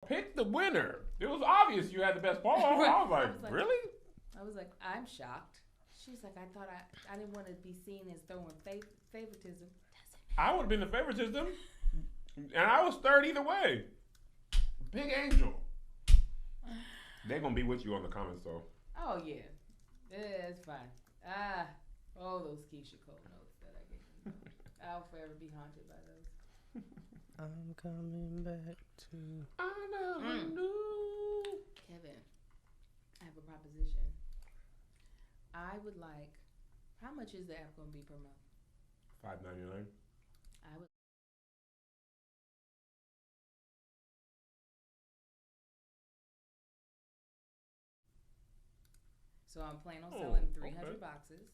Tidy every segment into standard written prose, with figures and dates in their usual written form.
Pick the winner. It was obvious you had the best ball. Right. I was like, really? I was like, I'm shocked. She's like, I thought I didn't want to be seen as throwing favoritism. I would have been the favoritism, and I was third either way. Big Angel. They're gonna be with you on the comments though. Oh yeah, it's fine. Those Keisha Cole notes that I gave you. I'll forever be haunted by those. I'm coming back to. I never knew. Kevin, I have a proposition. I would like. How much is the app gonna be per month? $5.99. I would. So I'm planning on selling 300 boxes,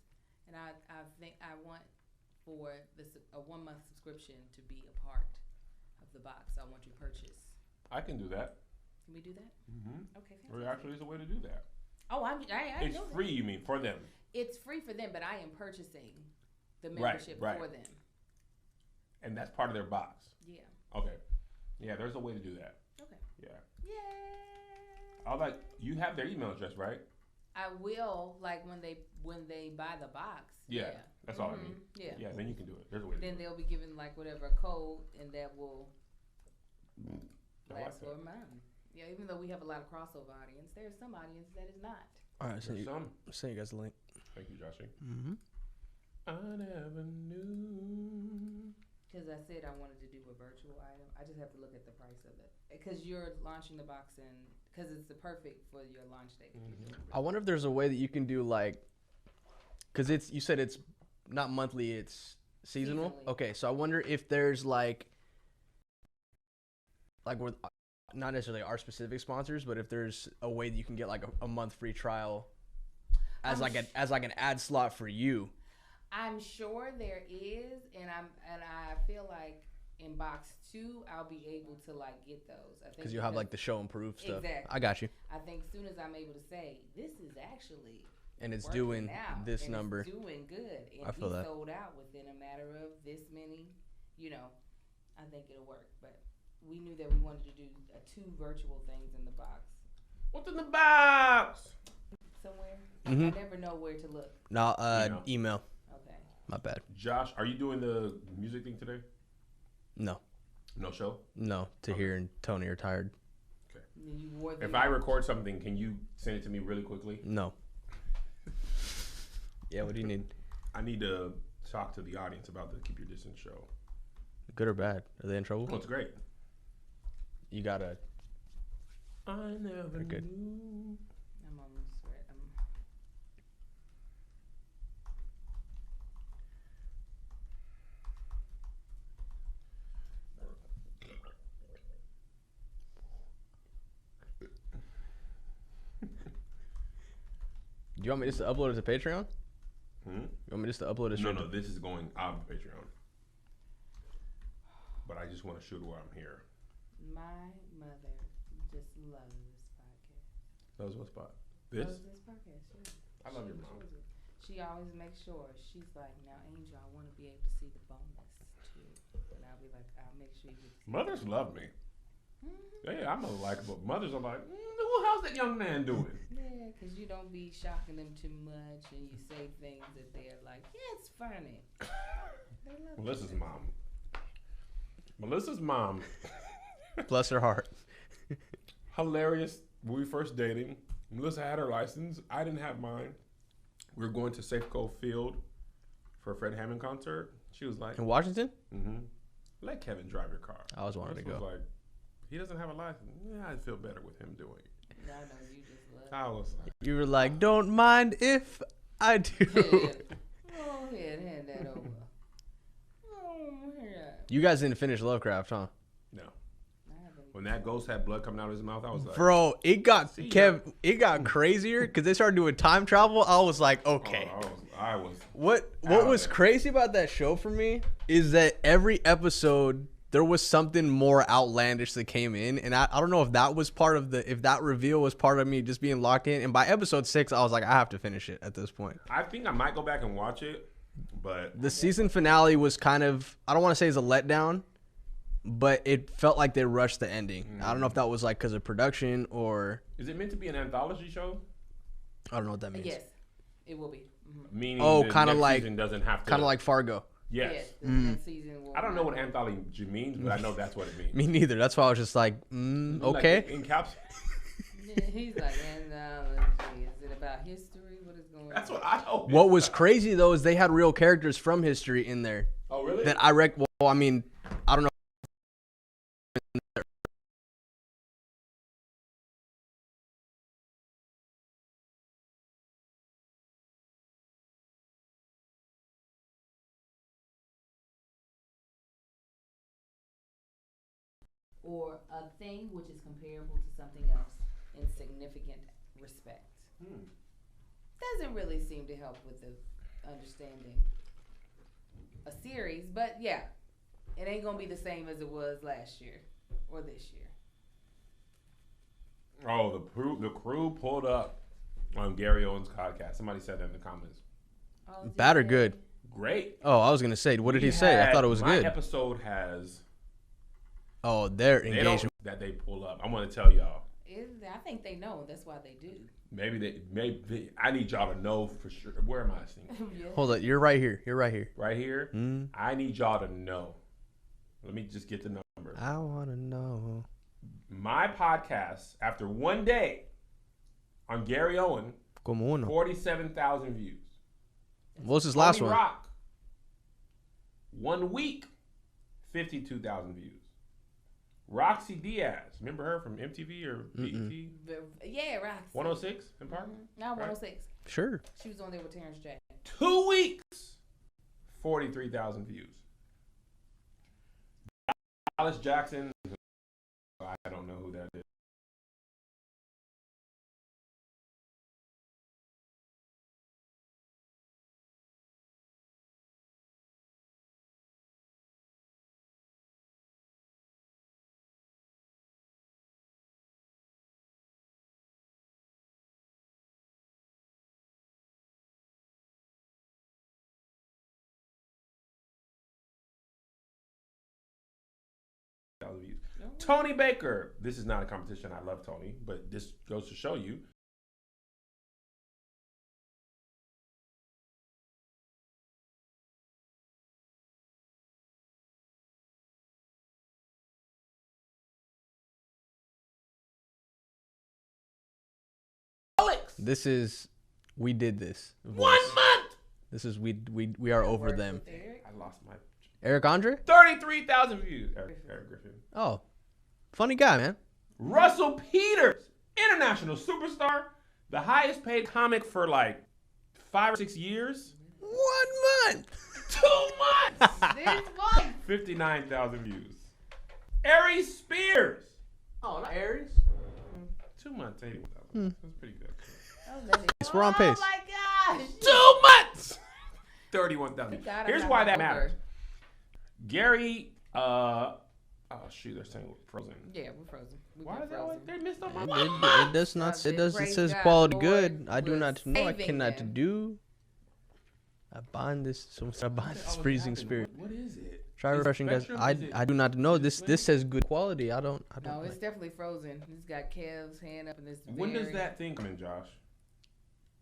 and I think I want for a 1 month subscription to be a part of the box. I want to purchase. I can do that. Can we do that? Mm-hmm. Okay, There fantastic. actually is a way to do that. Oh, I It's know that. free, you mean, for them. It's free for them, but I am purchasing the membership right. for them. And that's part of their box. Yeah. Okay. Yeah, there's a way to do that. Okay. Yeah. Yay! I like, you have their email address, right? I will like when they buy the box. Yeah. That's all I mean. Yeah. Yeah, then you can do it. There's a way to do Then it. they'll be given like whatever code, and that will I like last for that. a month. Yeah, even though we have a lot of crossover audience, there's some audience that is not. All right, There's some. send you guys a link. Thank you, Joshy. Mm-hmm. I never knew. Because I said I wanted to do a virtual item. I just have to look at the price of it. Because you're launching the box and because it's the perfect for your launch date. I wonder if there's a way that you can do like, because you said it's not monthly, it's seasonal. Seasonally. Okay, so I wonder if there's like with not necessarily our specific sponsors, but if there's a way that you can get like a month free trial as as like an ad slot for you. I'm sure there is, and I feel like in box 2 I'll be able to like get those. I think Because you have like the show and proof stuff. Exactly. I got you. I think soon as I'm able to say this is actually And it's working doing out, this and number. it's doing good, and I feel he that. sold out within a matter of this many. I think it'll work. But we knew that we wanted to do 2 virtual things in the box What's in the box? somewhere. Mhm. I never know where to look. No, email. Okay. My bad. Josh, are you doing the music thing today? No, No show? no. Tahir and Tony are tired. And then you wore the If I record something, can you send it to me really quickly? No. Yeah, what do you need? I need to talk to the audience about the Keep Your Distance show. Good or bad? Are they in trouble? Oh, it's great. You gotta. I never They're good. knew. I'm almost ready. Do you want me just to upload it to Patreon? Hmm? You want me just to upload it? No, straight no, to- this is going out of Patreon. But I just want to shoot it while I'm here. My mother just loves this podcast. That was what spot? This? Loves this podcast. Yeah. I love your She mom. enjoys it. She always makes sure. She's like, now, Angel, I want to be able to see the bonus too. And I'll be like, I'll make sure you get to see Mothers the love me. bonus. Yeah, I'm a likable. Mothers are like, how's that young man doing? Yeah, because you don't be shocking them too much and you say things that they're like, yeah, it's funny. They love Melissa's it. mom. Melissa's mom. Bless her heart. Hilarious. When we first dating, Melissa had her license. I didn't have mine. We were going to Safeco Field for a Fred Hammond concert. She was like, In Washington? mm-hmm. Let Kevin drive your car. I always wanted to Melissa go. was like, he doesn't have a license. Yeah, I'd feel better with him doing it. I know you just love I was like, You were like, don't mind if I do. it. Go ahead, hand that over. Oh, yeah. You guys didn't finish Lovecraft, huh? no. I haven't. When that ghost had blood coming out of his mouth, I was like, Bro, it got See ya. it got crazier because they started doing time travel. I was like, oh, okay. I was. What Out was of it. crazy about that show for me is that every episode there was something more outlandish that came in, and I don't know if that was part of if that reveal was part of me just being locked in. And by episode 6, I was like, I have to finish it at this point. I think I might go back and watch it, but The season finale was kind of, I don't want to say it's a letdown, but it felt like they rushed the ending. I don't know if that was like because of production or. Is it meant to be an anthology show? I don't know what that means. Yes, it will be. Mm-hmm. Meaning, kind of like doesn't have to. Kind of like Fargo. Yes. The next season will I don't know what anthology means, but I know that's what it means. Me neither. That's why I was just like, okay. Like encapsulate. He's like, anthology. Is it about history? What is going on? That's what I hope. What was crazy though is they had real characters from history in there. Oh really? That I well, I mean, I don't know. Or a thing which is comparable to something else in significant respect. Doesn't really seem to help with the understanding a series, but yeah, it ain't gonna be the same as it was last year or this year. Oh, the crew pulled up on Gary Owen's podcast. Somebody said that in the comments. Oh, Bad or good? Great. Oh, I was gonna say, what did he say? I thought it was my good. Episode has. Oh, their engagement that they pull up. I'm gonna tell y'all. I think they know. That's why they do. Maybe I need y'all to know for sure. Where am I seeing? Yeah. Hold up, you're right here. You're right here. Right here. I need y'all to know. Let me just get the number. I wanna know. My podcast, after one day on Gary Owen, Como uno. 47,000 views. What was his last Tony one? Rock, 1 week, 52,000 views. Roxy Diaz, remember her from MTV or BET? Yeah, Roxy. 106 in Park? No, 106. Sure. She was on there with Terrence J. 2 weeks, 43,000 views. Dallas Jackson, I don't know who that is. Views. Tony Baker. This is not a competition. I love Tony, but this goes to show you. Alex. We did this. Voice. 1 month. This is we are over them. I lost my. Eric Andre? 33,000 views. Eric Griffin. Oh, funny guy, man. Russell Peters, international superstar, the highest paid comic for like 5 or 6 years. 1 month. 2 months. This month. 59,000 views. Aries Spears. Oh, not Aries. 2 months, 81,000. That's pretty good. We're on pace. Oh my gosh. 2 months. 31,000. God, Here's I'm why not that older. matters. Gary, oh shoot, they're saying we're frozen. Yeah, we're frozen. Why is that? frozen. They missed on my It does not. It does. It Praise says God, quality Lord good. I do was not know. I saving cannot them. do. I bind this. I bind this freezing spirit. What is it? Try Is refreshing, guys. Spectrum? I Is it- I do not know. This says good quality. I don't. No, it's like- definitely frozen. He's got Kev's hand up in this. When does that thing come in, Josh?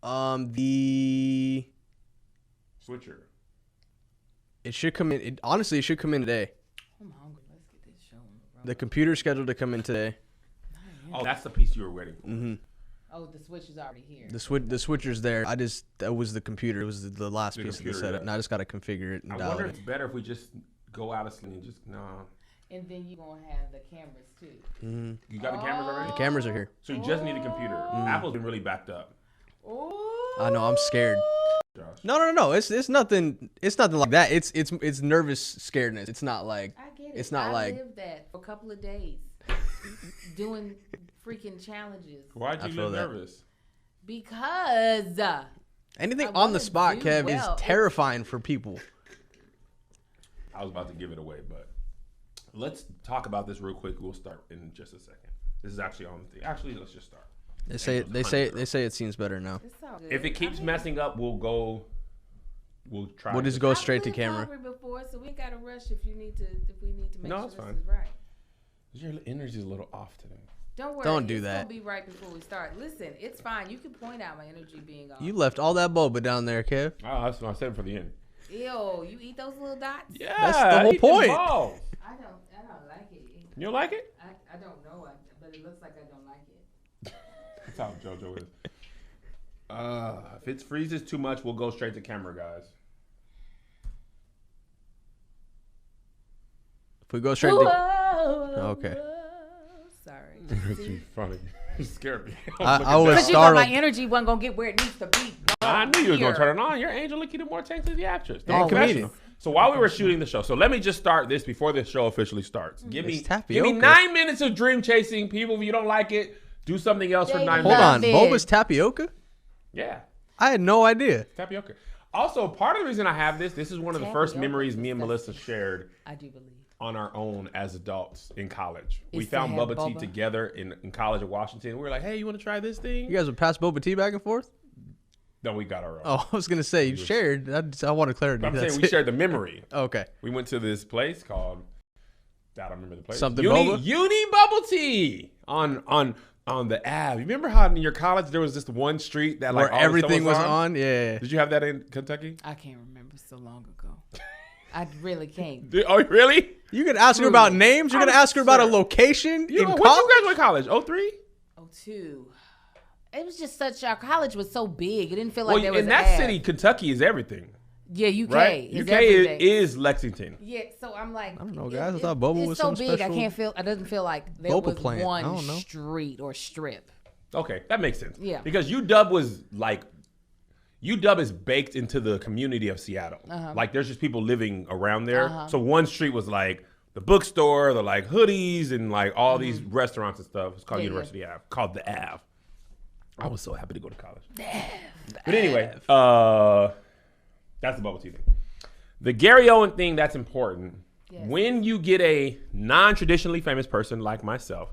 The Switcher. it should come in. Honestly, it should come in today. I'm hungry. Let's get this show on the road. The computer's scheduled to come in today. Oh, that's the piece you were waiting for. Mm-hmm. Oh, the switch is already here. The switcher's there. That was the computer. It was the last The piece of the computer, setup. yeah. Now I just gotta configure it and I dial wonder it if it's better if we just go out of sleep and just And then you're going to have the cameras too. in. You got the cameras already? The cameras are here. So you just need a computer. Apple's been really backed up, Oh. I know. I'm scared. Josh. No. It's nothing. It's nothing like that. It's nervous scaredness. It's not like. I get it. It's not I like- lived that for a couple of days. Doing freaking challenges. Why'd I you feel live that. nervous? Because Anything I on the wanna spot, do Kev, well. is terrifying for people. I was about to give it away, but let's talk about this real quick. We'll start in just a second. This is actually on the thing. Actually, let's just start. They say it seems better now. it's all good. If it keeps messing up, we'll go we'll try. We'll just go straight to camera. Before, so we ain't gotta rush if we need to make No, sure it's this fine. is right. Your energy's a little off today. Don't worry. Don't do it's that. Gonna be right before we start. Listen, it's fine. You can point out my energy being off. You left all that boba down there, Kev. Oh, that's what I said for the end. Ew, you eat those little dots? Yeah, That's the whole eat them point. balls. I don't like it. You don't like it? I don't know, but it looks like I don't like it. That's how JoJo is. If it freezes too much, we'll go straight to camera, guys. If we go straight to... Okay. Sorry. Too funny. You scared me. I was Because you know my startled. energy wasn't going to get where it needs to be. I knew you were going to Here. turn it on. You're Angelique, the more talented the actress. The And professional. comedian. So while we were shooting the show, so let me just start this before the show officially starts. Give me It's tapioca. 9 minutes of dream chasing. People, if you don't like it, do something else for They 9 Hold minutes. on. Love it. Boba's tapioca? Yeah, I had no idea. tapioca. Also, part of the reason I have this is one of the first Tapioca memories me and disgusting. Melissa shared I do believe. on our own as adults in college. We Is to found have bubble tea boba? together in College of Washington. We were like, hey, you want to try this thing? You guys would pass boba tea back and forth? No, we got our own. Oh, I was going to say, you shared. I wanted clarity. I'm That's saying we it. shared the memory. Okay. We went to this place called, I don't remember the place. Something Uni boba? Bubble Tea on the Ave. You remember how in your college there was this one street that like Where all the everything stuff was on? Yeah. Did you have that in Kentucky? I can't remember so long ago. I really can't. Oh, really? You can ask her about names. You're going to ask her about a Sir. location You in when college? you graduate college? 03? Oh, two. It was just such, our college was so big. It didn't feel like Well, there was in an that ad. city, Kentucky is everything, Yeah, UK. right? Is UK everything. is Lexington. Yeah, so I'm like, I don't know, guys. I thought boba it's was so some big. special I can't feel. It doesn't feel like there boba was plant. I one don't know. street or strip. Okay, that makes sense. Yeah. Because UW was like, UW is baked into the community of Seattle. Like there's just people living around there. So one street was like the bookstore, the like hoodies, and like all these restaurants and stuff. It's called Yeah, University Ave, called the Ave. I was so happy to go to college. But anyway, that's the bubble tea thing. The Gary Owen thing, that's important. Yes. When you get a non-traditionally famous person like myself,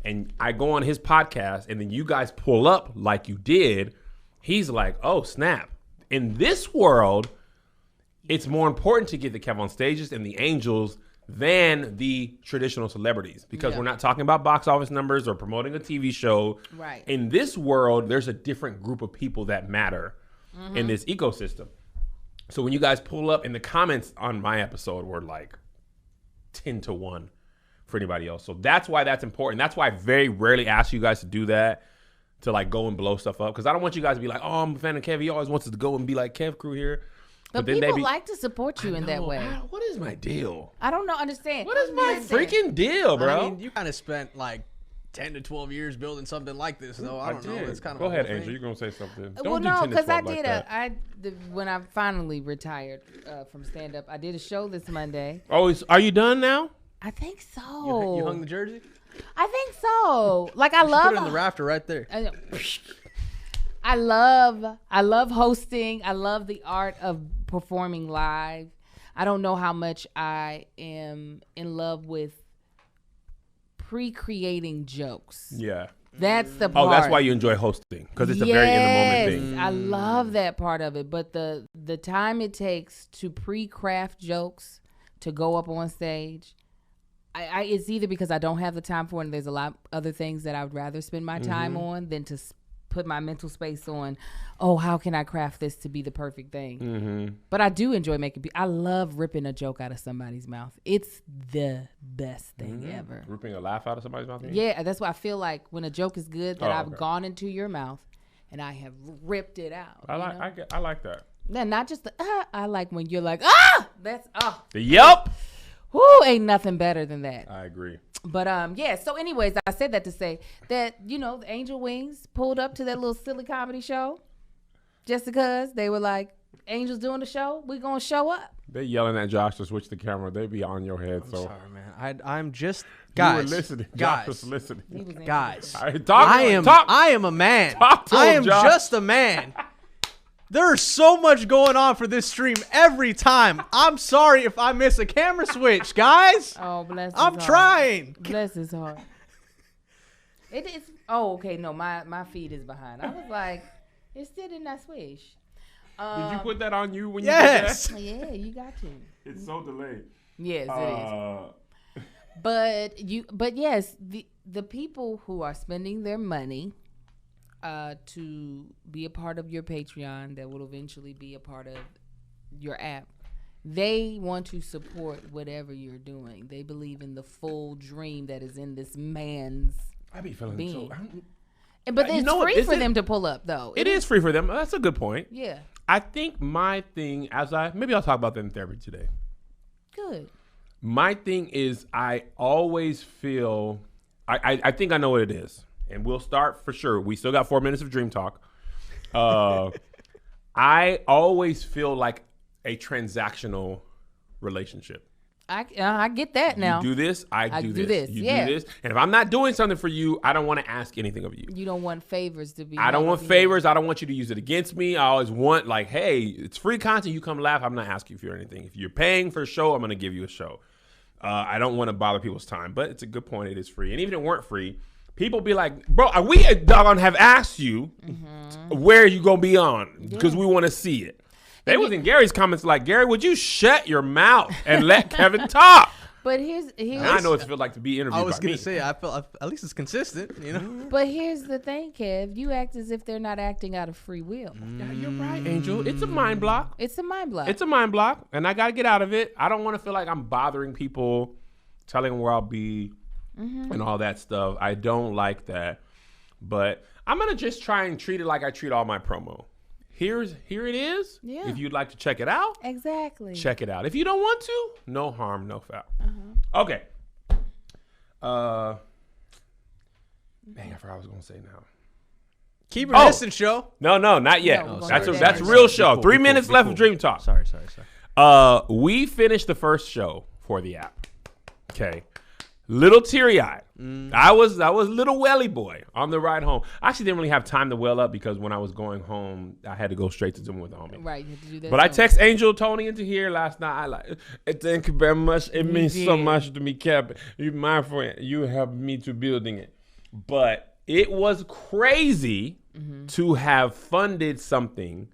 and I go on his podcast, and then you guys pull up like you did, he's like, oh, snap. In this world, it's more important to get the Kev on stages and the angels than the traditional celebrities because Yeah. we're not talking about box office numbers or promoting a TV show. Right. In this world, there's a different group of people that matter in this ecosystem. So when you guys pull up, and the comments on my episode were like 10 to 1 for anybody else. So that's why that's important. That's why I very rarely ask you guys to do that, to like go and blow stuff up. Because I don't want you guys to be like, oh, I'm a fan of Kev. He always wants us to go and be like Kev Crew here. But then people like to support you in that No, way. What is my deal? I don't know. Understand? What is my Listen, freaking deal, bro? I mean, you kind of spent like 10 to 12 years building something like this, though. I don't know. did. It's kind of Go a ahead, whole Angel. thing. You're gonna say something. Well, Don't do no, 10 to because I 12 like did that. when I finally retired from stand up, I did a show this Monday. Oh, are you done now? I think so. You hung the jersey? I think so. Like I Put love it in the rafter right there. I love hosting. I love the art of performing live. I don't know how much I am in love with pre-creating jokes. Yeah. That's the part. Oh, that's why you enjoy hosting, because it's a very in the moment thing. I love that part of it, but the time it takes to pre-craft jokes to go up on stage, it's either because I don't have the time for it, and there's a lot other things that I would rather spend my time on than to put my mental space on, oh, how can I craft this to be the perfect thing? But I do enjoy making I love ripping a joke out of somebody's mouth. It's the best thing ever. Ripping a laugh out of somebody's mouth? Yeah, that's why I feel like when a joke is good, that I've okay. gone into your mouth and I have ripped it out. I like that. Then not just the I like when you're like that's The yelp. whoo, ain't nothing better than that. I agree. But yeah, so anyways, I said that to say that, the Angel Wings pulled up to that little silly comedy show just because they were like, Angel's doing the show, we gonna show up. They yelling at Josh to switch the camera. They be on your head. So Sorry, man. I'm just you were guys. listening. Josh Guys. was listening. He was in- Guys. All right, talk. I am a man. Talk to I him, am Josh. just a man. There's so much going on for this stream every time. I'm sorry if I miss a camera switch, guys. Oh, bless his I'm heart. trying. Bless his heart. It is. Oh, okay. No, my feed is behind. I was like, it still did not switch. Did you put that on you when Yes. you did Yeah, you got to. that? It's so delayed. Yes, it is. But yes, the people who are spending their money to be a part of your Patreon, that will eventually be a part of your app, they want to support whatever you're doing. They believe in the full dream that is in this man's I be feeling being. so. But You it's know what? free Is for it- them to pull up, though. It is free for them. That's a good point. Yeah, I think my thing, maybe I'll talk about that in therapy today. good. My thing is, I always feel, I think I know what it is, and we'll start for sure. We still got 4 minutes of dream talk. I always feel like a transactional relationship. I get that now. You do this, I do this. You yeah. do this, and if I'm not doing something for you, I don't want to ask anything of you. You don't want favors to be. I don't held want up. favors. I don't want you to use it against me. I always want like, hey, it's free content. You come laugh. I'm not asking you for anything. If you're paying for a show, I'm going to give you a show. I don't want to bother people's time, but it's a good point. It is free. And even if it weren't free, people be like, bro, we doggone have asked you where you going to be on because we want to see it. They was in Gary's comments like, Gary, would you shut your mouth and let Kevin talk? But here's And I know what it feels like to be interviewed I was by gonna me. say I felt at least it's consistent, you know. But here's the thing, Kev. You act as if they're not acting out of free will. Yeah, you're right, Angel. It's a mind block. It's a mind block. It's a mind block, and I got to get out of it. I don't want to feel like I'm bothering people, telling them where I'll be, and all that stuff. I don't like that. But I'm going to just try and treat it like I treat all my promo. Here it is. Yeah. If you'd like to check it out, exactly. check it out. If you don't want to, no harm, no foul. Okay. Dang, I forgot what I was going to say now. Keep it listening, show. No, not yet. No, we're that's gonna that's do a that. real show. Be 3 cool, minutes be left cool. of Dream Talk. Sorry. We finished the first show for the app. Okay. Little teary-eyed. I was little welly boy on the ride home. I actually didn't really have time to well up because when I was going home, I had to go straight to Zoom with the homie. Right. You have to do that. But I soon. text Angel Tony into here last night. I like, thank you very much. It means so did. much to me, Cap. You my friend. You helped me to building it. But it was crazy to have funded something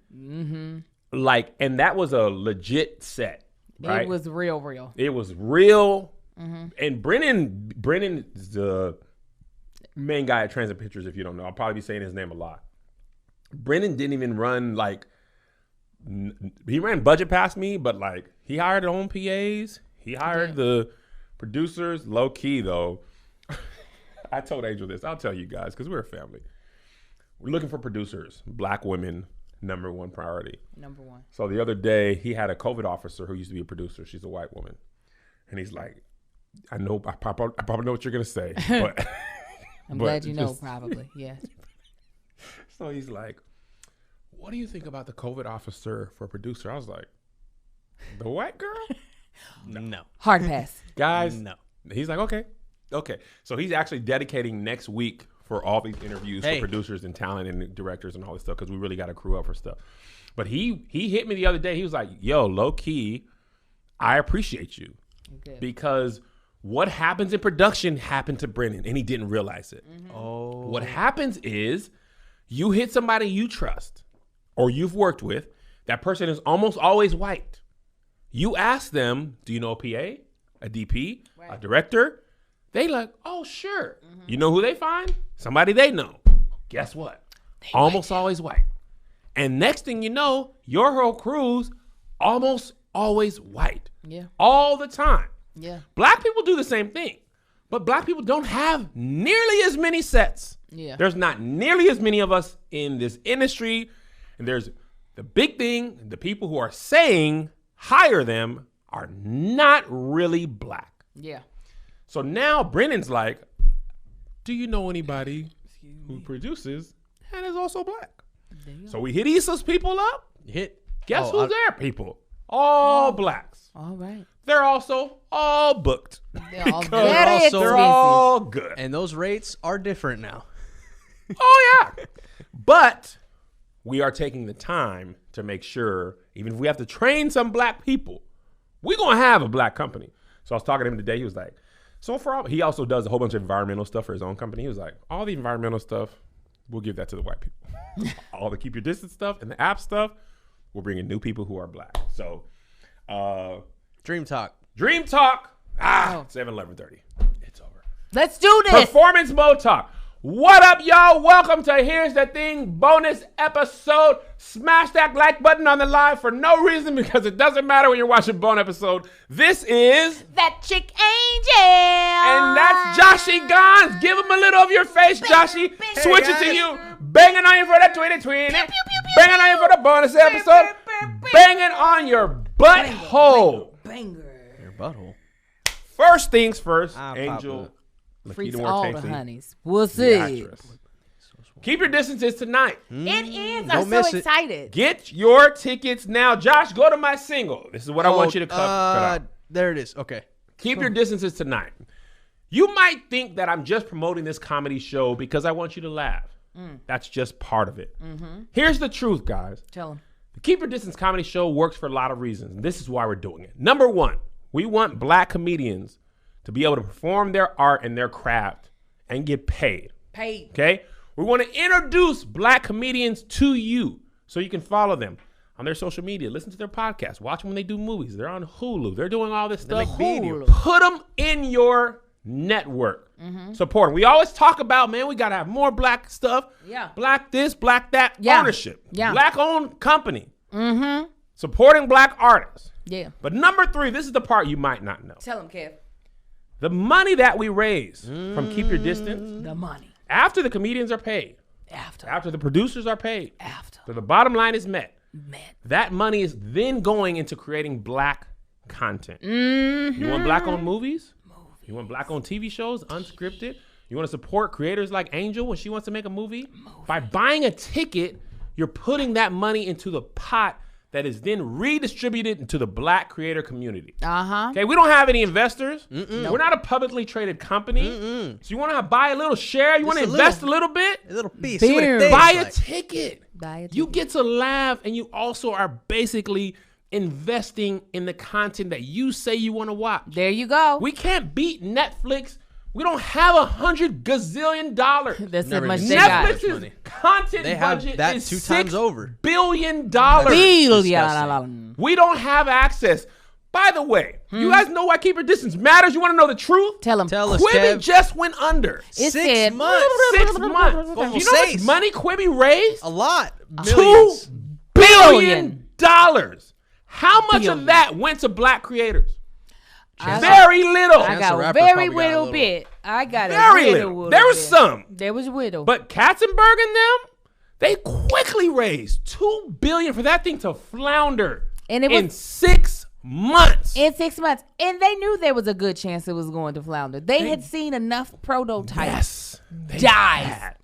like, and that was a legit set. Right? It was real. It was real. And Brennan is the main guy at Transit Pictures, if you don't know. I'll probably be saying his name a lot. Brennan didn't even run he ran budget past me, but like he hired his own PAs. He hired the producers. Low key though. I told Angel this. I'll tell you guys because we're a family. We're looking for producers. Black women, number one priority. Number one. So the other day, he had a COVID officer who used to be a producer. She's a white woman. And he's like, I probably know what you're going to say. But I'm but glad you know, just- probably. Yeah. So he's like, what do you think about the COVID officer for a producer? I was like, the white girl? No. Hard pass. Guys, No. He's like, okay. So he's actually dedicating next week for all these interviews for producers and talent and directors and all this stuff because we really got to crew up for stuff. But he hit me the other day. He was like, yo, low key, I appreciate you. Good. Because what happens in production happened to Brennan, and he didn't realize it. Oh. What happens is you hit somebody you trust or you've worked with. That person is almost always white. You ask them, do you know a PA, a DP, a director? They like, oh, sure. You know who they find? Somebody they know. Guess what? Almost always white. And next thing you know, your whole crew's almost always white. Yeah. All the time. Yeah. Black people do the same thing, but black people don't have nearly as many sets. Yeah. There's not nearly as many of us in this industry. And there's the big thing, the people who are saying hire them are not really black. Yeah. So now Brennan's like, do you know anybody who produces and is also black? So we hit Issa's people up. Guess who's their people? All blacks. All right. They're also all booked. They're all Because very also- expensive. they're all good. And those rates are different now. Oh, yeah. But we are taking the time to make sure, even if we have to train some black people, we're going to have a black company. So I was talking to him today. He was like, so for all, he also does a whole bunch of environmental stuff for his own company. He was like, all the environmental stuff, we'll give that to the white people. All the keep your distance stuff and the app stuff, We're bringing new people who are black. So, Dream Talk. Dream Talk. 7-11:30. It's over. Let's do this. Performance Mode Talk. What up, y'all? Welcome to Here's the Thing bonus episode. Smash that like button on the live for no reason because it doesn't matter when you're watching bone episode. This is That Chick Angel. and that's Joshy Gons. Give him a little of your face, Joshy. Switch it to you. Banging on you for that tweety. Banging on you for the bonus episode. Banging on your butthole. Banger. Your butthole. First things first, Ah, Angel. Freaks Lakita all the Mortacey, honeys. We'll the see. actress. Keep your distances tonight. It is. Don't I'm miss so it. excited. Get your tickets now. Josh, go to my single. This is what I want you to cut out. There it is. Okay. Keep your distances tonight. You might think that I'm just promoting this comedy show because I want you to laugh. That's just part of it. Here's the truth, guys. Tell them. The Keep Your Distance comedy show works for a lot of reasons. And this is why we're doing it. Number one, we want black comedians to be able to perform their art and their craft and get paid. Paid. Okay? We want to introduce black comedians to you so you can follow them on their social media, listen to their podcasts, watch them when they do movies. They're on Hulu. They're doing all this stuff. Hulu. Put them in your network. Support them. We always talk about, man, we got to have more black stuff. Yeah. Black this, black that. Yeah. Ownership. Yeah. Black-owned company. Supporting black artists. Yeah. But number three, this is the part you might not know. Tell them, Kev. The money that we raise from Keep Your Distance, The money. after the comedians are paid, After. after the producers are paid, After. so the bottom line is met, Man. that money is then going into creating black content. You want black-owned movies? You want black-owned TV shows, unscripted? You want to support creators like Angel when she wants to make a movie? By buying a ticket, you're putting that money into the pot that is then redistributed into the black creator community. Okay, we don't have any investors. We're not a publicly traded company. So you want to buy a little share? You want to invest a little bit? A little piece. Beer. See what it tastes Buy like. a ticket. Buy a You ticket. get to laugh, and you also are basically investing in the content that you say you want to watch. There you go. We can't beat Netflix. We don't have $100 gazillion. That's Never how much even they seen got. Netflix. Netflix's money. content They have budget that is two times $6 over. billion. Billion. We don't have access. By the way, you guys know why Keep Your Distance matters? You want to know the truth? Tell them. Tell us, Quibi Kev. just went under. It 6 said- months. 6 months. Do you know how much Seis. money Quibi raised? A lot. $2 Millions. billion. How much Billion. of that went to black creators? I Very little. I Chance the got Rapper very probably got a little little. bit. I got a Very little little. There was bit. some. There was little. But Katzenberg and them, they quickly raised $2 billion for that thing to flounder And it in was- 6 months. in 6 months. And they knew there was a good chance it was going to flounder. They had seen enough prototypes. Yes, they Dies. had.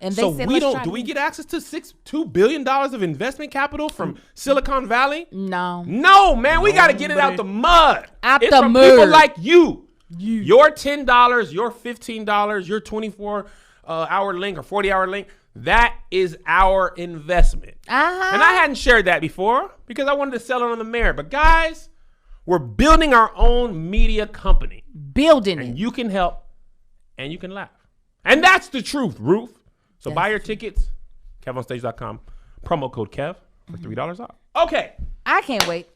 And they So said, we let's don't. try Do we this. get access to $2 billion of investment capital from Silicon Valley? No. No, man. We got to get it out the mud. Out it's the from mud. people like you. Your $10, your $15, your 24-hour link or 40-hour link. That is our investment. And I hadn't shared that before because I wanted to sell it on the merit. But guys, we're building our own media company. Building And it. you can help and you can laugh. And that's the truth, Ruth. So buy your tickets, KevOnStage.com. Promo code Kev for $3 off. Okay, I can't wait.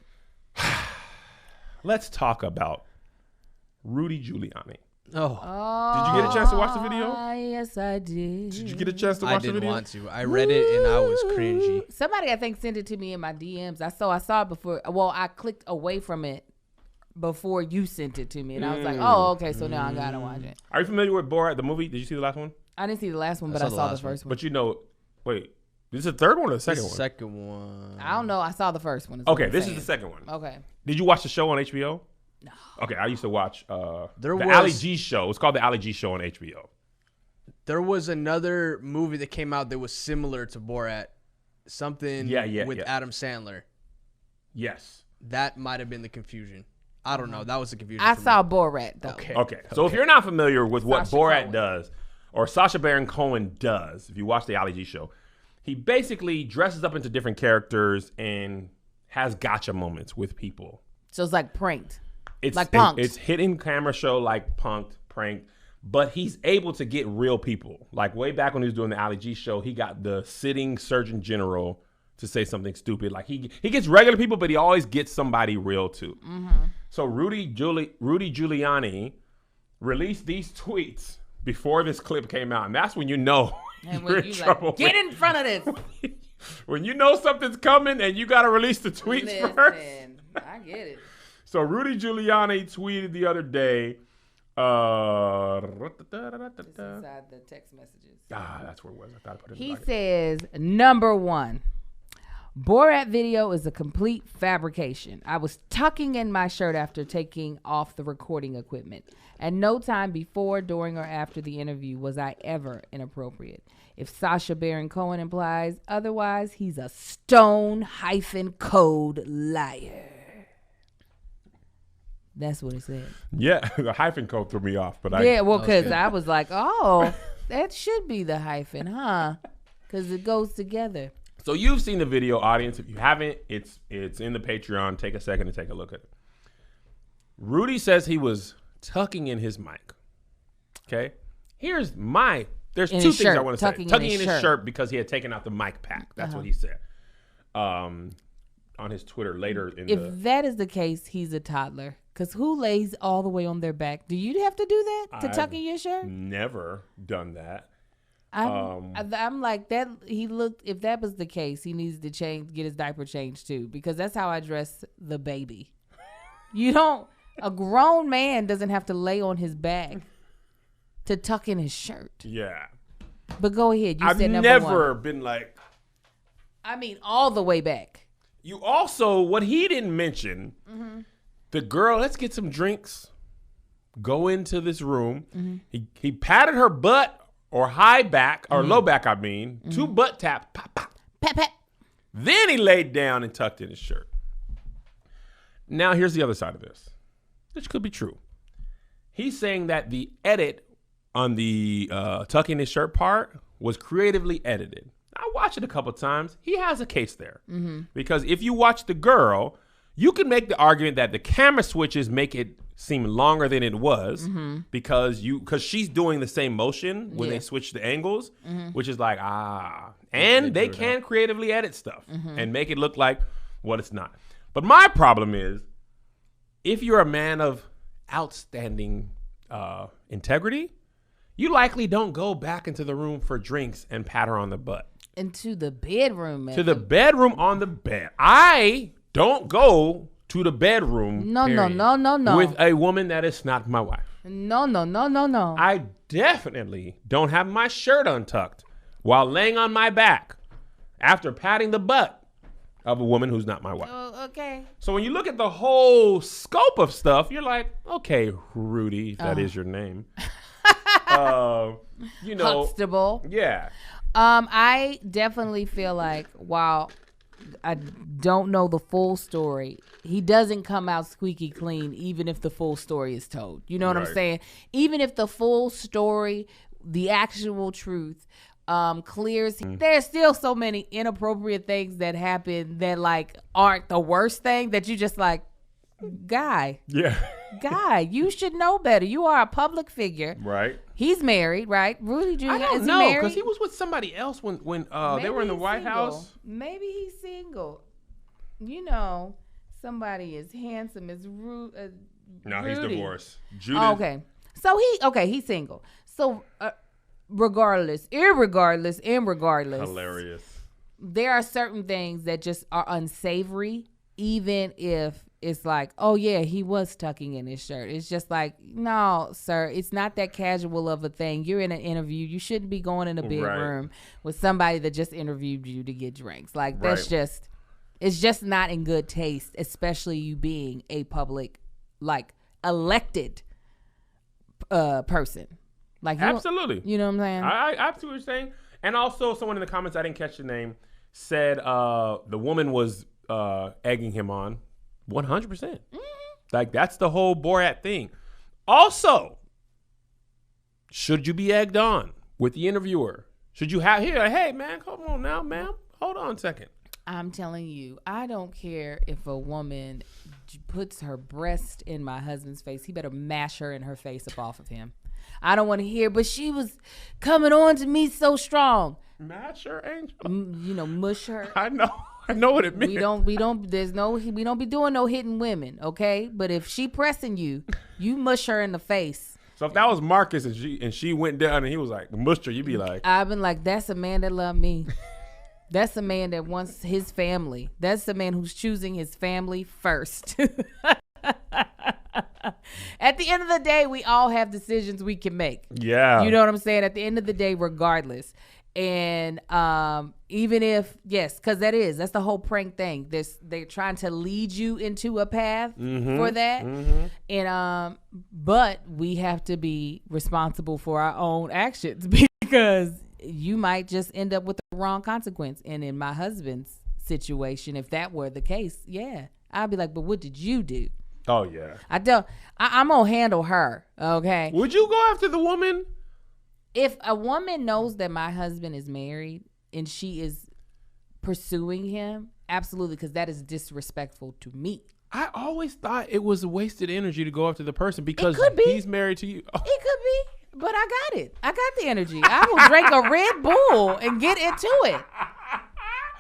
let's talk about Rudy Giuliani. Oh, Did you get a chance to watch the video? Yes, I did. Did you get a chance to I watch the didn't video? want to. I read it and I was cringy. Somebody, I think, sent it to me in my DMs. I saw it before. Well, I clicked away from it before you sent it to me. And I was like, oh, okay, so now I got to watch it. Are you familiar with Borat, the movie? Did you see the last one? I didn't see the last one, but saw I the saw the last one. first one. But you know, wait, this is the third one or the second one? Second one. I don't know. I saw the first one. is what Okay, I'm this saying. is the second one. Okay. Did you watch the show on HBO? No. Okay, I used to watch There the was- Ali G show. It's called the Ali G show on HBO. There was another movie that came out that was similar to Borat. Something with Adam Sandler. Yes. That might have been the confusion. I don't know. That was the confusion. I for saw me. Borat, though. Okay. So if you're not familiar with what Sacha Borat Cohen. does, or Sacha Baron Cohen does, if you watch the Ali G show, he basically dresses up into different characters and has gotcha moments with people. So it's like pranked. It's Like Punk'd. It's hidden camera show like Punk'd, Pranked, but he's able to get real people. Like way back when he was doing the Ali G show, he got the sitting Surgeon General to say something stupid. Like he gets regular people, but he always gets somebody real too. So Rudy Giuliani released these tweets before this clip came out, and that's when you know you're in trouble. Like, get in front of this. When you know something's coming and you got to release the tweets first. I get it. So Rudy Giuliani tweeted the other day. It's inside the text messages. That's where it was. I thought I put it in the He bucket. says, number 1, Borat video is a complete fabrication. I was tucking in my shirt after taking off the recording equipment. At no time before, during, or after the interview was I ever inappropriate. If Sacha Baron Cohen implies otherwise, he's a stone-code liar. That's what it said. Yeah, the hyphen code threw me off, but because I was like, oh, that should be the hyphen, huh? Because it goes together. So you've seen the video, audience. If you haven't, it's in the Patreon. Take a second to take a look at it. Rudy says he was tucking in his mic. Okay, there's two things I want to say. Tucking in his shirt because he had taken out the mic pack. That's what he said. On his Twitter later. If that is the case, he's a toddler. Because who lays all the way on their back? Do you have to do that to tuck in your shirt? Never done that. I'm like that. If that was the case, he needs to get his diaper changed too, because that's how I dress the baby. A grown man doesn't have to lay on his back to tuck in his shirt. Yeah. But go ahead. I've never been like. I mean, all the way back. You also, what he didn't mention, the girl, let's get some drinks, go into this room. He patted her butt or high back, or low back, I mean, 2 butt taps, pop, pop. Pat, pat. Then he laid down and tucked in his shirt. Now, here's the other side of this, which could be true. He's saying that the edit on the tucking his shirt part was creatively edited. I watched it a couple times. He has a case there. Because if you watch the girl, you can make the argument that the camera switches make it seem longer than it was because she's doing the same motion when they switch the angles, which is like, and they can creatively edit stuff and make it look like what it's not. But my problem is, if you're a man of outstanding integrity, you likely don't go back into the room for drinks and pat her on the butt. Into the bedroom, man. To the bedroom on the bed. I don't go to the bedroom. No. With a woman that is not my wife. No. I definitely don't have my shirt untucked while laying on my back after patting the butt of a woman who's not my wife. Oh, okay. So when you look at the whole scope of stuff, you're like, okay, Rudy, if that is your name. Huxtable. Yeah. I definitely feel like while I don't know the full story, he doesn't come out squeaky clean even if the full story is told. You know what I'm saying? Even if the full story, the actual truth, clears, there's still so many inappropriate things that happen that like aren't the worst thing that you just like, guy, you should know better. You are a public figure. Right. He's married, right? Rudy Jr. I don't is know, married? because he was with somebody else when they were in the White House. Maybe he's single. Somebody as handsome as Rudy. No, he's divorced. Judith. Oh, okay. So he's single. So regardless, irregardless, hilarious. There are certain things that just are unsavory, even if it's like, oh yeah, he was tucking in his shirt. It's just like, no, sir, it's not that casual of a thing. You're in an interview. You shouldn't be going in a big room with somebody that just interviewed you to get drinks. Like that's just, it's just not in good taste, especially you being a public, like elected person. Like absolutely. You know what I'm saying? I absolutely what you're saying. And also someone in the comments, I didn't catch the name, said the woman was egging him on. 100%. Like that's the whole Borat thing. Also, should you be egged on with the interviewer? Should you have here? Hey man, come on now, ma'am. Hold on a second. I'm telling you, I don't care if a woman puts her breast in my husband's face. He better mash her in her face up off of him. I don't want to hear, but she was coming on to me so strong. Mash her, Angel. Mush her. I know what it means. We don't be doing no hitting women, okay? But if she pressing you, you mush her in the face. So if that was Marcus and she went down and he was like mushed her, you'd be like, I've been like, that's a man that love me. That's a man that wants his family. That's the man who's choosing his family first. At the end of the day, we all have decisions we can make. yeah. You know what I'm saying? At the end of the day, regardless. And even if, yes, because that's the whole prank thing. They're trying to lead you into a path for that. Mm-hmm. And but we have to be responsible for our own actions because you might just end up with the wrong consequence. And in my husband's situation, if that were the case, yeah, I'd be like, but what did you do? Oh, yeah. I'm going to handle her, okay? Would you go after the woman? If a woman knows that my husband is married and she is pursuing him, absolutely, because that is disrespectful to me. I always thought it was wasted energy to go after the person because he's married to you. Oh. It could be, but I got it. I got the energy. I will drink a Red Bull and get into it.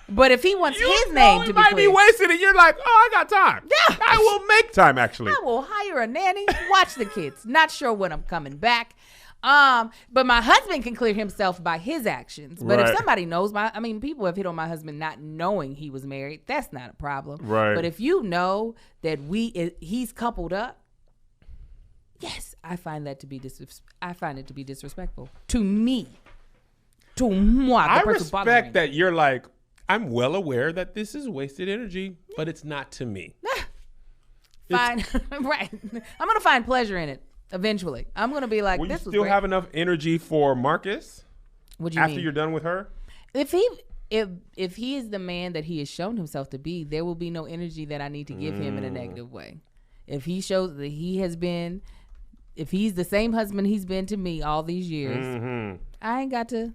But if he wants his name to be might clear, be wasted, and you're like, oh, I got time. Yeah. I will make time, actually. I will hire a nanny, watch the kids. Not sure when I'm coming back. But my husband can clear himself by his actions. But if somebody knows people have hit on my husband not knowing he was married. That's not a problem. Right. But if you know that he's coupled up, yes, I find it to be disrespectful to me. To moi, I respect that you're like, I'm well aware that this is wasted energy, but it's not to me. Fine. Right. I'm going to find pleasure in it eventually. I'm going to be like, will this you still have enough energy for Marcus? What do you mean? After you're done with her? If he is the man that he has shown himself to be, there will be no energy that I need to give him in a negative way. If he shows that if he's the same husband he's been to me all these years, I ain't got to.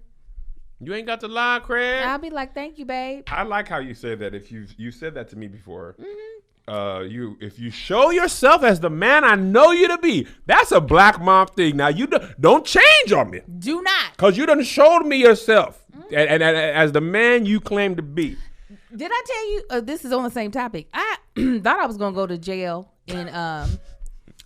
You ain't got to lie, Craig. I'll be like, thank you, babe. I like how you said that. If you said that to me before, if you show yourself as the man I know you to be, that's a black mom thing. Now you don't change on me. Do not, because you done showed me yourself and as the man you claim to be. Did I tell you? This is on the same topic. I thought I was gonna go to jail in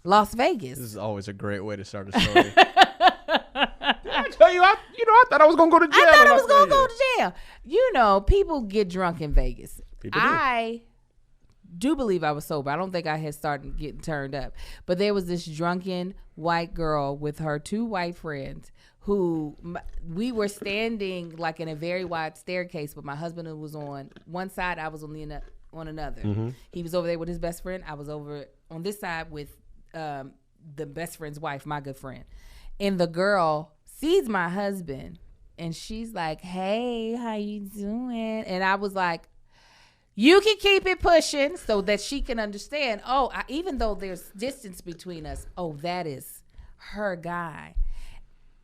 Las Vegas. This is always a great way to start a story. Did I tell you? I thought I was gonna go to jail. I thought I was gonna go to jail. You know, people get drunk in Vegas. I do believe I was sober. I don't think I had started getting turned up. But there was this drunken white girl with her two white friends who we were standing like in a very wide staircase, but my husband was on one side, I was on another. Mm-hmm. He was over there with his best friend. I was over on this side with the best friend's wife, my good friend. And the girl sees my husband and she's like, hey, how you doing? And I was like, you can keep it pushing so that she can understand. Oh, even though there's distance between us, that is her guy.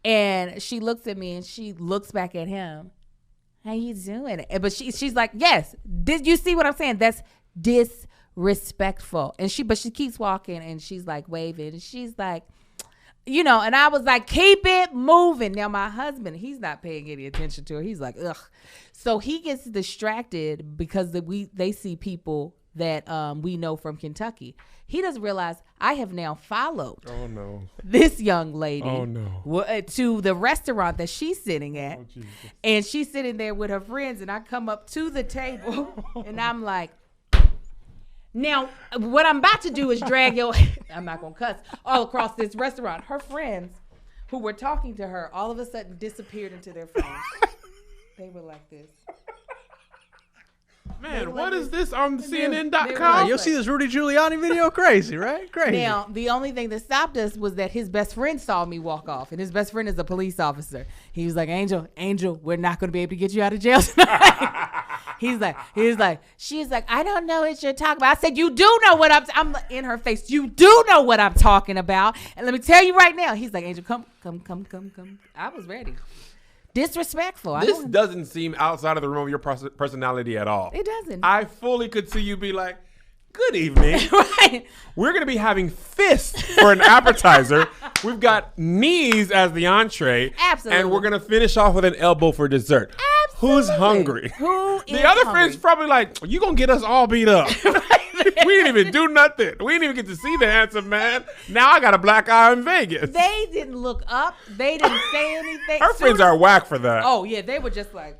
And she looks at me and she looks back at him. How you doing? But she's like, yes. Did you see what I'm saying? That's disrespectful. And she keeps walking and she's like waving. And she's like, and I was like, keep it moving. Now my husband, he's not paying any attention to her. He's like, ugh. So he gets distracted because they see people that we know from Kentucky. He doesn't realize I have now followed this young lady to the restaurant that she's sitting at. And she's sitting there with her friends. And I come up to the table and I'm like, now, what I'm about to do is drag I'm not going to cuss, all across this restaurant. Her friends who were talking to her all of a sudden disappeared into their phones. They were like this. Man, what is this on CNN.com? You'll see this Rudy Giuliani video. Crazy, right? Crazy. Now, the only thing that stopped us was that his best friend saw me walk off. And his best friend is a police officer. He was like, Angel, we're not going to be able to get you out of jail tonight. He's like, she's like, I don't know what you're talking about. I said, you do know what I'm in her face. You do know what I'm talking about. And let me tell you right now. He's like, Angel, come. I was ready. Disrespectful. This doesn't seem outside of the realm of your personality at all. It doesn't. I fully could see you be like, good evening. Right. We're going to be having fists for an appetizer. We've got knees as the entree. Absolutely. And we're going to finish off with an elbow for dessert. Absolutely. Who's hungry? Who is The other hungry? friend's probably like, you going to get us all beat up. We didn't even do nothing. We didn't even get to see the handsome man. Now I got a black eye in Vegas. They didn't look up. They didn't say anything. Her friends are whack for that. Oh, yeah. They were just like.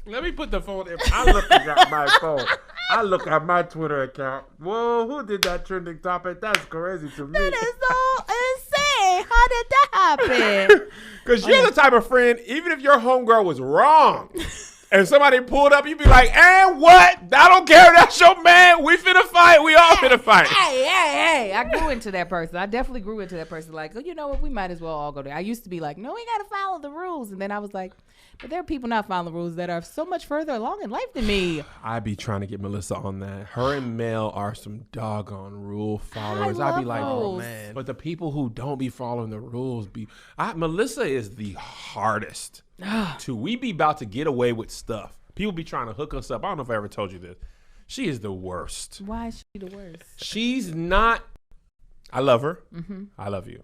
Let me put the phone in. I look at my phone. I look at my Twitter account. Whoa, who did that trending topic? That's crazy to me. That is so insane. How did that happen? Because you're the type of friend, even if your homegirl was wrong and somebody pulled up, you'd be like, and what? I don't care. That's your man. We finna fight. We all finna fight. Hey. I grew into that person. I definitely grew into that person. Like, you know what? We might as well all go there. I used to be like, no, we got to follow the rules. And then I was like, but there are people not following the rules that are so much further along in life than me. I be trying to get Melissa on that. Her and Mel are some doggone rule followers. I I be love like, rules. oh man. But the people who don't be following the rules Melissa is the hardest. We be about to get away with stuff. People be trying to hook us up. I don't know if I ever told you this. She is the worst. Why is she the worst? She's not. I love her. Mm-hmm. I love you.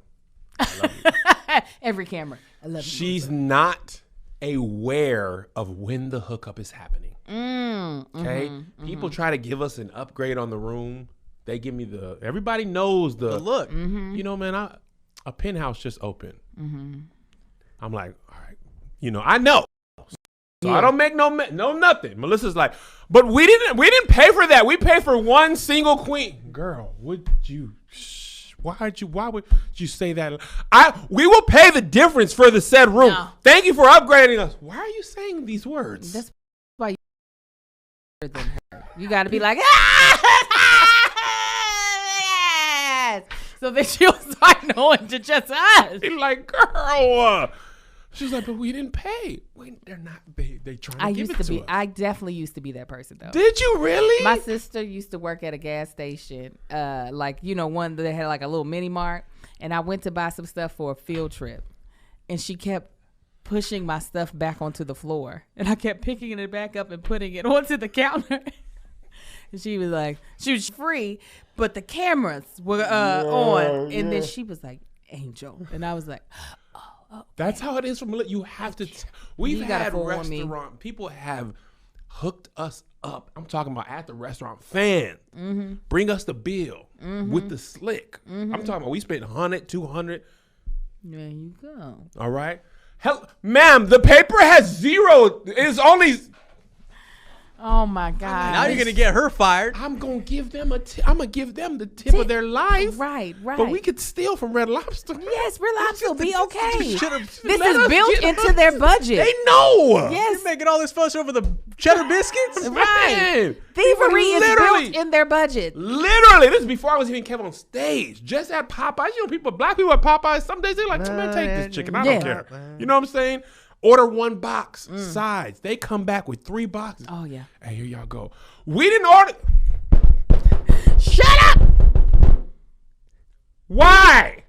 I love you. Every camera. I love you. She's not aware of when the hookup is happening. Okay? People try to give us an upgrade on the room. They give me everybody knows the look. You know, man, a penthouse just opened. I'm like, all right. You know, I know. So I don't make no nothing. Melissa's like, but we didn't pay for that. We paid for one single queen. Girl, would you why would you say that? We will pay the difference for the said room. No. Thank you for upgrading us. Why are you saying these words? That's why you're than her. You got to be like, so that she'll start knowing to just us. She's like, girl. She's like, but we didn't pay. Wait, they're not. They trying to give it to us. I definitely used to be that person though. Did you really? My sister used to work at a gas station, like, you know, one that had like a little mini mart, and I went to buy some stuff for a field trip, and she kept pushing my stuff back onto the floor, and I kept picking it back up and putting it onto the counter. And she was like, she was free, but the cameras were on, and then she was like, Angel, and I was like, oh, that's how it is from you have to we've had restaurant people have hooked us up. I'm talking about at the restaurant fan bring us the bill with the slick. I'm talking about we spent 100 200. There you go. All right, hell ma'am, the paper has zero. It's only Oh my God! Now you're gonna get her fired. I'm gonna give them I'm gonna give them the tip of their life. Right. But we could steal from Red Lobster. Yes, Red Lobster will be okay. This let is us built get into us- their budget. They know. Yes, You're making all this fuss over the cheddar biscuits? right. Man, Thievery is literally- built in their budget. Literally, this is before I was even kept on stage. Just at Popeyes, you know, black people at Popeyes, some days they're like, man, take this chicken. I don't Yeah. care. You know what I'm saying? Order one box, sides. They come back with 3 boxes. Oh yeah. Hey, here y'all go. We didn't order. Shut up. Why?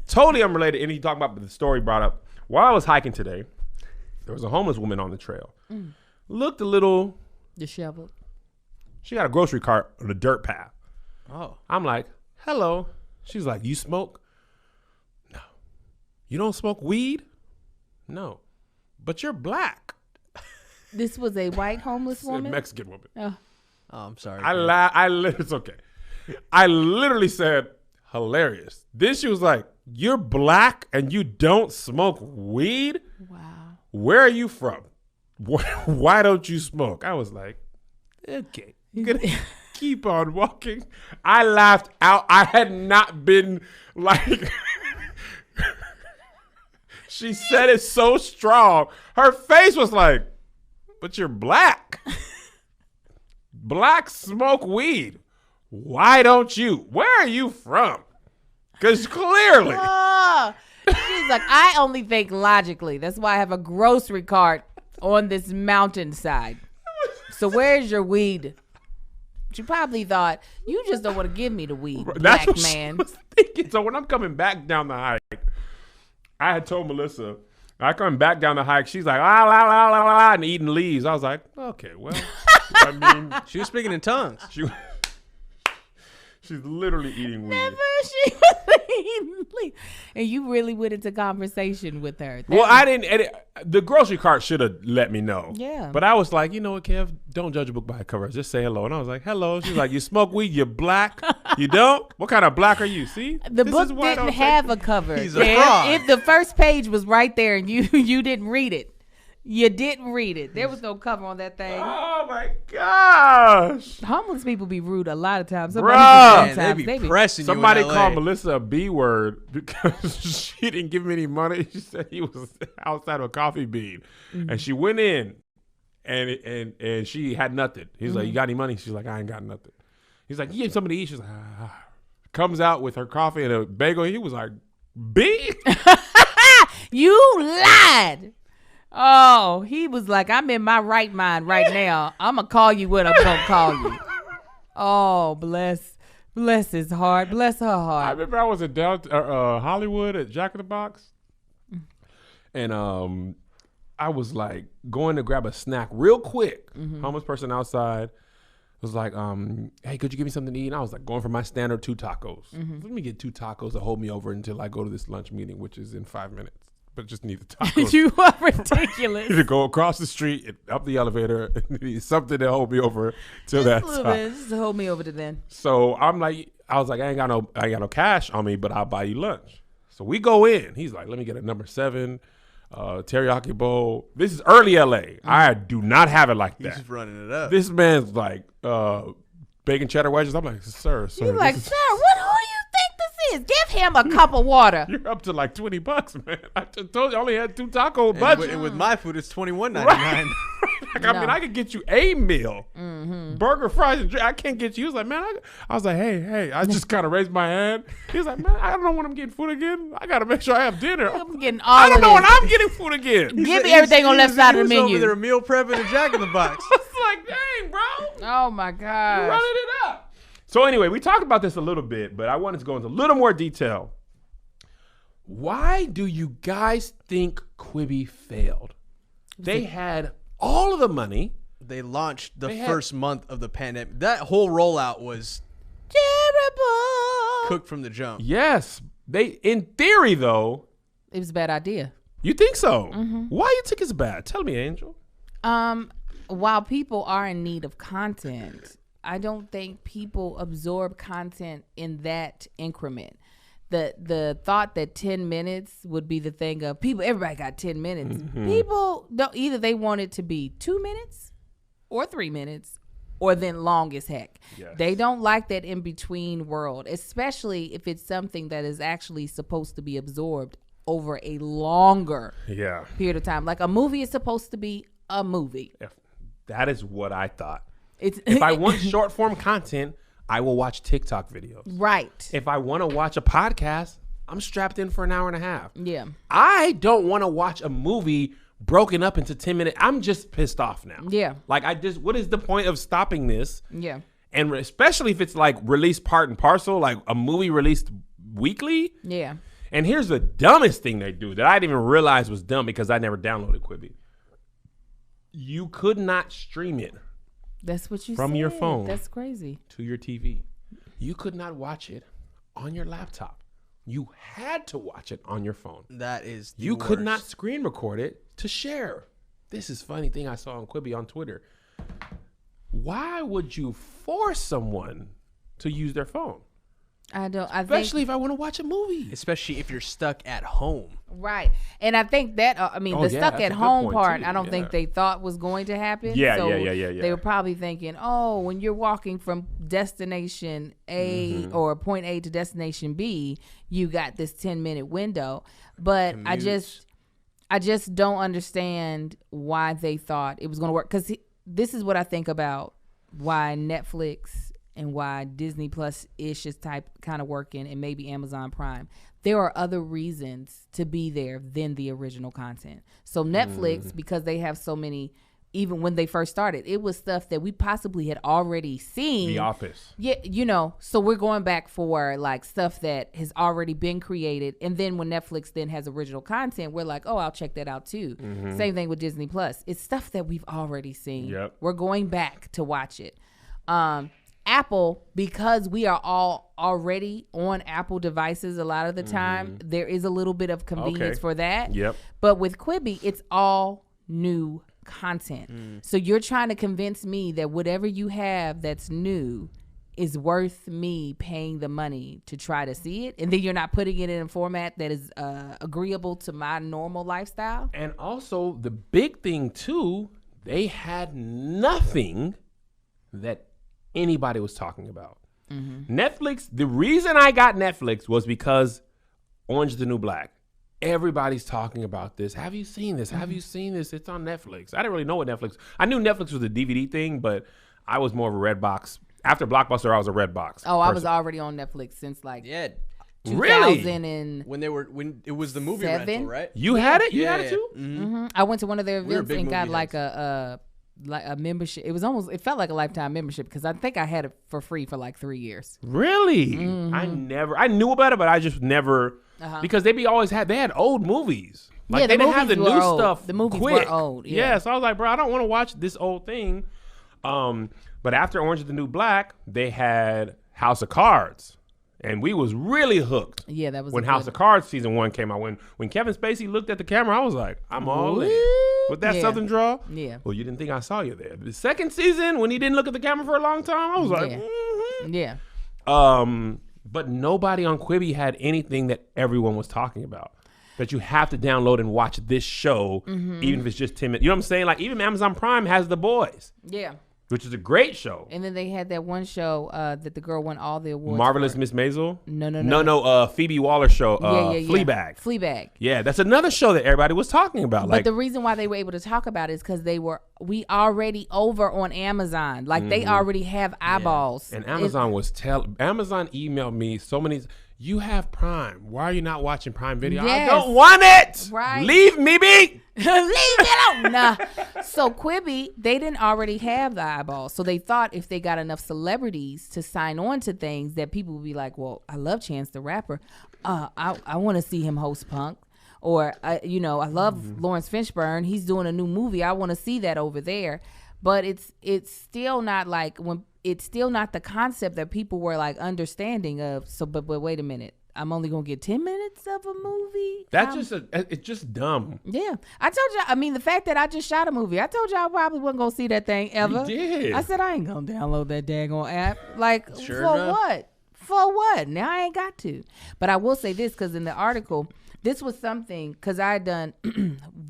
Totally unrelated. And he talking about the story brought up. While I was hiking today, there was a homeless woman on the trail. Looked a little. Disheveled. She got a grocery cart on a dirt path. Oh. I'm like, hello. She's like, you smoke? No. You don't smoke weed? No. But you're black. This was a white homeless It's a woman. Mexican woman. Oh. Oh, I'm sorry. It's okay. I literally said, hilarious. Then she was like, you're black and you don't smoke weed? Wow. Where are you from? Why don't you smoke? I was like, okay. Gonna keep on walking. I laughed out. I had not been like... She said it so strong. Her face was like, but you're black. Blacks smoke weed. Why don't you? Where are you from? Because clearly. Oh, she's like, I only think logically. That's why I have a grocery cart on this mountainside. So where's your weed? She probably thought, you just don't want to give me the weed, That's black what man. she was thinking. So when I'm coming back down the hike, I had told Melissa, I come back down the hike. She's like, la, la, la, la, la, and eating leaves. I was like, okay, well. I mean, She was speaking in tongues. she's literally eating weed. Never. She was eating. And you really went into conversation with her. Well, I didn't edit. The grocery cart should have let me know. Yeah. But I was like, you know what, Kev? Don't judge a book by its cover. Just say hello. And I was like, hello. She's like, you smoke weed? You're black? You don't? What kind of black are you? See? The This book is why I didn't don't have take- a cover. He's a fraud. If the first page was right there and you didn't read it, you didn't read it. There was no cover on that thing. Oh, my gosh. Homeless people be rude a lot of times. Bruh. Man, Sometimes they be pressing Somebody you in LA. called Melissa a B word because she didn't give me any money. She said he was outside of a coffee bean. And she went in and she had nothing. He's like, you got any money? She's like, I ain't got nothing. He's like, you gave somebody to eat? She's like, ah. Comes out with her coffee and a bagel. He was like, B? You lied. Oh, he was like, I'm in my right mind right now. I'm going to call you what I'm going to call you. Oh, bless his heart. Bless her I heart. remember I was in Hollywood at Jack in the Box. And I was like going to grab a snack real quick. Homeless person outside was like, hey, could you give me something to eat? And I was like going for my standard 2 tacos. Let me get 2 tacos to hold me over until I go to this lunch meeting, which is in 5 minutes. But just need the tacos. You are ridiculous. To go across the street, and up the elevator, and need something to hold me over till that Just a little time. bit. Just to hold me over to then. So I was like, I ain't got no cash on me, but I'll buy you lunch. So we go in. He's like, let me get a number 7 teriyaki bowl. This is early LA. I do not have it like that. He's running it up. This man's like bacon cheddar wedges. I'm like, sir. You're like, this is- sir, who do you think this is? Give him a cup of water. you're up to like $20, man. I just told you I only had 2 taco And budget. with my food, it's $21.99. Like, I mean, I could get you a meal, burger, fries, and drink. I can't get you. He was like, man, I was like, hey. I just kind of raised my hand. He was like, man, I don't know when I'm getting food again. I got to make sure I have dinner. I'm getting all I don't of know when this. I'm getting food again. Give me everything on left side of the He was menu. over there meal prepping a Jack in the Box. It's like, dang, bro. Oh my You're God. running it up. So anyway, we talked about this a little bit, but I wanted to go into a little more detail. Why do you guys think Quibi failed? They had all of the money. They launched the They had- first month of the pandemic. That whole rollout was Terrible. cooked from the jump. Yes. They, in theory, though, It was a bad idea. you think so. Why you think it's bad? Tell me, Angel. While people are in need of content, I don't think people absorb content in that increment. The thought that 10 minutes would be the thing of people, everybody got 10 minutes. People don't, either they want it to be 2 minutes or 3 minutes or then long as heck. Yes. They don't like that in between world, especially if it's something that is actually supposed to be absorbed over a longer Yeah. period of time. Like a movie is supposed to be a movie. That is what I thought. It's If I want short form content, I will watch TikTok videos. right. If I want to watch a podcast, I'm strapped in for an hour and a half. Yeah. I don't want to watch a movie broken up into 10 minutes. I'm just pissed off now. Yeah. Like, what is the point of stopping this? Yeah. And especially if it's like released part and parcel, like a movie released weekly. Yeah. And here's the dumbest thing they do that I didn't even realize was dumb because I never downloaded Quibi. You could not stream it That's what you From your said. phone. That's crazy. to your TV. You could not watch it on your laptop. You had to watch it on your phone. That is the You could worst. not screen record it to share. This is funny thing I saw on Quibi on Twitter. Why would you force someone to use their phone? I don't. I Especially think if I want to watch a movie. Especially if you're stuck at home. right, and I think that I mean Oh, the yeah, stuck that's at a good home point, part. too. I don't Yeah. think they thought was going to happen. Yeah, so yeah. They were probably thinking, oh, when you're walking from destination A or point A to destination B, you got this 10-minute window. But I just don't understand why they thought it was going to work. Because this is what I think about why Netflix and why Disney Plus ish is kind of working, and maybe Amazon Prime. There are other reasons to be there than the original content. So Netflix, because they have so many even when they first started. It was stuff that we possibly had already seen. The Office. Yeah, you know, so we're going back for like stuff that has already been created. And then when Netflix then has original content, we're like, oh, I'll check that out too. Same thing with Disney Plus. It's stuff that we've already seen. Yep. We're going back to watch it. Apple, because we are all already on Apple devices a lot of the time, there is a little bit of convenience for that. Yep. But with Quibi, it's all new content. So you're trying to convince me that whatever you have that's new is worth me paying the money to try to see it, and then you're not putting it in a format that is agreeable to my normal lifestyle. And also the big thing too, they had nothing that anybody was talking about. Netflix, the reason I got Netflix was because Orange is the New Black. Everybody's talking about this. Have you seen this? Have you seen this? It's on Netflix. I didn't really know what Netflix. I knew Netflix was a DVD thing, but I was more of a Redbox. After Blockbuster, I was a Redbox. Oh, I was already on Netflix since like Yeah. 2000 and When it was the movie 7? rental, right? You had it? You Yeah, had it too? Mm-hmm. I went to one of their We were events big and got movie like a membership. It felt like a lifetime membership because I think I had it for free for like 3 years. Really? I knew about it, but I just never, because they had old movies. Like Yeah, they the didn't have the movies new were old. stuff. The movies quick. were old, yeah. So I was like, bro, I don't want to watch this old thing. But after Orange is the New Black, they had House of Cards. And we was really hooked. Yeah, that was when a House good- of Cards season 1 came out. When Kevin Spacey looked at the camera, I was like, I'm all in. With that Yeah. Southern draw? Yeah. Well, you didn't think I saw you there. The second season, when he didn't look at the camera for a long time, I was like, Yeah. But nobody on Quibi had anything that everyone was talking about. That you have to download and watch this show, even if it's just 10 minutes. You know what I'm saying? Like, even Amazon Prime has The Boys, Yeah. which is a great show. And then they had that one show that the girl won all the awards. Marvelous for. Miss Maisel? No. Phoebe Waller show, Yeah. Fleabag. Fleabag. Yeah, that's another show that everybody was talking about. But Like, the reason why they were able to talk about it is because we already over on Amazon. Like they already have eyeballs. and Amazon Amazon emailed me so many. You have Prime. Why are you not watching Prime Video? Yes. I don't want it. Right. Leave me be. Leave it alone. Nah. So Quibi, they didn't already have the eyeballs. So they thought if they got enough celebrities to sign on to things that people would be like, well, I love Chance the Rapper. I want to see him host Punk. Or, I love Lawrence Fishburne. He's doing a new movie. I want to see that over there. But it's still not like it's still not the concept that people were like understanding of. So, but wait a minute. I'm only going to get 10 minutes of a movie? It's just dumb. Yeah. I told y'all, I mean, the fact that I just shot a movie, I told y'all I probably wasn't going to see that thing ever. You did. I said, I ain't going to download that daggone app. Like, Sure for enough. what? For what? Now I ain't got to. But I will say this, because in the article, this was something, because I had done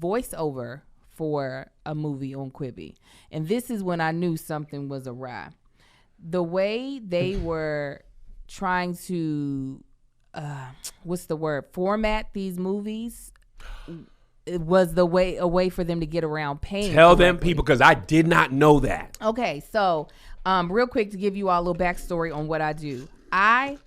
voiceover for a movie on Quibi. And this is when I knew something was awry. The way they were trying to, format these movies, it was a way for them to get around paying. Tell them correctly. people, because I did not know that. Okay, so real quick to give you all a little backstory on what I do. I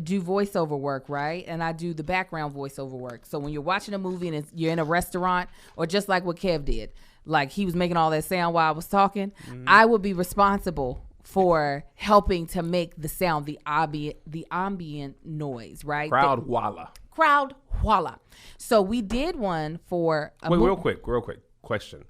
do voiceover work, right? And I do the background voiceover work. So when you're watching a movie and you're in a restaurant, or just like what Kev did, like he was making all that sound while I was talking, I would be responsible for helping to make the sound, the ambient noise, right? Crowd walla. Crowd voila. So we did one for a Wait, movie. real quick question.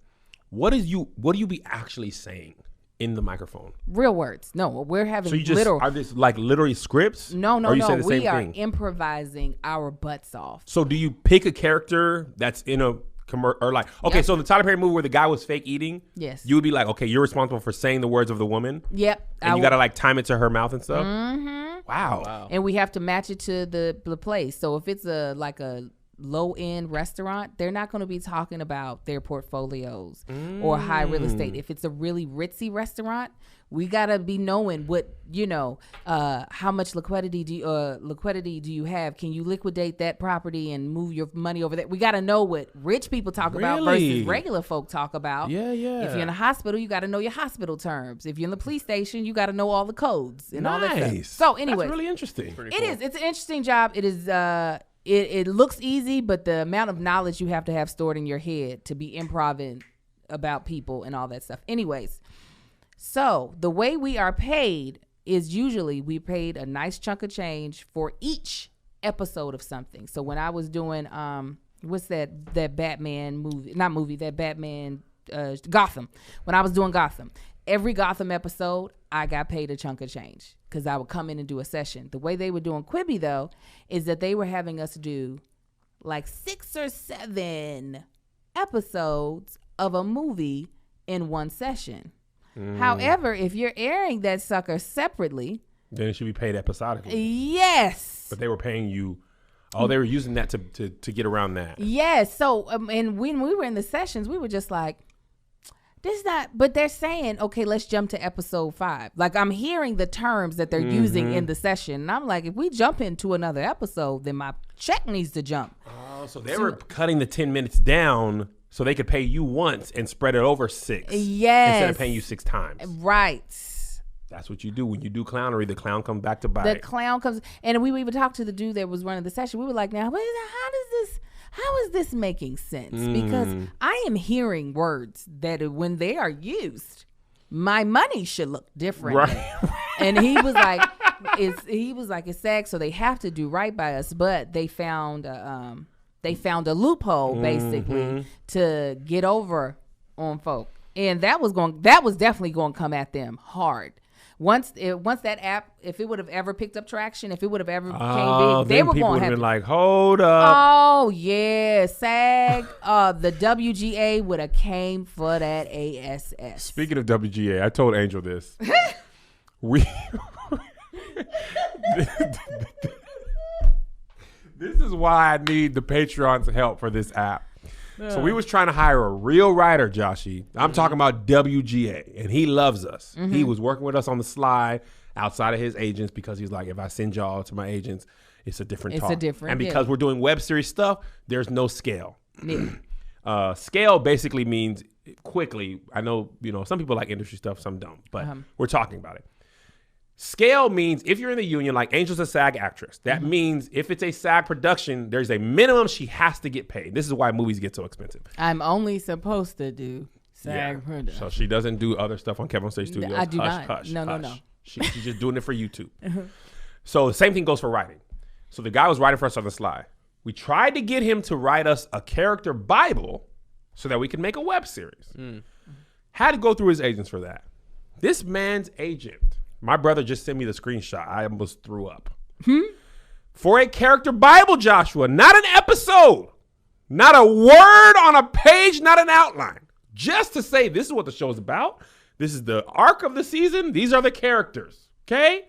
What do you be actually saying in the microphone? Real words. No, we're having So you just literal. are this like literally scripts? No. Or are you saying the We same are thing? improvising our butts off. So do you pick a character that's in a commercial, or like, okay, Yep. so the Tyler Perry movie where the guy was fake eating, Yes. you would be like, okay, you're responsible for saying the words of the woman, Yep. and you gotta like time it to her mouth and stuff. Wow. And we have to match it to the place. So if it's a low end restaurant, they're not going to be talking about their portfolios or high real estate. If it's a really ritzy restaurant, we gotta be knowing what how much liquidity do you have? Can you liquidate that property and move your money over there? We gotta know what rich people talk about Really? versus regular folk talk about. Yeah. If you're in a hospital, you gotta know your hospital terms. If you're in the police station, you gotta know all the codes and all that stuff. So anyway, that's really interesting. it is. It's an interesting job. It is. It looks easy, but the amount of knowledge you have to have stored in your head to be improving about people and all that stuff. Anyways, so the way we are paid is usually we paid a nice chunk of change for each episode of something. So when I was doing what's that Batman movie, not movie, that Batman Gotham. When I was doing Gotham, every Gotham episode I got paid a chunk of change because I would come in and do a session. The way they were doing Quibi though is that they were having us do like 6 or 7 episodes of a movie in one session. However, if you're airing that sucker separately, then it should be paid episodically. Yes. But they were paying you. Oh, they were using that to get around that. Yes. So, and when we were in the sessions, we were just like, this not, but they're saying, okay, let's jump to episode 5. Like I'm hearing the terms that they're using in the session. And I'm like, if we jump into another episode, then my check needs to jump. Oh, so they were cutting the 10 minutes down so they could pay you once and spread it over 6. Yes. Instead of paying you 6 times. Right. That's what you do. When you do clownery, the clown comes back to bite. The clown comes, and we even talked to the dude that was running the session. We were like, now, how is this making sense? Because I am hearing words that when they are used, my money should look different. Right. And he was like, it's SAG, so they have to do right by us. But they found a loophole basically to get over on folk, and that was definitely going to come at them hard. Once that app, if it would have ever picked up traction, if it would have ever became big, they were going to have been like, hold up. Oh yeah, SAG, the WGA would have came for that ASS. Speaking of WGA, I told Angel this. This is why I need the Patreon's help for this app. So we was trying to hire a real writer, Joshy. I'm talking about WGA, and he loves us. He was working with us on the sly outside of his agents because he's like, if I send y'all to my agents, it's a different talk. And because we're doing web series stuff, there's no scale. Yeah. Scale basically means quickly. I know, some people like industry stuff, some don't, but we're talking about it. Scale means if you're in the union, like Angel's a SAG actress. That means if it's a SAG production, there's a minimum she has to get paid. This is why movies get so expensive. I'm only supposed to do SAG production. So she doesn't do other stuff on Kevin on Stage Studios. I do not. Hush, No. She's just doing it for YouTube. So the same thing goes for writing. So the guy was writing for us on the sly. We tried to get him to write us a character Bible so that we could make a web series. Had to go through his agents for that. This man's agent, my brother just sent me the screenshot. I almost threw up. For a character Bible, Joshua, not an episode, not a word on a page, not an outline. Just to say this is what the show is about. This is the arc of the season. These are the characters. Okay?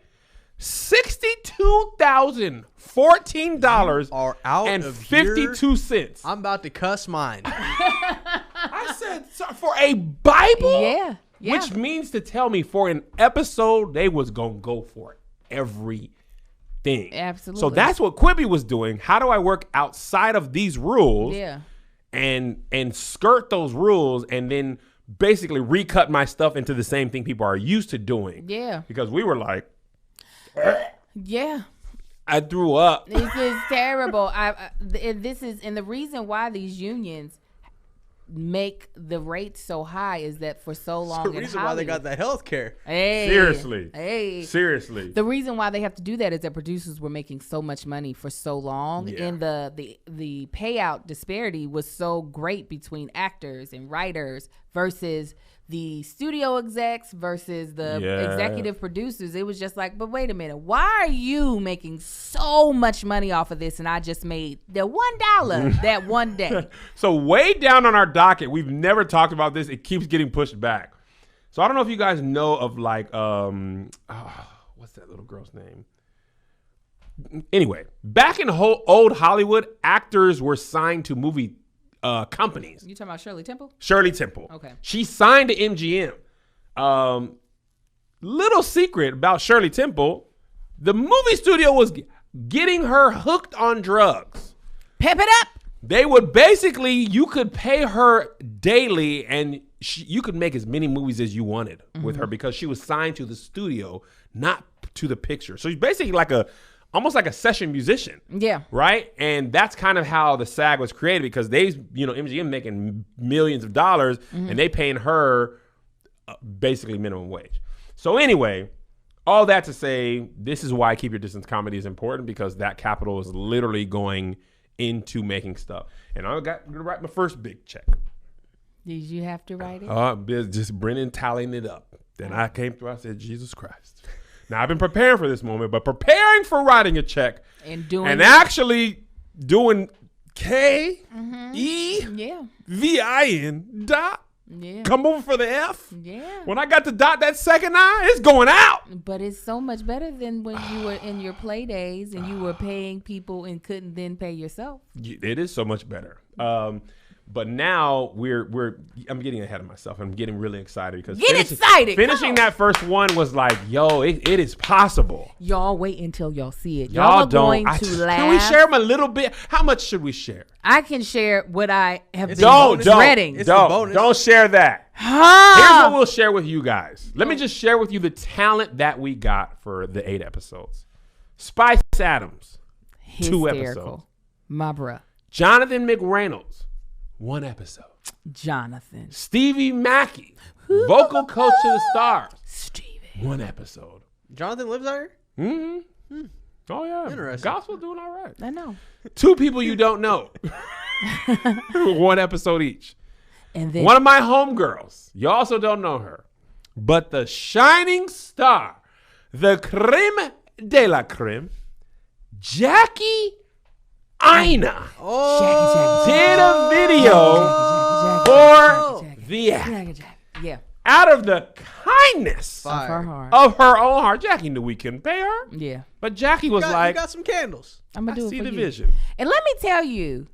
$62,014 are out and of 52 cents. I'm about to cuss mine. I said for a Bible? Yeah. Which means to tell me for an episode, they was going to go for everything. Absolutely. So that's what Quibi was doing. How do I work outside of these rules? Yeah. And skirt those rules and then basically recut my stuff into the same thing people are used to doing. Yeah. Because we were like, yeah. I threw up. This is terrible. And the reason why these unions make the rates so high is that for so long That's the reason why they got the health care. Seriously. The reason why they have to do that is that producers were making so much money for so long, and the payout disparity was so great between actors and writers versus the studio execs versus the executive producers. It was just like, but wait a minute, why are you making so much money off of this and I just made the $1 that one day? So way down on our docket, we've never talked about this. It keeps getting pushed back. So I don't know if you guys know of like, what's that little girl's name? Anyway, back in old Hollywood, actors were signed to movie companies. You talking about Shirley Temple? Shirley Temple. Okay. She signed to MGM. Little secret about Shirley Temple, the movie studio was getting her hooked on drugs. Pep it up. They would basically, you could pay her daily and you could make as many movies as you wanted with her because she was signed to the studio, not to the picture. So she's basically like a almost like a session musician. Yeah. Right. And that's kind of how the SAG was created, because MGM making millions of dollars and they paying her basically minimum wage. So anyway, all that to say, this is why Keep Your Distance comedy is important, because that capital is literally going into making stuff. And I got to write my first big check. Did you have to write it? Just Brennan tallying it up. Then I came through, I said, Jesus Christ. Now, I've been preparing for this moment, but preparing for writing a check and actually doing K-E-V-I-N dot. Yeah. Come over for the F. Yeah. When I got the dot, that second I, it's going out. But it's so much better than when you were in your play days and you were paying people and couldn't then pay yourself. It is so much better. But now I'm getting ahead of myself. I'm getting really excited because finishing that first one was like, yo, it is possible. Y'all wait until y'all see it. Y'all are going to laugh. Can we share them a little bit? How much should we share? I can share what I have been dreading. Don't share that. Here's what we'll share with you guys. Let me just share with you the talent that we got for the 8 episodes. Spice Adams, hysterical. 2 episodes. My bruh. Jonathan McReynolds, 1 episode. Jonathan. Stevie Mackey, vocal coach to the stars. Stevie. 1 episode. Jonathan lives out here? Mm-hmm. Oh, yeah. Interesting. Gospel doing all right. I know. 2 people you don't know. 1 episode each. And then one of my homegirls. You also don't know her. But the shining star, the creme de la creme, Jackie Aina, did a video for the act. Yeah. Out of the kindness Of her heart. of her own heart. Jackie knew we couldn't pay her. Yeah. But Jackie was like, you got some candles. I'm gonna do I it see for the you. vision. And let me tell you,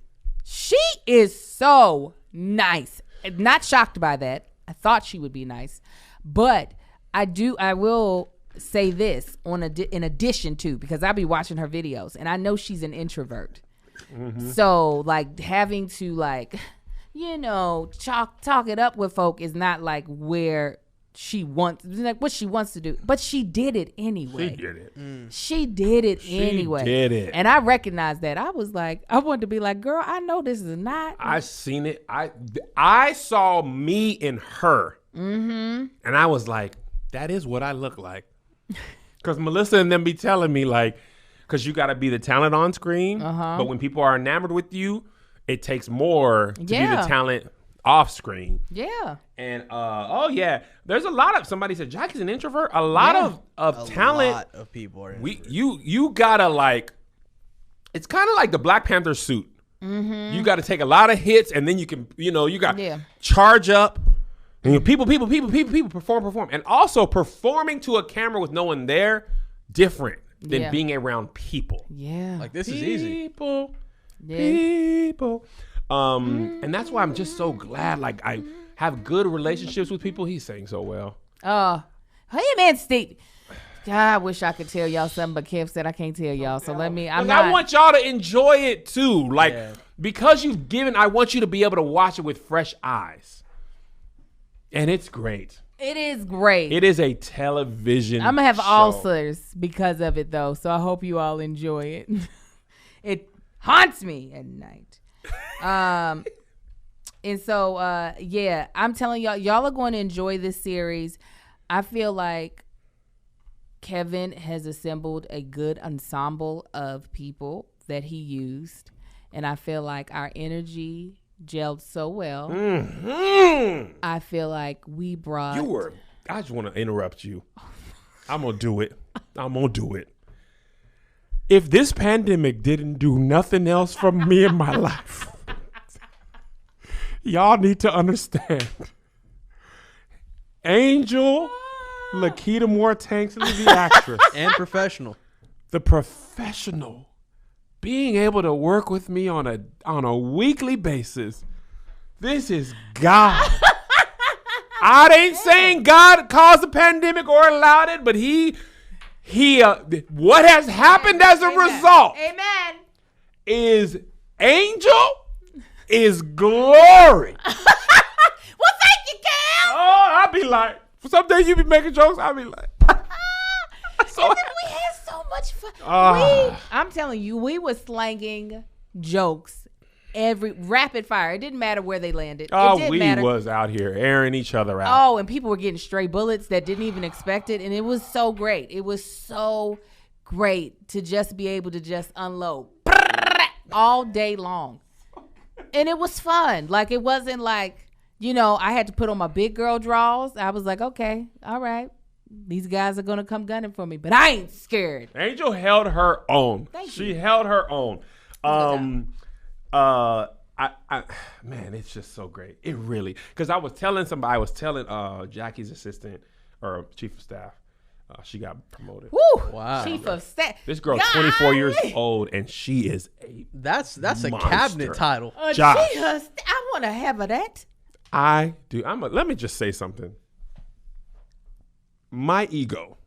she is so nice. Not shocked by that. I thought she would be nice, but I will say this in addition to, because I be watching her videos and I know she's an introvert. Mm-hmm. So like having to talk it up with folk is not like where she wants, like what she wants to do, but she did it anyway. She did it. She did it anyway. Did it. And I recognized that. I was like, I wanted to be like, girl, I know this is not. I seen it. I saw me in her. Mm-hmm. And I was like, that is what I look like. Because Melissa and them be telling me like, because you got to be the talent on screen. But when people are enamored with you, it takes more to be the talent off screen. Yeah. And there's a lot of, somebody said Jackie's an introvert. A lot of talent. A lot of people are you gotta like, it's kind of like the Black Panther suit. Mm-hmm. You got to take a lot of hits and then you can, you got charge up. And people perform. And also performing to a camera with no one there, different than being around people. Yeah. Like this is easy. People. And that's why I'm just so glad. Like I have good relationships with people. He's saying so well. Hey man, Steve. God, I wish I could tell y'all something, but Kev said I can't tell y'all. So let me. I want y'all to enjoy it too. Like because you've given, I want you to be able to watch it with fresh eyes. And it's great. It is great. It is a television. I'm gonna have show. ulcers because of it though. So I hope you all enjoy it. It haunts me at night. And so I'm telling y'all are going to enjoy this series. I feel like Kevin has assembled a good ensemble of people that he used, and I feel like our energy gelled so well. Mm-hmm. I feel like we brought. I just want to interrupt you. I'm gonna do it. If this pandemic didn't do nothing else for me in my life, y'all need to understand. Angel Lakita Moore Tanks is the actress and professional. The professional. Being able to work with me on a weekly basis. This is God. I ain't saying God caused the pandemic or allowed it, but he what has happened as a result is Angel is glory. Well, thank you, Cam. Oh, I'll be like, some days you be making jokes, I'll be like. And then we had so much much fun. Ah. I'm telling you, we was slanging jokes every rapid fire. It didn't matter where they landed. Oh, it didn't we matter. was out here airing each other out. Oh, and people were getting stray bullets that didn't even expect it. And it was so great. It was so great to just be able to just unload all day long. And it was fun. Like, it wasn't like, you know, I had to put on my big girl draws. I was like, okay, all right. These guys are going to come gunning for me. But I ain't scared. Angel held her own. Thank she you. held her own. Man, it's just so great. It really, because I was telling Jackie's assistant or chief of staff, she got promoted. Woo! Wow. Chief of staff. This girl, 24 years old, and she is a That's a monster. cabinet title. Josh. I want to have that. I do. Let me just say something. My ego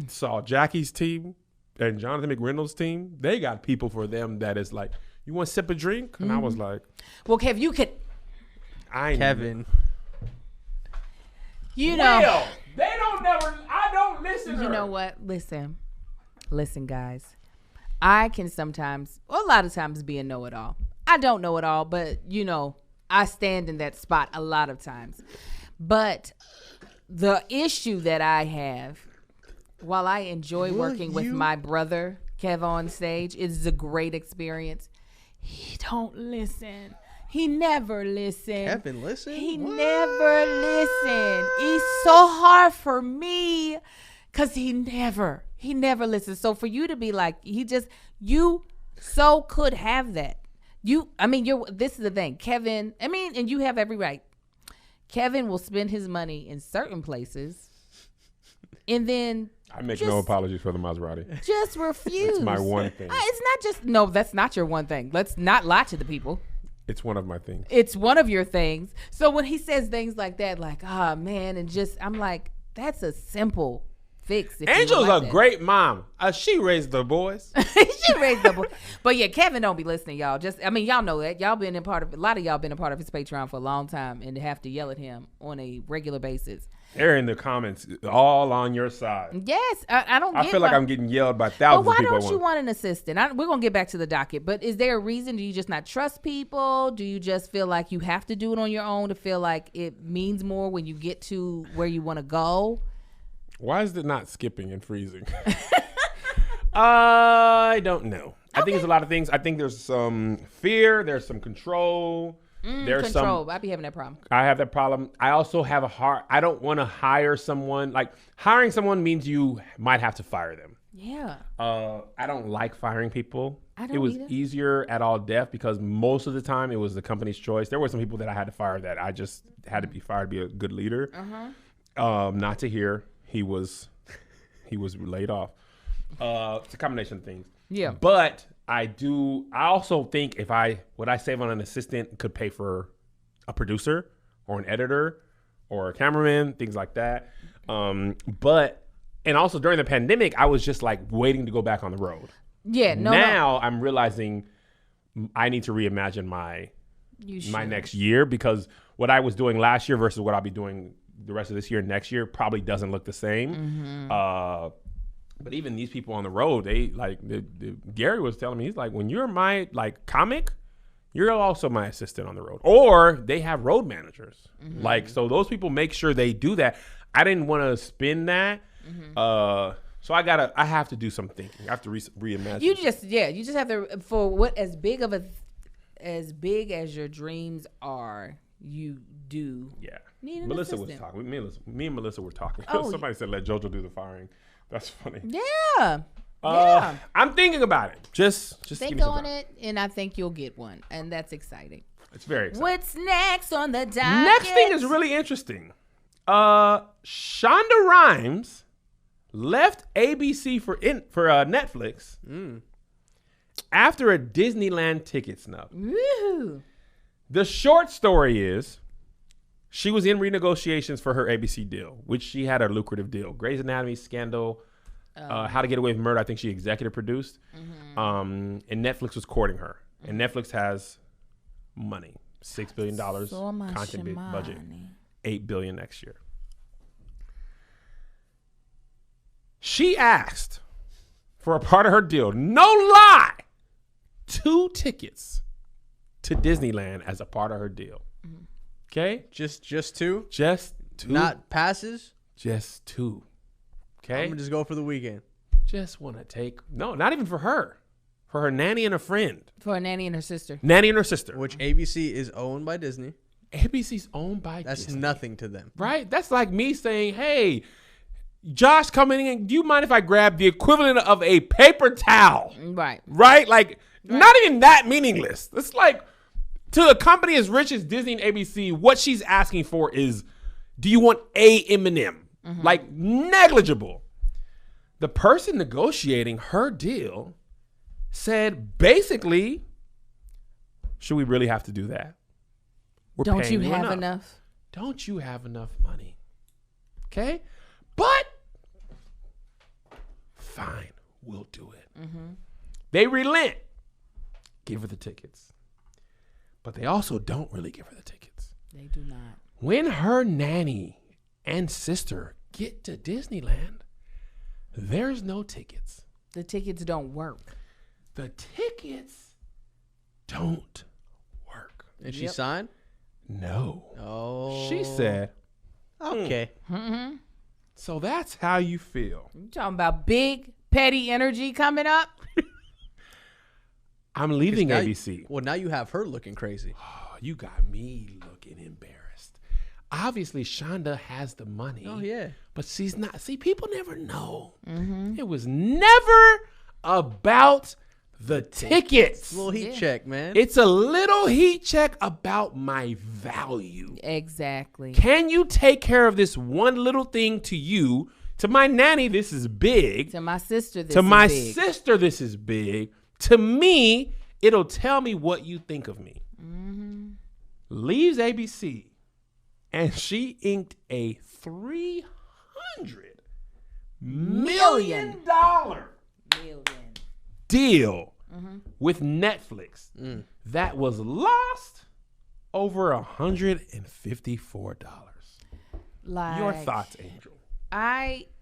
saw Jackie's team and Jonathan McReynolds' team. They got people for them that is like, you want to sip a drink? And I was like, Well, Kev, you could, Kevin. you know. Well, they don't never. I don't listen. You know what? Listen, guys. I can sometimes, a lot of times, be a know-it-all. I don't know it all, but you know, I stand in that spot a lot of times. But the issue that I have, while I enjoy working with my brother Kev on stage, it's a great experience. He don't listen. He never listen. Kevin, listen. He What? never listen. It's so hard for me because he never listens. So for you to be like, you so could have that. This is the thing, Kevin, and you have every right. Kevin will spend his money in certain places and then I make no apologies for the Maserati. just refuse. It's my one thing. It's not just, no, that's not your one thing. Let's not lie to the people. It's one of my things. It's one of your things. So when he says things like that, like, man, and just, I'm like, that's a simple fix. If Angel's like a that. great mom. She raised the boys. She raised the boy. But yeah, Kevin don't be listening, y'all. Y'all know that. Y'all been a lot of y'all been a part of his Patreon for a long time and to have to yell at him on a regular basis. They're in the comments, all on your side. Yes, I don't get I feel like I'm getting yelled by thousands But why of people. don't you want an assistant? We're going to get back to the docket, but is there a reason? Do you just not trust people? Do you just feel like you have to do it on your own to feel like it means more when you get to where you want to go? Why is it not skipping and freezing? I don't know. I think it's a lot of things. I think there's some fear. There's some control. There's Control. I be having that problem. I have that problem. I also have a heart. I don't want to hire someone. Like, hiring someone means you might have to fire them. Yeah. I don't like firing people. I don't It was either. easier at All Def because most of the time it was the company's choice. There were some people that I had to fire that I just had to be fired to be a good leader. Not to hear he was laid off. It's a combination of things. Yeah. But I also think what I save on an assistant could pay for a producer or an editor or a cameraman, things like that. And also during the pandemic, I was just like waiting to go back on the road. Yeah. Now I'm realizing I need to reimagine my next year because what I was doing last year versus what I'll be doing the rest of this year and next year probably doesn't look the same. But even these people on the road, they like Gary was telling me, he's like, when you're my like comic, you're also my assistant on the road. Or they have road managers. Like, so those people make sure they do that. I didn't want to spin that. So I have to do some thinking. I have to reimagine. You just have to, for what as big as your dreams are, you do. Yeah. Need an Melissa was assistant. talking. Me and Melissa were talking. Oh, Somebody said let JoJo do the firing. That's funny. Yeah. Yeah. I'm thinking about it. Just give Think me some on time. it, and I think you'll get one, and that's exciting. It's very exciting. What's next on the docket? Next thing is really interesting. Shonda Rhimes left ABC for Netflix after a Disneyland ticket snub. Woo. The short story is she was in renegotiations for her ABC deal, which she had a lucrative deal. Grey's Anatomy, Scandal, How to Get Away with Murder, I think she executive produced. And Netflix was courting her. And Netflix has money, $6 billion So much content budget, money. $8 billion next year. She asked for a part of her deal. No lie. 2 tickets to Disneyland as a part of her deal. Okay? Just 2? Just 2. Not passes? Just 2. Okay? I'm gonna just go for the weekend. Just want to take, no, not even for her. For her nanny and a friend. For her nanny and her sister. Nanny and her sister. Which ABC is owned by Disney. ABC's owned by That's Disney. nothing to them. Right? That's like me saying, hey, Josh coming in, do you mind if I grab the equivalent of a paper towel? Right. Right? Like, not even that meaningless. It's like, to a company as rich as Disney and ABC, what she's asking for is, do you want a M&M? Like, negligible. The person negotiating her deal said, basically, should we really have to do that? We're Don't paying you have enough? Don't you have enough money? Okay? But, fine, we'll do it. They relent. Give her the tickets. But they also don't really give her the tickets. They do not. When her nanny and sister get to Disneyland, there's no tickets. The tickets don't work. The tickets don't work. And she signed? No. Oh. She said, okay. so that's how you feel. You talking about big petty energy coming up? I'm leaving Now ABC. Well, now you have her looking crazy. Oh, you got me looking embarrassed. Obviously, Shonda has the money. Oh, yeah. But she's not. See, people never know. It was never about the tickets. Little heat check, man. It's a little heat check about my value. Exactly. Can you take care of this one little thing to you? To my nanny, this is big. To my sister, this To is my big. sister, this is big. To me, it'll tell me what you think of me. Leaves ABC, and she inked a $300 million deal with Netflix that was lost over $154. Like, Your thoughts, Angel?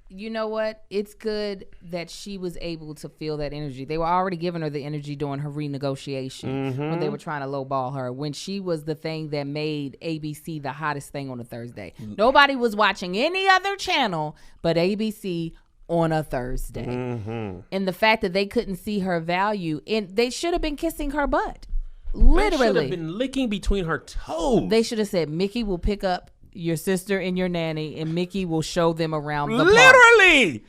You know what? It's good that she was able to feel that energy. They were already giving her the energy during her renegotiation when they were trying to lowball her. When she was the thing that made ABC the hottest thing on a Thursday. Nobody was watching any other channel but ABC on a Thursday. And the fact that they couldn't see her value, and they should have been kissing her butt. Literally. They should have been licking between her toes. They should have said, Mickey will pick up your sister and your nanny, and Mickey will show them around the park. Literally.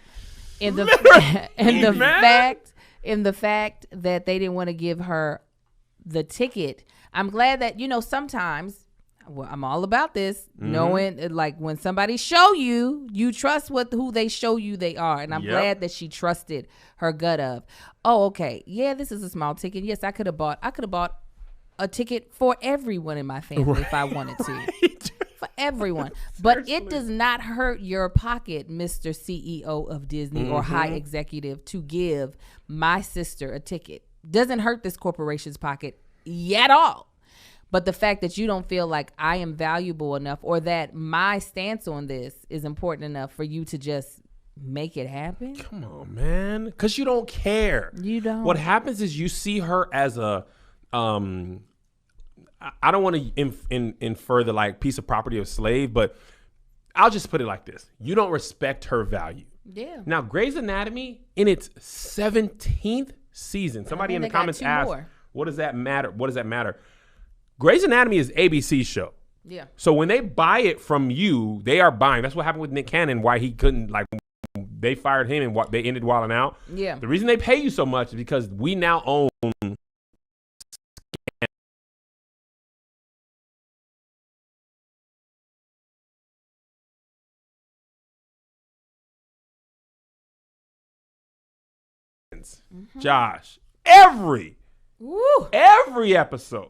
In the fact that they didn't want to give her the ticket, I'm glad that, sometimes, well, I'm all about this, knowing like when somebody show you, you trust who they show you they are, and I'm glad that she trusted her gut of, oh, okay, yeah, this is a small ticket. Yes, I could have bought a ticket for everyone in my family if I wanted to. For everyone. But it does not hurt your pocket, Mr. CEO of Disney or high executive, to give my sister a ticket. Doesn't hurt this corporation's pocket at all. But the fact that you don't feel like I am valuable enough, or that my stance on this is important enough for you to just make it happen. Come on, man. Because you don't care. You don't. What happens is you see her as a I don't want to infer the like piece of property of slave, but I'll just put it like this. You don't respect her value. Yeah. Now, Grey's Anatomy in its 17th season. Somebody in the comments asked, what does that matter? What does that matter? Grey's Anatomy is ABC's show. Yeah. So when they buy it from you, they are buying. That's what happened with Nick Cannon, why he couldn't, like, they fired him and they ended Wild 'N Out. Yeah. The reason they pay you so much is because we now own Josh every episode.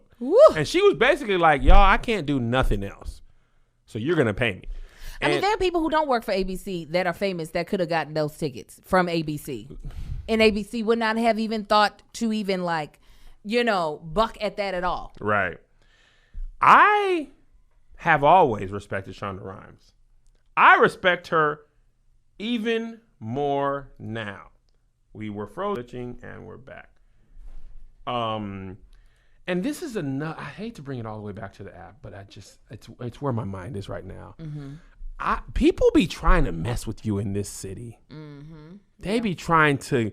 And she was basically like, y'all, I can't do nothing else, so you're gonna pay me. I mean, there are people who don't work for ABC that are famous that could have gotten those tickets from ABC, and ABC would not have even thought to even buck at that at all. Right. I have always respected Shonda Rhimes. I respect her even more now. We were frozen and we're back. And this is I hate to bring it all the way back to the app, but it's where my mind is right now. People be trying to mess with you in this city. They be trying to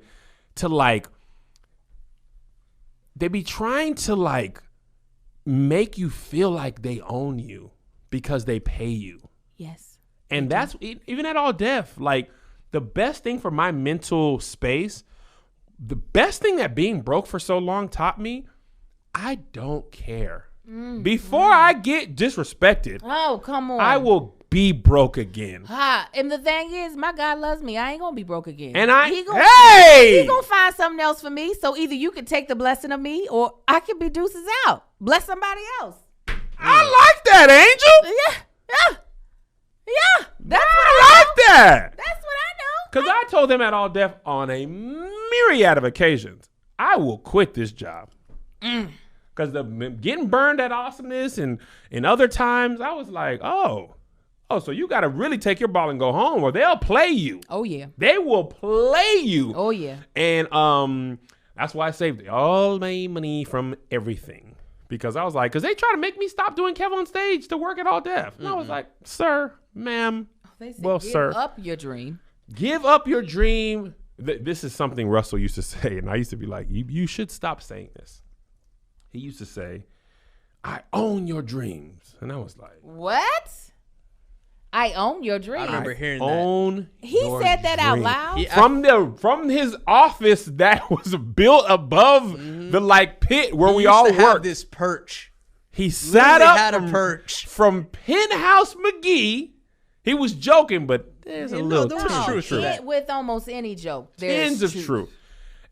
make you feel like they own you because they pay you. Yes. And that's even at All Def. Like, the best thing for my mental space, the best thing that being broke for so long taught me, I don't care. Before I get disrespected, oh, come on, I will be broke again. And the thing is, my God loves me. I ain't gonna be broke again. And he gonna find something else for me. So either you can take the blessing of me, or I can be deuces out. Bless somebody else. I like that, Angel. Yeah. That's I like that. That's what I know. Because I told them at All Def on a myriad of occasions, I will quit this job. Because getting burned at Awesomeness and other times, I was like, oh, so you got to really take your ball and go home, or they'll play you. Oh, yeah. They will play you. Oh, yeah. And that's why I saved all my money from everything. Because I was like, because they try to make me stop doing Kev on stage to work at All Def. And I was like, sir, ma'am, They said, well, give sir. up your dream. Give up your dream. This is something Russell used to say, and I used to be like, you should stop saying this. He used to say, I own your dreams. And I was like, What? I own your dream. I remember hearing that. He said that out loud? From his office that was built above the like pit where we all worked. This perch. He sat up had a perch from Penthouse McGee. He was joking, but there's a little truth to that. With almost any joke, there's Tins of truth.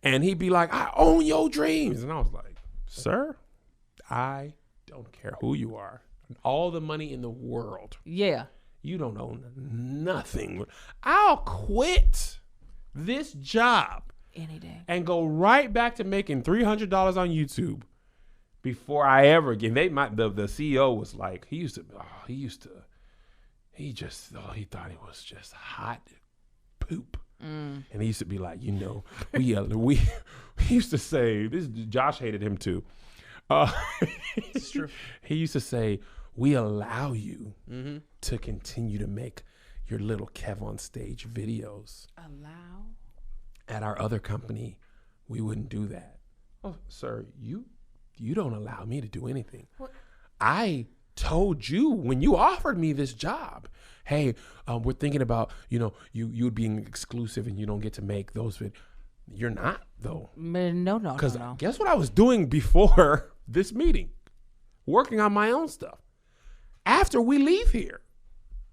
And he'd be like, I own your dreams. And I was like, sir, I don't care who you are. All the money in the world. Yeah. You don't own nothing. I'll quit this job any day and go right back to making $300 on YouTube before I ever again. The CEO was like, he thought he was just hot poop. And he used to be like, we used to say, Josh hated him too. It's true. He used to say, we allow you to continue to make your little Kev on stage videos. Allow? At our other company, we wouldn't do that. Oh, sir, you don't allow me to do anything. What? I told you when you offered me this job, hey, we're thinking about, you being exclusive and you don't get to make those videos. You're not, though. No. Because guess what I was doing before this meeting? Working on my own stuff. After we leave here,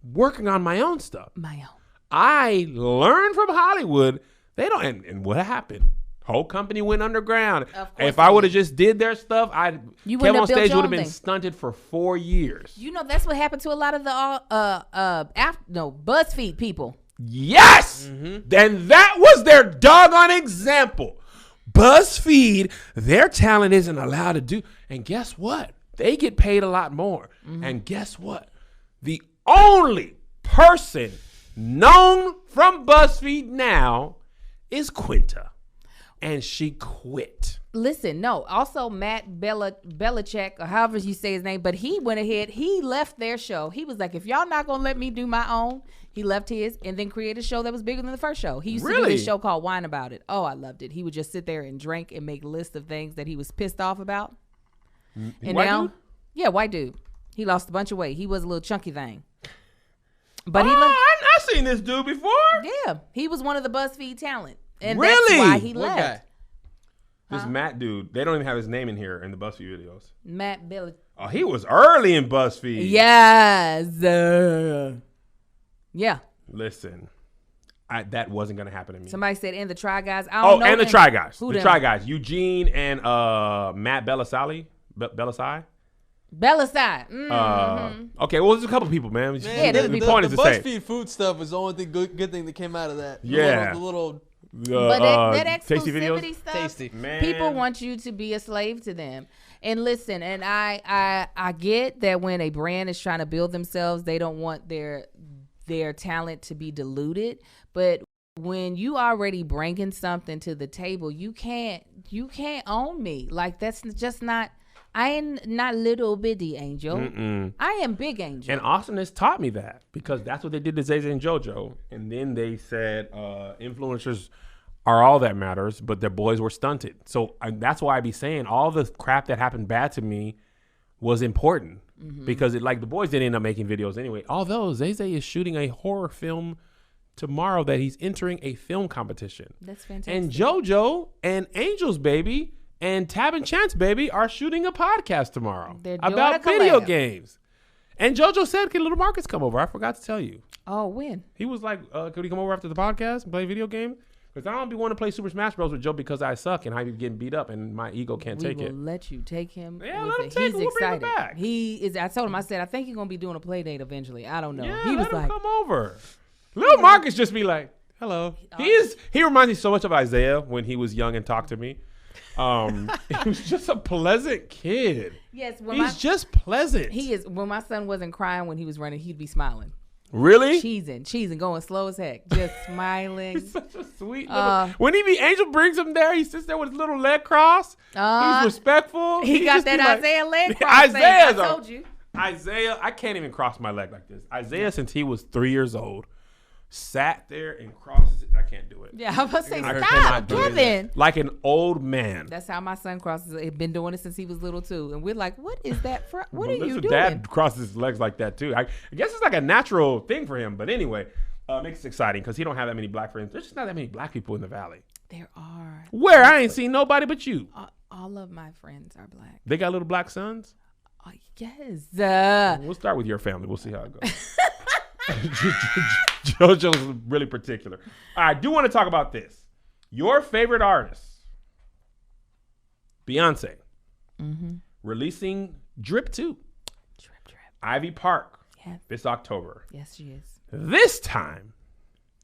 working on my own stuff. My own. I learned from Hollywood. They don't, and what happened? Whole company went underground. If I would have just did their stuff, Kev on stage would have been stunted for 4 years. That's what happened to a lot of the BuzzFeed people. Yes! Then that was their doggone example. BuzzFeed, their talent isn't allowed to do. And guess what? They get paid a lot more. And guess what? The only person known from BuzzFeed now is Quinta. And she quit. Listen, no. Also, Matt Belichick, or however you say his name, but he went ahead. He left their show. He was like, if y'all not going to let me do my own, he left his and then created a show that was bigger than the first show. He used to do this show called Wine About It. Oh, I loved it. He would just sit there and drink and make lists of things that he was pissed off about. And white dude? Yeah, white dude. He lost a bunch of weight. He was a little chunky thing. But I've seen this dude before. Yeah, he was one of the BuzzFeed talent. And really? That's why he left. This Matt dude, they don't even have his name in here in the BuzzFeed videos. Matt Billy. Oh, he was early in BuzzFeed. Yes. Yeah. Listen, that wasn't going to happen to me. Somebody said, and the Try Guys. I don't know and the Try Guys. Who the Try Guys. Eugene and Matt Belisai. Belisai. Okay, well, there's a couple people, man. The point is the BuzzFeed food stuff was the only good thing that came out of that. Yeah. The little but that exclusivity stuff, tasty. Man. People want you to be a slave to them. And listen, and I get that when a brand is trying to build themselves, they don't want their talent to be diluted. But when you already bringing something to the table, you can't own me. Like, that's just not. I am not little bitty Angel. I am big Angel. And Austin has taught me that, because that's what they did to Zay and JoJo. And then they said influencers are all that matters, but their boys were stunted. So that's why I be saying all the crap that happened bad to me was important, because the boys didn't end up making videos anyway. Although Zay is shooting a horror film tomorrow that he's entering a film competition. That's fantastic. And JoJo and Angel's baby and Tab and Chance baby are shooting a podcast tomorrow about video games. And JoJo said, "Can Little Marcus come over?" I forgot to tell you. Oh, when? He was like, "Could he come over after the podcast and play a video game?" Because I don't be wanting to play Super Smash Bros. With Joe because I suck and I be getting beat up and my ego can't take it. We will let you take him. Yeah, let him take him. We'll bring him back. He is. I told him. I said, I think he's gonna be doing a play date eventually. I don't know. Yeah, he was let him like, come over. Little Marcus just be like, "Hello." He reminds me so much of Isaiah when he was young and talked to me. He was just a pleasant kid. Yes, he's just pleasant. He is. When my son wasn't crying when he was running, he'd be smiling. Really? Cheesing, going slow as heck, just smiling. He's such a sweet little. When Angel brings him there, he sits there with his little leg crossed. He's respectful. He got that Isaiah leg cross. I told you. Isaiah, I can't even cross my leg like this. Isaiah, since he was 3 years old, sat there and crosses it. I can't do it. Yeah, I was about to say, stop, Kevin. Like an old man. That's how my son crosses it. He's been doing it since he was little too. And we're like, what is that for? What are you doing? Dad crosses his legs like that too. I guess it's like a natural thing for him. But anyway, makes it exciting because he don't have that many black friends. There's just not that many black people in the Valley. There are. Where? I ain't seen nobody but you. All of my friends are black. They got little black sons? Yes. We'll start with your family. We'll see how it goes. JoJo's really particular. All right, I do want to talk about this. Your favorite artist, Beyonce, releasing Drip 2. Drip. Ivy Park. Yeah. This October. Yes, she is. This time.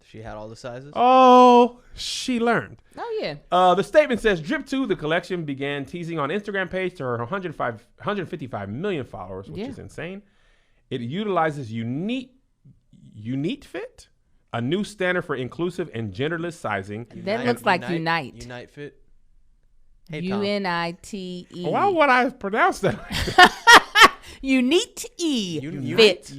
She had all the sizes? Oh, she learned. Oh, yeah. The statement says, Drip 2, the collection began teasing on Instagram page to her 155 million followers, which is insane. It utilizes Unique Fit, a new standard for inclusive and genderless sizing. That looks like Unite. Unite Fit. Hey, UNITE. Why would I pronounce that? Unite Fit.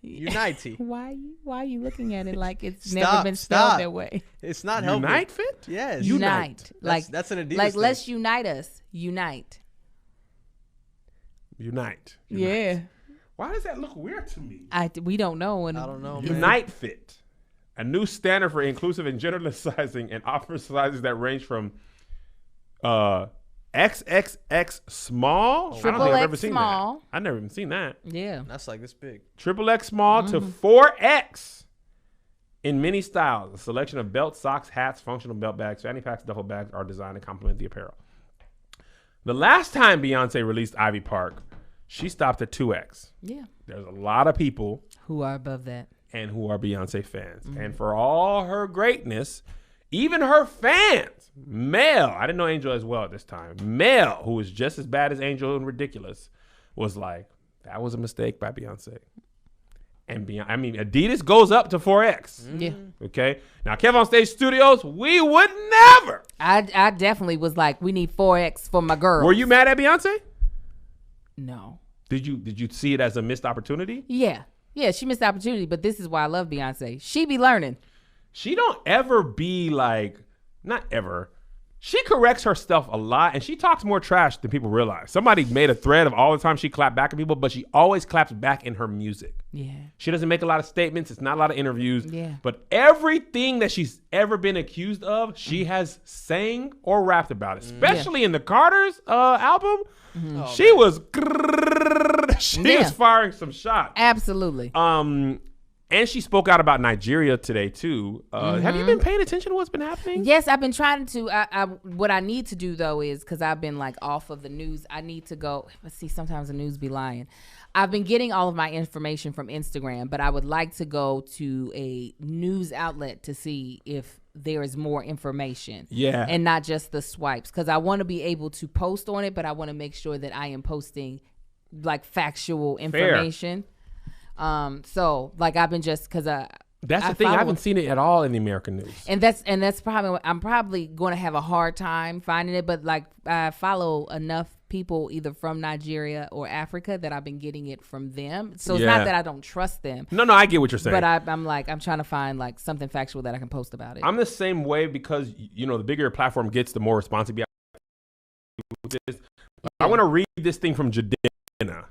Unite. Why are you looking at it like it's never been spelled that way? It's not helping. Unite Fit? Yes. Unite. That's an Adidas like thing. Let's unite us. Unite. Yeah. Why does that look weird to me? We don't know. I don't know. Unite Fit, a new standard for inclusive and genderless sizing, and offers sizes that range from XXX small. I don't think I've ever seen that. I've never even seen that. Yeah. That's like this big. XXX small to 4X in many styles. A selection of belts, socks, hats, functional belt bags, fanny packs, duffel bags are designed to complement the apparel. The last time Beyonce released Ivy Park, she stopped at 2X. Yeah. There's a lot of people who are above that and who are Beyonce fans. And for all her greatness, even her fans, male, I didn't know Angel as well at this time, male, who was just as bad as Angel and ridiculous, was like, that was a mistake by Beyonce. And Adidas goes up to 4X. Yeah. Okay. Now, Kev on Stage Studios, we would never. I definitely was like, we need 4X for my girl. Were you mad at Beyonce? No. Did you see it as a missed opportunity? Yeah, she missed the opportunity, but this is why I love Beyonce. She be learning. She don't ever be like, not ever. She corrects her stuff a lot, and she talks more trash than people realize. Somebody made a thread of all the time she clapped back at people, but she always claps back in her music. Yeah. She doesn't make a lot of statements. It's not a lot of interviews. Yeah. But everything that she's ever been accused of, she has sang or rapped about it. Especially in the Carter's album. Oh, she was firing some shots. Absolutely. And she spoke out about Nigeria today too. Have you been paying attention to what's been happening? Yes, I've been trying to. What I need to do though is, because I've been like off of the news, I need to go. Let's see, sometimes the news be lying. I've been getting all of my information from Instagram, but I would like to go to a news outlet to see if there is more information. Yeah. And not just the swipes, because I want to be able to post on it, but I want to make sure that I am posting like factual information. So like I've been just, because That's the thing. I haven't seen it at all in the American news. And that's probably, I'm probably going to have a hard time finding it, but like I follow enough people either from Nigeria or Africa that I've been getting it from them. So it's not that I don't trust them. No, I get what you're saying. But I'm trying to find like something factual that I can post about it. I'm the same way because, you know, the bigger your platform gets, the more responsibility with this. I want to read this thing from Jadena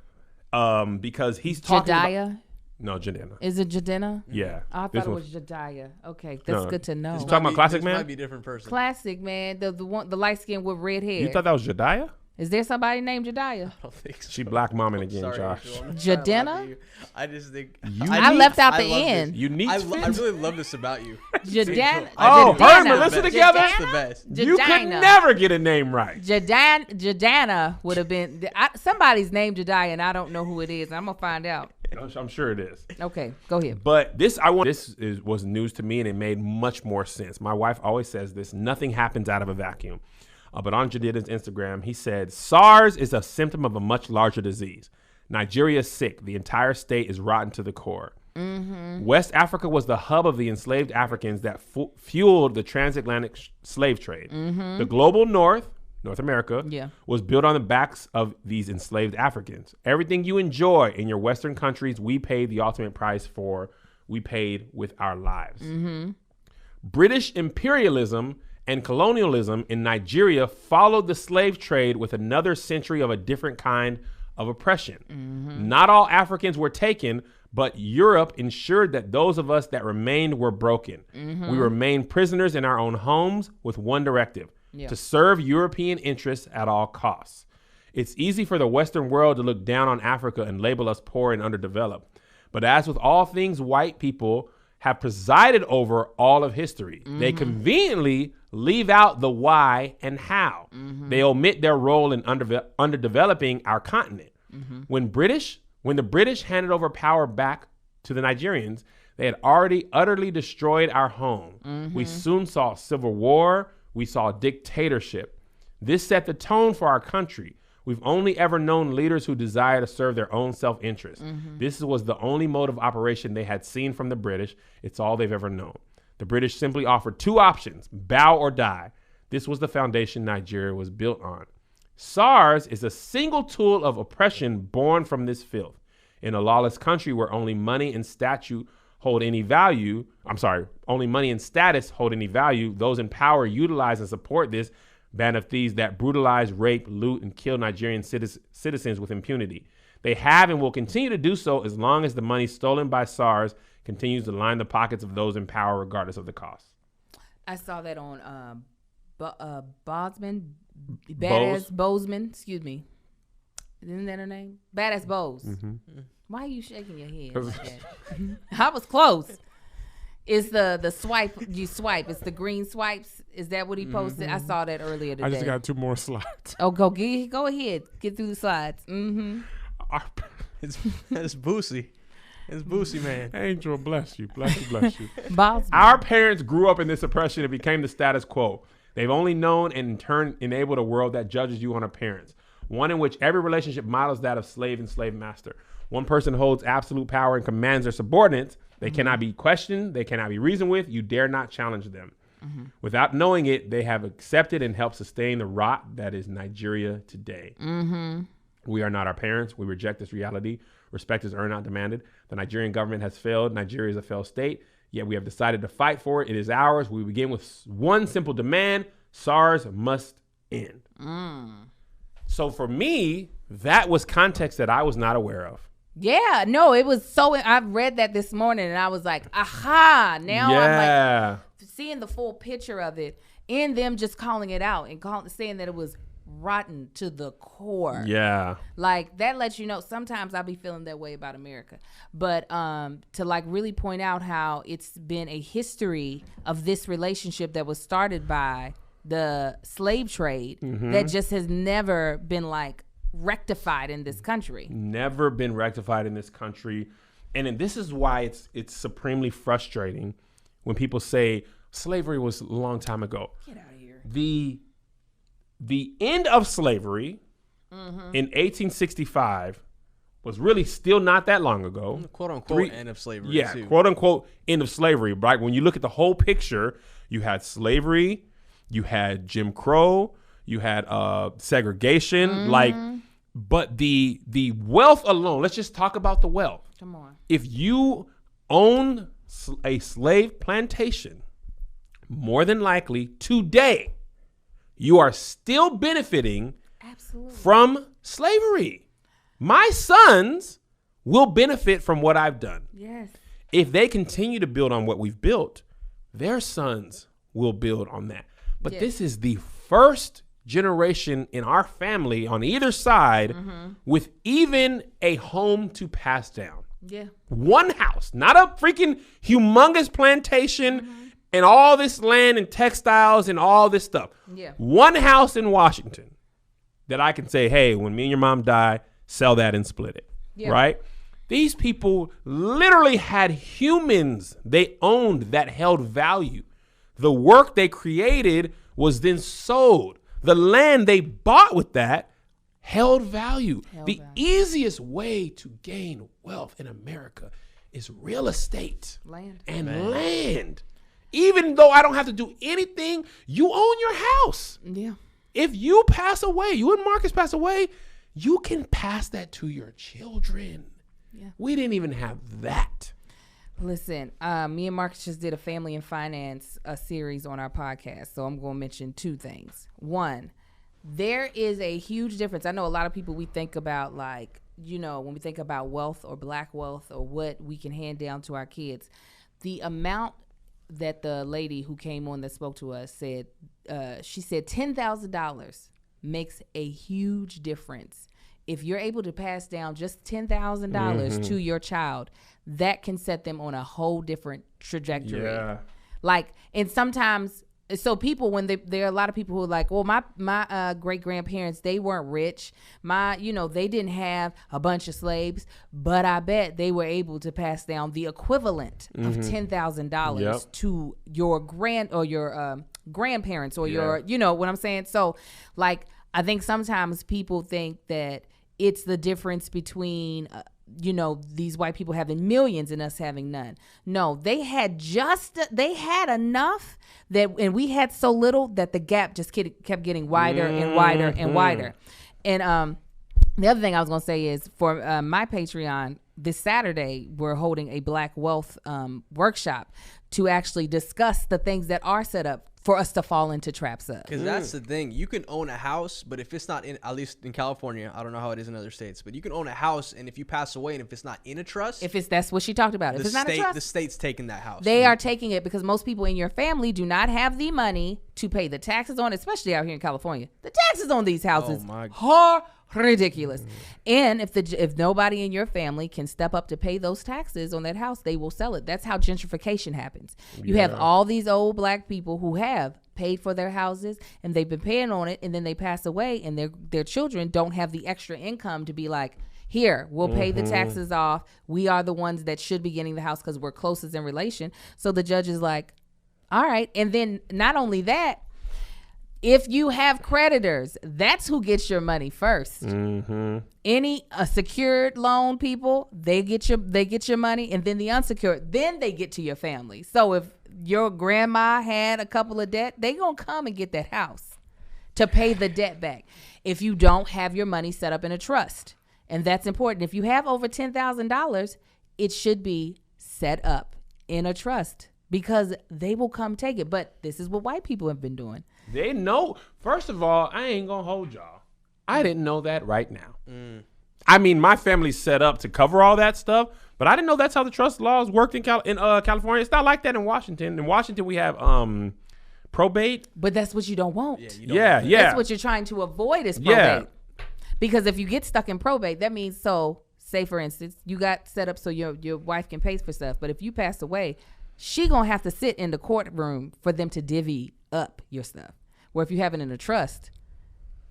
because he's talking about... No, Jadena. Is it Jadena? Yeah. I thought it was Jediah. Okay, that's good to know. You talking about Classic Man? Might be a different person. Classic Man, the one, the light skin with red hair. You thought that was Jediah? Is there somebody named Jediah? I don't think so. She black momming again, Sorry, Josh. Jadena? I just think I left out the end. You need I really love this about you. Jadena. Oh, her and Melissa together? That's the best. You could never get a name right. Jadana would have been somebody's named Jediah, and I don't know who it is. I'm gonna find out. I'm sure it is. Okay, go ahead. But this was news to me, and it made much more sense. My wife always says this: nothing happens out of a vacuum. But on Jadeda's Instagram, he said, SARS is a symptom of a much larger disease. Nigeria is sick. The entire state is rotten to the core. Mm-hmm. West Africa was the hub of the enslaved Africans that fueled the transatlantic slave trade. Mm-hmm. The global North America, was built on the backs of these enslaved Africans. Everything you enjoy in your Western countries, we paid the ultimate price for. We paid with our lives. Mm-hmm. British imperialism and colonialism in Nigeria followed the slave trade with another century of a different kind of oppression. Mm-hmm. Not all Africans were taken, but Europe ensured that those of us that remained were broken. Mm-hmm. We remained prisoners in our own homes with one directive, to serve European interests at all costs. It's easy for the Western world to look down on Africa and label us poor and underdeveloped. But as with all things, white people have presided over all of history. Mm-hmm. They conveniently leave out the why and how. Mm-hmm. They omit their role in underdeveloping our continent. Mm-hmm. When the British handed over power back to the Nigerians, they had already utterly destroyed our home. Mm-hmm. We soon saw civil war. We saw dictatorship. This set the tone for our country. We've only ever known leaders who desire to serve their own self-interest. Mm-hmm. This was the only mode of operation they had seen from the British. It's all they've ever known. The British simply offered two options, bow or die. This was the foundation Nigeria was built on. SARS is a single tool of oppression born from this filth. In a lawless country where only money and status hold any value, those in power utilize and support this band of thieves that brutalize, rape, loot, and kill Nigerian citizens with impunity. They have and will continue to do so as long as the money stolen by SARS continues to line the pockets of those in power, regardless of the cost. I saw that on Bozeman, excuse me. Isn't that her name? Badass Bose. Mm-hmm. Why are you shaking your head like that? I was close. It's the swipe. You swipe. It's the green swipes. Is that what he posted? Mm-hmm. I saw that earlier today. I just got 2 more slides. Oh, go ahead. Get through the slides. Mm-hmm. It's Boosie. It's Boosie, man. Angel, bless you. Bless you. Our parents grew up in this oppression and became the status quo. They've only known and in turn enabled a world that judges you on appearance. One in which every relationship models that of slave and slave master. One person holds absolute power and commands their subordinates. They cannot be questioned. They cannot be reasoned with. You dare not challenge them. Mm-hmm. Without knowing it, they have accepted and helped sustain the rot that is Nigeria today. Mm-hmm. We are not our parents. We reject this reality. Respect is earned, not demanded. The Nigerian government has failed. Nigeria is a failed state. Yet we have decided to fight for it. It is ours. We begin with one simple demand. SARS must end. So for me, that was context that I was not aware of. Yeah, no, it was so. I read that this morning and I was like, aha. Now I'm like seeing the full picture of it and them just calling it out and saying that it was rotten to the core. Yeah. Like that lets you know sometimes I'll be feeling that way about America. But to like really point out how it's been a history of this relationship that was started by the slave trade that just has never been like rectified in this country. Never been rectified in this country. And this is why it's supremely frustrating when people say slavery was a long time ago. Get out of here. The end of slavery in 1865 was really still not that long ago. Quote unquote end of slavery. Yeah, too. quote unquote end of slavery. Right? When you look at the whole picture, you had slavery, you had Jim Crow, you had segregation, like, but the wealth alone. Let's just talk about the wealth. Come on. If you own a slave plantation, more than likely today, you are still benefiting Absolutely. from slavery. My sons will benefit from what I've done. Yes. If they continue to build on what we've built, their sons will build on that. But this is the first generation in our family on either side with even a home to pass down. Yeah. One house, not a freaking humongous plantation and all this land and textiles and all this stuff. Yeah. One house in Washington that I can say, hey, when me and your mom die, sell that and split it. Yeah. Right? These people literally had humans they owned that held value. The work they created was then sold. The land they bought with that held value. The easiest way to gain wealth in America is real estate. Land. And land. Even though I don't have to do anything, you own your house. Yeah. If you pass away, you and Marcus pass away, you can pass that to your children. Yeah. We didn't even have that. Listen, me and Marcus just did a family and finance series on our podcast. So I'm going to mention two things. One, there is a huge difference. I know a lot of people, we think about like, you know, when we think about wealth or black wealth or what we can hand down to our kids, the amount that the lady who came on that spoke to us said, she said $10,000 makes a huge difference. If you're able to pass down just $10,000 to your child, that can set them on a whole different trajectory. Yeah. Like, and sometimes, so people, when there are a lot of people who are like, well, my great grandparents, they weren't rich. They didn't have a bunch of slaves, but I bet they were able to pass down the equivalent of $10,000 to your grandparents or your, you know what I'm saying? So like, I think sometimes people think that it's the difference between, these white people having millions and us having none. No, they had enough and we had so little that the gap just kept getting wider and wider and wider. And the other thing I was going to say is for my Patreon, this Saturday, we're holding a Black Wealth workshop to actually discuss the things that are set up for us to fall into traps of. Because that's the thing. You can own a house, but if it's not in, at least in California, I don't know how it is in other states, but you can own a house, and if you pass away and if it's not in a trust, that's what she talked about. If it's not a trust, the state's taking that house. They are taking it because most people in your family do not have the money to pay the taxes on, especially out here in California. The taxes on these houses are ridiculous. And if nobody in your family can step up to pay those taxes on that house, they will sell it. That's how gentrification happens. You have all these old black people who have paid for their houses and they've been paying on it, and then they pass away and their children don't have the extra income to be like, here, we'll pay the taxes off. We are the ones that should be getting the house because we're closest in relation. So the judge is like, all right. And then not only that, if you have creditors, that's who gets your money first. Any secured loan people, they get your money, and then the unsecured, then they get to your family. So if your grandma had a couple of debt, they gonna come and get that house to pay the debt back. If you don't have your money set up in a trust, and that's important. If you have over $10,000, it should be set up in a trust because they will come take it. But this is what white people have been doing. They know. First of all, I ain't gonna hold y'all. I didn't know that right now. I mean, my family's set up to cover all that stuff, but I didn't know that's how the trust laws worked in California. It's not like that in Washington. In Washington, we have probate. But that's what you don't want. Yeah. That's what you're trying to avoid is probate. Yeah. Because if you get stuck in probate, that means, so say for instance, you got set up so your wife can pay for stuff, but if you pass away, she gonna have to sit in the courtroom for them to divvy up your stuff. Where if you have it in a trust,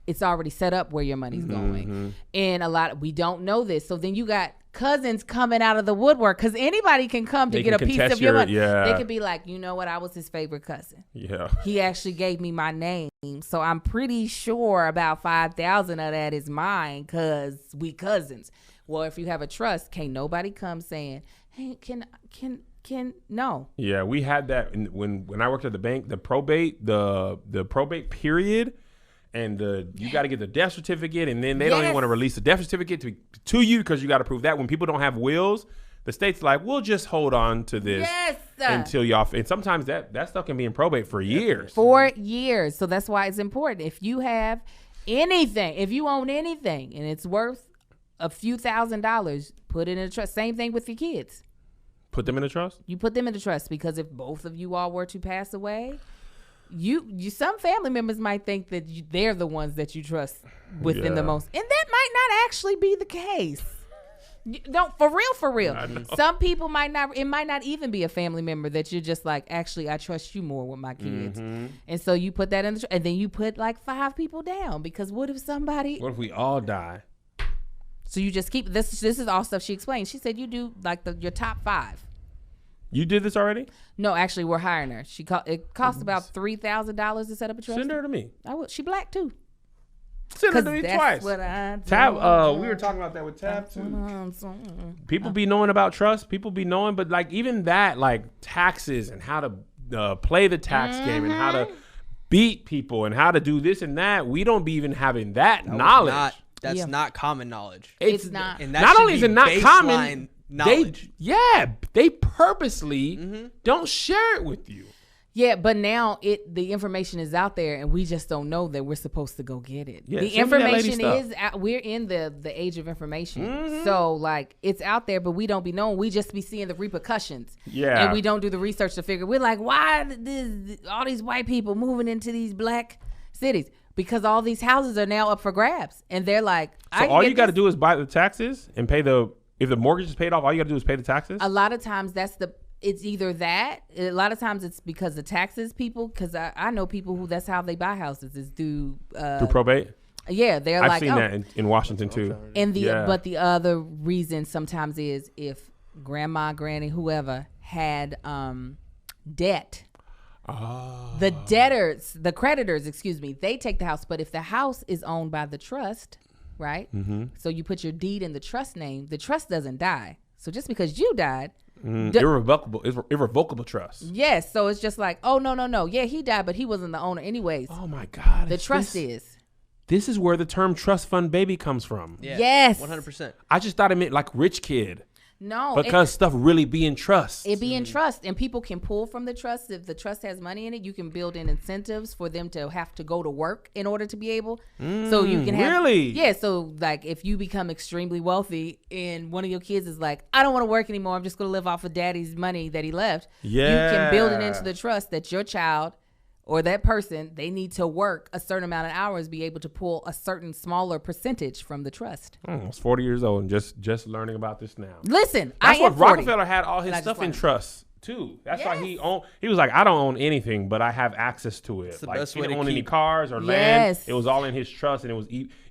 it's already set up where your money's going. And we don't know this. So then you got cousins coming out of the woodwork because anybody can come to get a piece of your money. They could be like, you know what? I was his favorite cousin. Yeah. He actually gave me my name. So I'm pretty sure about 5,000 of that is mine because we cousins. Well, if you have a trust, can't nobody come saying, hey, can no. Yeah, we had that when I worked at the bank. The probate period, and you got to get the death certificate, and then they don't even want to release the death certificate to you because you got to prove that. When people don't have wills, the state's like, we'll just hold on to this until y'all. And sometimes that stuff can be in probate for years. 4 years. So that's why it's important. If you have anything, if you own anything, and it's worth a few $1,000s, put it in a trust. Same thing with your kids. Put them in a trust? You put them in a trust because if both of you all were to pass away, you some family members might think that they're the ones that you trust within the most. And that might not actually be the case. No, for real. Some people might not, it might not even be a family member that you're just like, actually, I trust you more with my kids. Mm-hmm. And so you put that in and then you put like 5 people down because what if we all die? So you just keep this is all stuff she explained. She said you do like your top 5. You did this already? No, actually, we're hiring her. It costs about $3,000 to set up a trust. Send her to me. She black too. Send her to me twice. Tab. We were talking about that with Tab too. People be knowing about trust. People be knowing, but like even that, like taxes and how to play the tax game and how to beat people and how to do this and that. We don't be even having that knowledge. That's not common knowledge. It's not. And that not only is it not common knowledge. They purposely don't share it with you. Yeah, but now the information is out there, and we just don't know that we're supposed to go get it. Yeah, the information is out, we're in the age of information, so like it's out there, but we don't be knowing. We just be seeing the repercussions. Yeah, and we don't do the research to figure. We're like, why all these white people moving into these black cities? Because all these houses are now up for grabs, and they're like, so all you got to do is buy the taxes and pay if the mortgage is paid off, all you got to do is pay the taxes? A lot of times it's either that. A lot of times it's because the taxes people, because I know people who that's how they buy houses is through probate. Yeah, they're I've seen that in Washington too. And but the other reason sometimes is if grandma, granny, whoever had debt. The creditors, they take the house. But if the house is owned by the trust, right? Mm-hmm. So you put your deed in the trust name, the trust doesn't die. So just because you died, irrevocable trust. Yes. So it's just like, oh, no. Yeah, he died, but he wasn't the owner anyways. Oh my God. The trust is. This is where the term trust fund baby comes from. Yeah, yes. 100%. I just thought it meant like rich kid. No. Because stuff really be in trust. It be in trust. And people can pull from the trust. If the trust has money in it, you can build in incentives for them to have to go to work in order to be able. So you can have. Really? Yeah. So like if you become extremely wealthy and one of your kids is like, I don't want to work anymore. I'm just going to live off of daddy's money that he left. Yeah. You can build it into the trust that your child or that person, they need to work a certain amount of hours, be able to pull a certain smaller percentage from the trust. Almost 40 years old and just learning about this now. Listen, that's I what am 40. Rockefeller had all his stuff in trust too. That's why he was like, I don't own anything, but I have access to it. It's the like best he way didn't to own any keep cars or land. It was all in his trust, and it was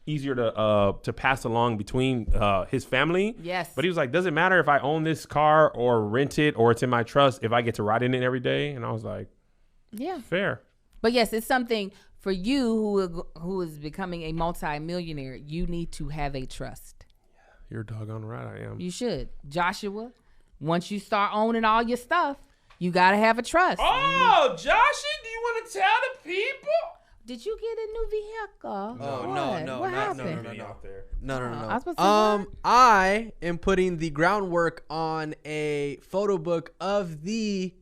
easier to pass along between his family. Yes. But he was like, doesn't matter if I own this car or rent it or it's in my trust if I get to ride in it every day. And I was like, yeah, fair. But yes, it's something for you who is becoming a multi-millionaire. You need to have a trust. You're doggone right, I am. You should. Joshua, once you start owning all your stuff, you got to have a trust. Oh, Joshua, do you want to tell the people? Did you get a new vehicle? Oh, no. What happened? No. I am putting the groundwork on a photo book of the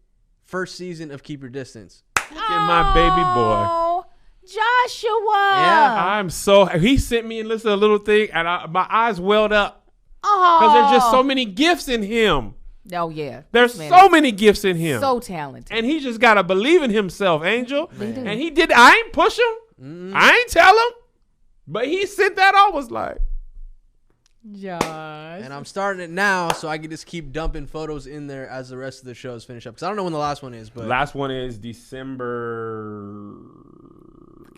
first season of Keep Your Distance. Look at my baby boy. Joshua. Yeah, he sent me and listened to a little thing, and my eyes welled up. Because there's just so many gifts in him. Oh, yeah. There's so many gifts in him. So talented. And he just got to believe in himself, Angel. Man. And he did. I ain't push him. I ain't tell him. But he sent that on, was like, Josh. And I'm starting it now so I can just keep dumping photos in there as the rest of the shows finish up. Because I don't know when the last one is. But last one is December.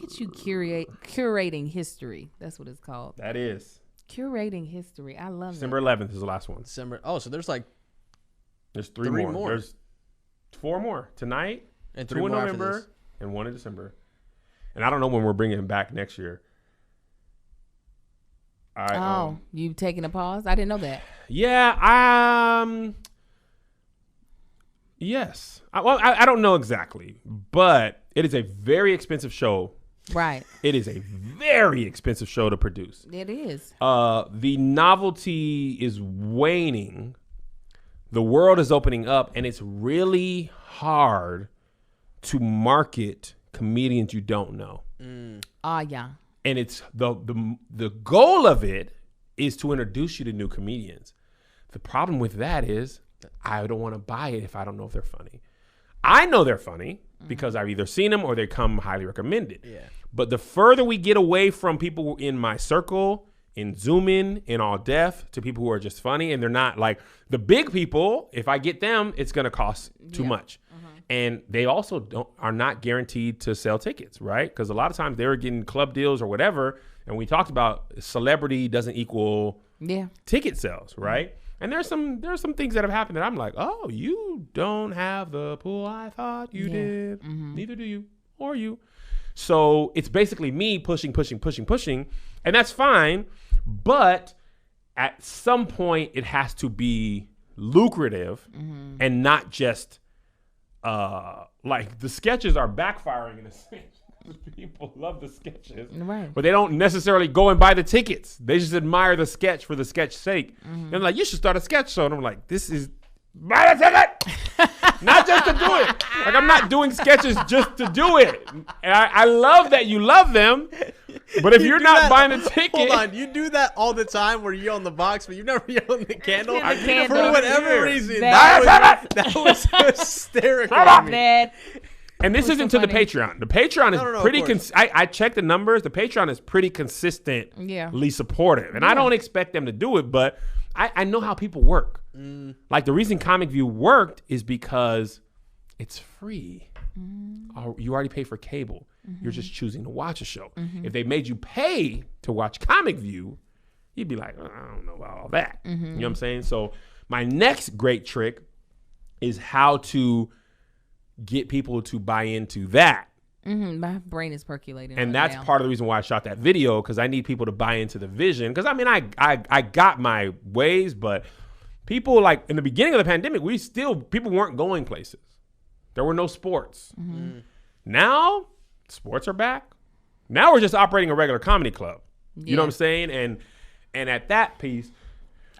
Look at you curating history. That's what it's called. That is. Curating history. I love December 11th is the last one. So there's like. There's three more. There's 4 more tonight, and 2 in November, and 1 in December. And I don't know when we're bringing him back next year. You taking a pause? I didn't know that. Yeah, yes. I don't know exactly, but it is a very expensive show. Right. It is a very expensive show to produce. It is. The novelty is waning. The world is opening up, and it's really hard to market comedians you don't know. Yeah. And it's the goal of it is to introduce you to new comedians. The problem with that is I don't want to buy it if I don't know if they're funny. I know they're funny because I've either seen them or they come highly recommended. Yeah. But the further we get away from people in my circle, in Zoom in All Def, to people who are just funny and they're not like the big people, if I get them, it's going to cost too much. And they also are not guaranteed to sell tickets, right? Because a lot of times they're getting club deals or whatever. And we talked about celebrity doesn't equal ticket sales, right? And there's some things that have happened that I'm like, oh, you don't have the pool I thought you did. Neither do you or you. So it's basically me pushing. And that's fine. But at some point, it has to be lucrative and not just like the sketches are backfiring in a sense. People love the sketches, right? But they don't necessarily go and buy the tickets. They just admire the sketch for the sketch's sake. And they're like, you should start a sketch show. And I'm like, this is buy the ticket, not just to do it. Like I'm not doing sketches just to do it. And I love that you love them, but if you're not buying a ticket, hold on, you do that all the time where you on the box, but you never yell the candle. For whatever reason, that was hysterical. And this isn't to the Patreon. The Patreon is pretty. I checked the numbers. The Patreon is pretty consistently supportive, and I don't expect them to do it, but I know how people work. Like the reason Comic View worked is because it's free. You already pay for cable. You're just choosing to watch a show. If they made you pay to watch Comic View, you'd be like, I don't know about all that. You know what I'm saying? So my next great trick is how to get people to buy into that. My brain is percolating. And that's part of the reason why I shot that video, because I need people to buy into the vision. Because I mean, I got my ways, but people, like in the beginning of the pandemic, people weren't going places. There were no sports. Now sports are back. Now we're just operating a regular comedy club. You know what I'm saying? And at that piece,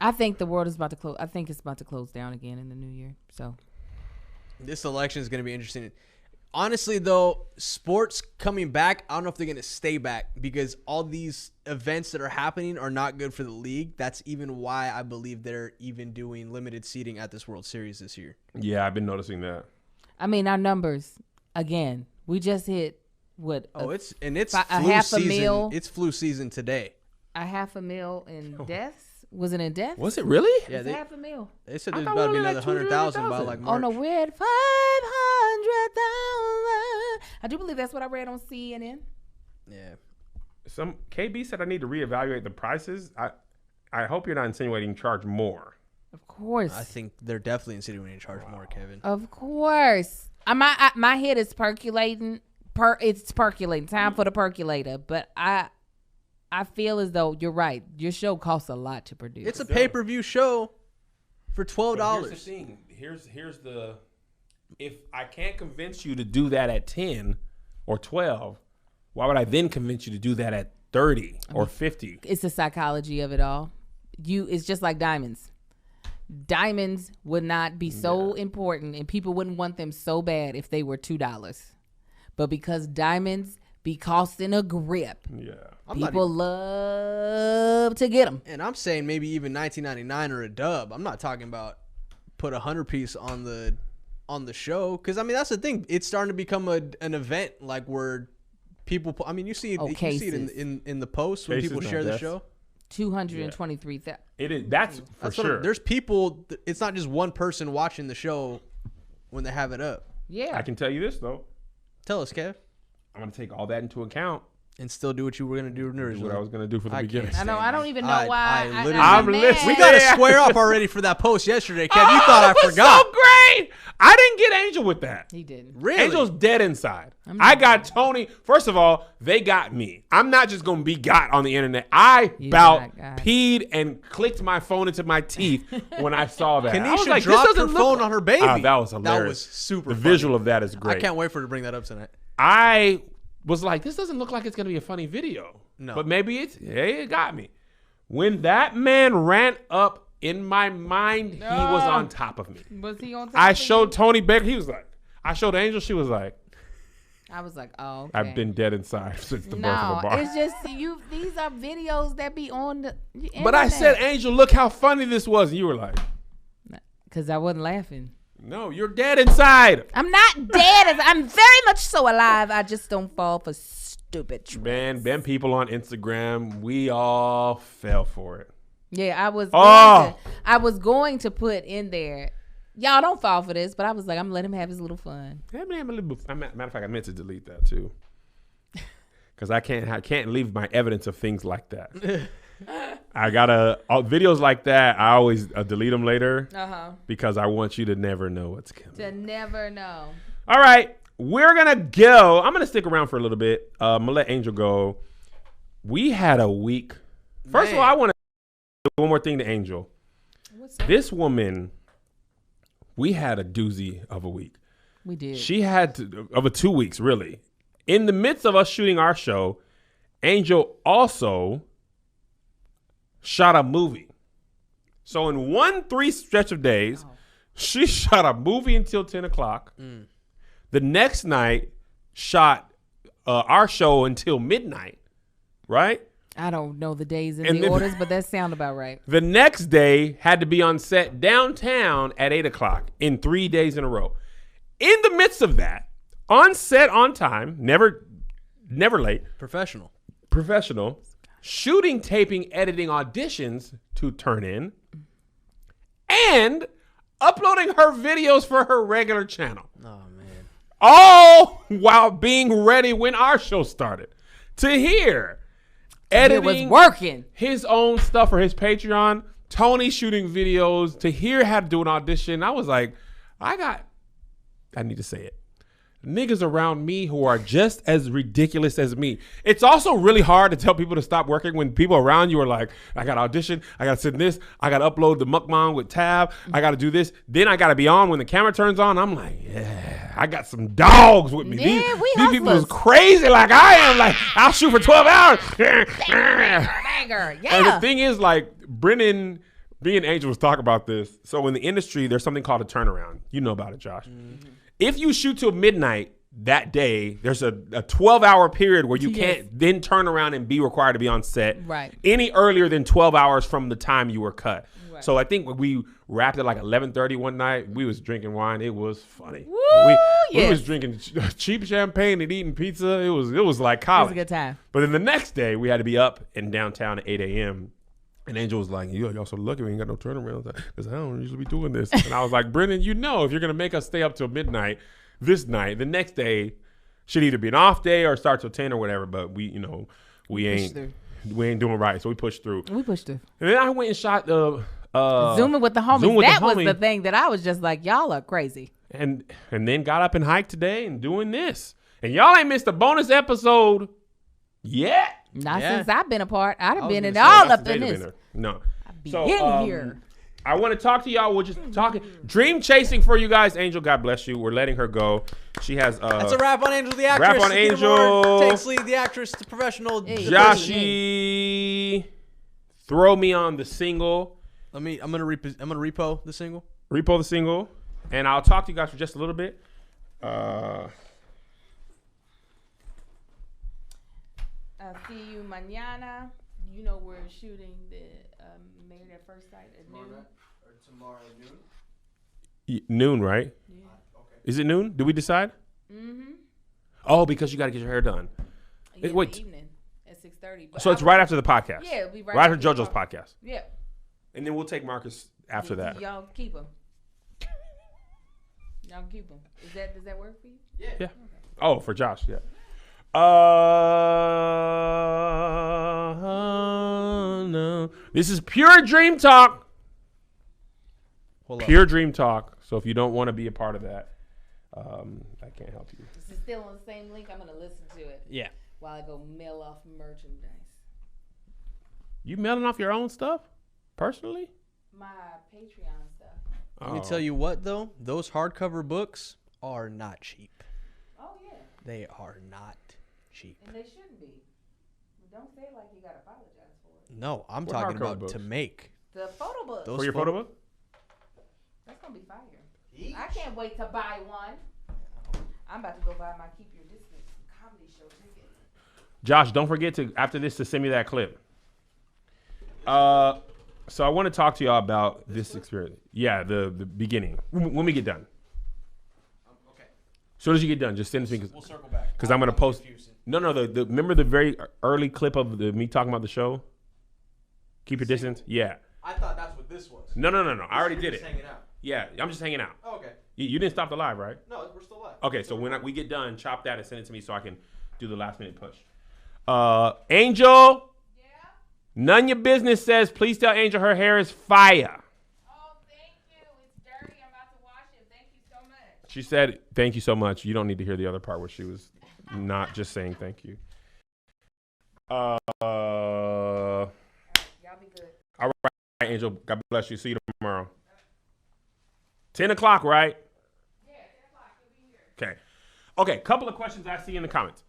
I think the world is about to close. I think it's about to close down again in the new year. So this election is going to be interesting. Honestly, though, sports coming back, I don't know if they're going to stay back because all these events that are happening are not good for the league. That's even why I believe they're even doing limited seating at this World Series this year. Yeah, I've been noticing that. I mean, our numbers, again, we just hit what? It's flu season. It's flu season today. 500,000 in deaths. Was it in deaths? Was it really? Yeah, it's 500,000. They said there's about to be another 100,000 by like March. Oh no, we're at 500,000. I do believe that's what I read on CNN. Yeah. Some KB said I need to reevaluate the prices. I hope you're not insinuating charge more. Of course. I think they're definitely insinuating charge more, Kevin. Of course. My head is percolating. It's percolating. Time for the percolator. But I feel as though you're right. Your show costs a lot to produce. It's a pay-per-view show for $12. Here's the thing. Here's the. If I can't convince you to do that at 10 or 12, why would I then convince you to do that at 30 or 50? It's the psychology of it all. It's just like diamonds. Diamonds would not be so important, and people wouldn't want them so bad if they were $2. But because diamonds be costing a grip, people love to get them. And I'm saying maybe even $19.99 or a dub. I'm not talking about put 100 piece on the show, because I mean that's the thing. It's starting to become an event like where people. I mean you see it in the post when people share the show. 223,000. It is. That's for sure. There's people. It's not just one person watching the show when they have it up. Yeah. I can tell you this though. Tell us, Kev. I'm gonna take all that into account and still do what you were gonna do originally. What I was gonna do for the beginning. I know. I don't even know why. I'm listening. We got to square up already for that post yesterday, Kev. You thought I forgot. So great. I didn't get Angel with that. He didn't. Really? Angel's dead inside. I'm I not- got Tony. First of all, they got me. I'm not just gonna be got on the internet. I You about got. peed and clicked my phone into my teeth when I saw that. I was Kanisha like, dropped this her doesn't phone look. on her baby. That was hilarious. That was super The funny. visual of that is great. I can't wait for her to bring that up tonight. I was like, this doesn't look like it's gonna be a funny video. No. But maybe it got me. When that man ran up in my mind, he was on top of me. Was he on top I of showed you? Tony Baker. He was like, I showed Angel. She was like, I was like, oh, okay. I've been dead inside since the birth No, of a bar. it's just you. These are videos that be on the But I said, Angel, look how funny this was. And you were like, because I wasn't laughing. no, you're dead inside. I'm not dead. I'm very much so alive. I just don't fall for stupid tricks. Man, them people on Instagram, we all fell for it. Yeah, I was. Oh. I was going to put in there. Y'all don't fall for this, but I was like, I'm gonna let him have his little fun. Matter of fact, I meant to delete that too. Because I can't leave my evidence of things like that. I gotta videos like that. I always delete them later because I want you to never know what's coming. To never know. All right, we're gonna go. I'm gonna stick around for a little bit. I'm gonna let Angel go. We had a week. First of all, I want to do one more thing to Angel. What's that? This woman, we had a doozy of a week. We did. She had of a 2 weeks, really. In the midst of us shooting our show, Angel also shot a movie. So in 1 stretch of days, she shot a movie until 10 o'clock. The next night, shot our show until midnight, right? I don't know the days and, And the then- orders, but that sound about right. The next day had to be on set downtown at 8 o'clock in 3 days in a row. In the midst of that, on set on time, never late, Professional. professional, shooting, taping, editing auditions to turn in, and uploading her videos for her regular channel. Oh man. All while being ready when our show started. To hear It editing was working. his own stuff for his Patreon, Tony shooting videos, to hear how to do an audition, I was like, I need to say it. Niggas around me who are just as ridiculous as me. It's also really hard to tell people to stop working when people around you are like, I got to audition, I got to send this, I got to upload the mukbang with Tab, I got to do this, then I got to be on when the camera turns on. I'm like, yeah, I got some dogs with me. Yeah, we these people is hustlers. crazy like I am. Like, I'll shoot for 12 hours. Banger. And the Yeah. thing is, like, Brennan, me and Angel was talking about this. So in the industry, there's something called a turnaround. You know about it, Josh. If you shoot till midnight that day, there's a 12-hour period where you Yes. can't then turn around and be required to be on set Right. any earlier than 12 hours from the time you were cut. Right. So I think when we wrapped at like 11:30 one night, we was drinking wine. It was funny. Woo, we yes. was drinking cheap champagne and eating pizza. It was like It was college. a good time. But then the next day, we had to be up in downtown at 8 a.m. And Angel was like, y'all so lucky we ain't got no turnaround because I don't usually be doing this. And I was like, Brennan, if you're going to make us stay up till midnight this night, the next day should either be an off day or start till 10 or whatever. But we ain't doing right. So we pushed through. We pushed it. And then I went and shot the Zooming with the homies. Zoom with the That was homie. the thing that I was just like, y'all are crazy. and then got up and hiked today and doing this. And y'all ain't missed a bonus episode yet. Not Yeah. since I've been apart. I'd have was been gonna in say, all That's up the in data this. winner. No. Be So, in here. I want to talk to y'all. We're just talking dream chasing for you guys. Angel, God bless you. We're letting her go. She has That's a wrap on Angel the actress. wrap on Get Angel. more Takes lead the actress to professional. Hey. Joshy. Throw me on the single. I'm gonna repo the single. Repo the single. And I'll talk to you guys for just a little bit. See you mañana. You know we're shooting the Married at First Sight at noon. Tomorrow noon. Noon, right? Yeah. Is it noon? Did we decide? Mm-hmm. Oh, because you got to get your hair done. Yeah, wait. the evening at 6:30. So it's right after the podcast. Yeah, it'll be right Right after after JoJo's the podcast. Yeah. And then we'll take Marcus after that. Y'all keep him. Y'all keep him. Does that work for you? Yeah. Oh, for Josh, yeah. No. This is pure dream talk. Hold up. Pure dream talk. So if you don't want to be a part of that, I can't help you. This is still on the same link. I'm gonna listen to it. Yeah. While I go mail off merchandise. You mailing off your own stuff personally? My Patreon stuff. Let me tell you what, though. Those hardcover books are not cheap. Oh yeah. They are not cheap. And they shouldn't be. Don't say it like you gotta apologize for it. No, I'm What talking hardcover about books? to make. The photo book. Those For your photo book? That's gonna be fire. I can't wait to buy one. I'm about to go buy my Keep Your Distance comedy show ticket. Josh, don't forget to, after this, to send me that clip. So I want to talk to y'all about this experience. Yeah, the beginning. When we get done. Okay. As soon as you get done, just send it to me. We'll circle back. Because I'm going to post. No, remember the very early clip of me talking about the show? Keep your distance? Yeah. I thought that's what this was. No. I already did it. Hanging out. Yeah, I'm just hanging out. Oh, okay. You didn't stop the live, right? No, we're still live. Okay, so when we get done, chop that and send it to me so I can do the last minute push. Angel. Yeah? None your business says, please tell Angel her hair is fire. Oh, thank you. It's dirty. I'm about to wash it. Thank you so much. She said, thank you so much. You don't need to hear the other part where she was not just saying thank you. Y'all be good. All right, Angel. God bless you. See you tomorrow. 10 o'clock, right? Yeah, 10 o'clock. You'll be here. Okay, couple of questions I see in the comments.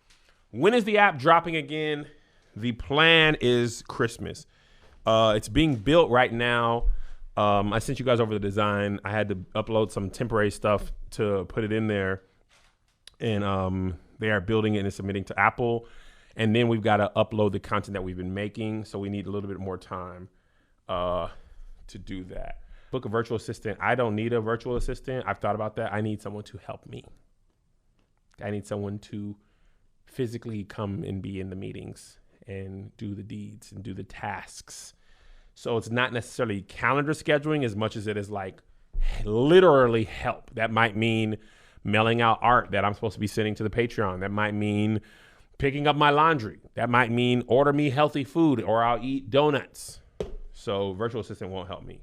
When is the app dropping again? The plan is Christmas. It's being built right now. I sent you guys over the design. I had to upload some temporary stuff to put it in there. And they are building it and submitting to Apple. And then we've got to upload the content that we've been making. So we need a little bit more time to do that. Book a virtual assistant. I don't need a virtual assistant. I've thought about that. I need someone to help me. I need someone to physically come and be in the meetings and do the deeds and do the tasks. So it's not necessarily calendar scheduling as much as it is like literally help. That might mean mailing out art that I'm supposed to be sending to the Patreon. That might mean picking up my laundry. That might mean order me healthy food or I'll eat donuts. So virtual assistant won't help me.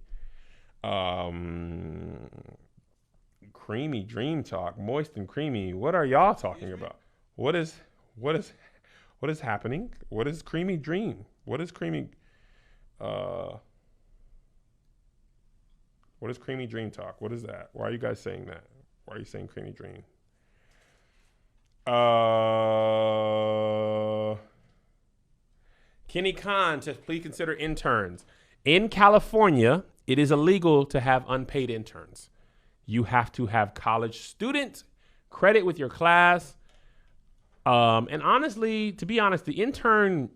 Creamy dream talk, moist and creamy. What are y'all talking about? What is happening? What is creamy dream? What is creamy? What is creamy dream talk? What is that? Why are you guys saying that? Why are you saying creamy dream? Kenny Khan says, please consider interns. In California, it is illegal to have unpaid interns. You have to have college student credit with your class. And honestly, to be honest, the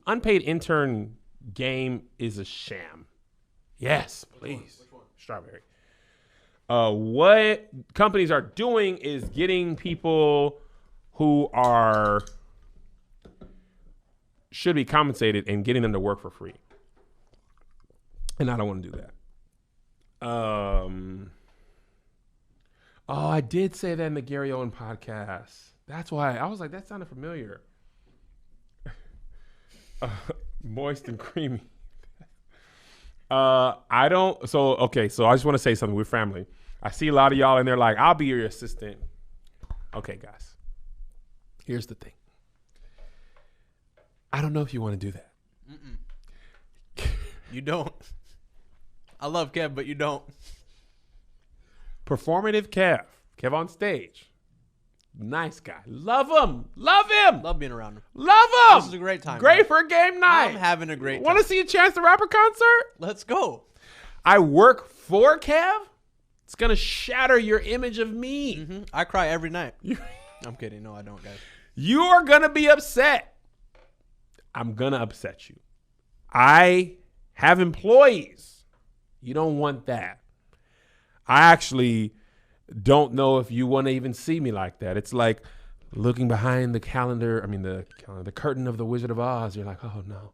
unpaid intern game is a sham. Yes, please. Which one? Strawberry. What companies are doing is getting people who should be compensated and getting them to work for free. And I don't want to do that. Oh, I did say that in the Gary Owen podcast. That's why I was like, that sounded familiar. Moist and creamy. So I just want to say something. We're family. I see a lot of y'all in there like, I'll be your assistant. Okay, guys. Here's the thing. I don't know if you want to do that. You don't. I love Kev, but you don't. Performative Kev. Kev on stage. Nice guy. Love him. Love him. Love being around him. Love him. This is a great time. Great man. for a game night. I'm having a great time. Want to see a Chance the Rapper concert? Let's go. I work for Kev. It's going to shatter your image of me. Mm-hmm. I cry every night. I'm kidding. No, I don't, guys. You are going to be upset. I'm going to upset you. I have employees. You don't want that. I actually don't know if you want to even see me like that. It's like looking behind the curtain of the Wizard of Oz. You're like, oh no,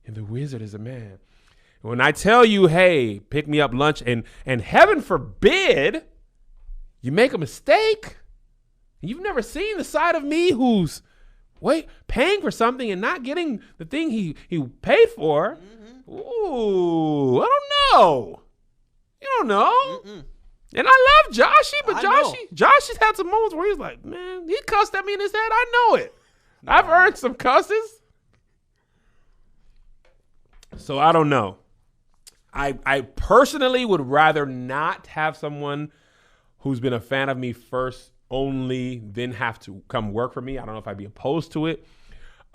and the wizard is a man. When I tell you, hey, pick me up lunch, and heaven forbid you make a mistake, you've never seen the side of me who's paying for something and not getting the thing he paid for. Mm-hmm. Ooh, I don't know. You don't know. Mm-mm. And I love Joshy, but I know. Joshy's had some moments where he's like, man, he cussed at me in his head. I know it. I've earned some cusses. So I don't know. I personally would rather not have someone who's been a fan of me first only, then have to come work for me. I don't know if I'd be opposed to it.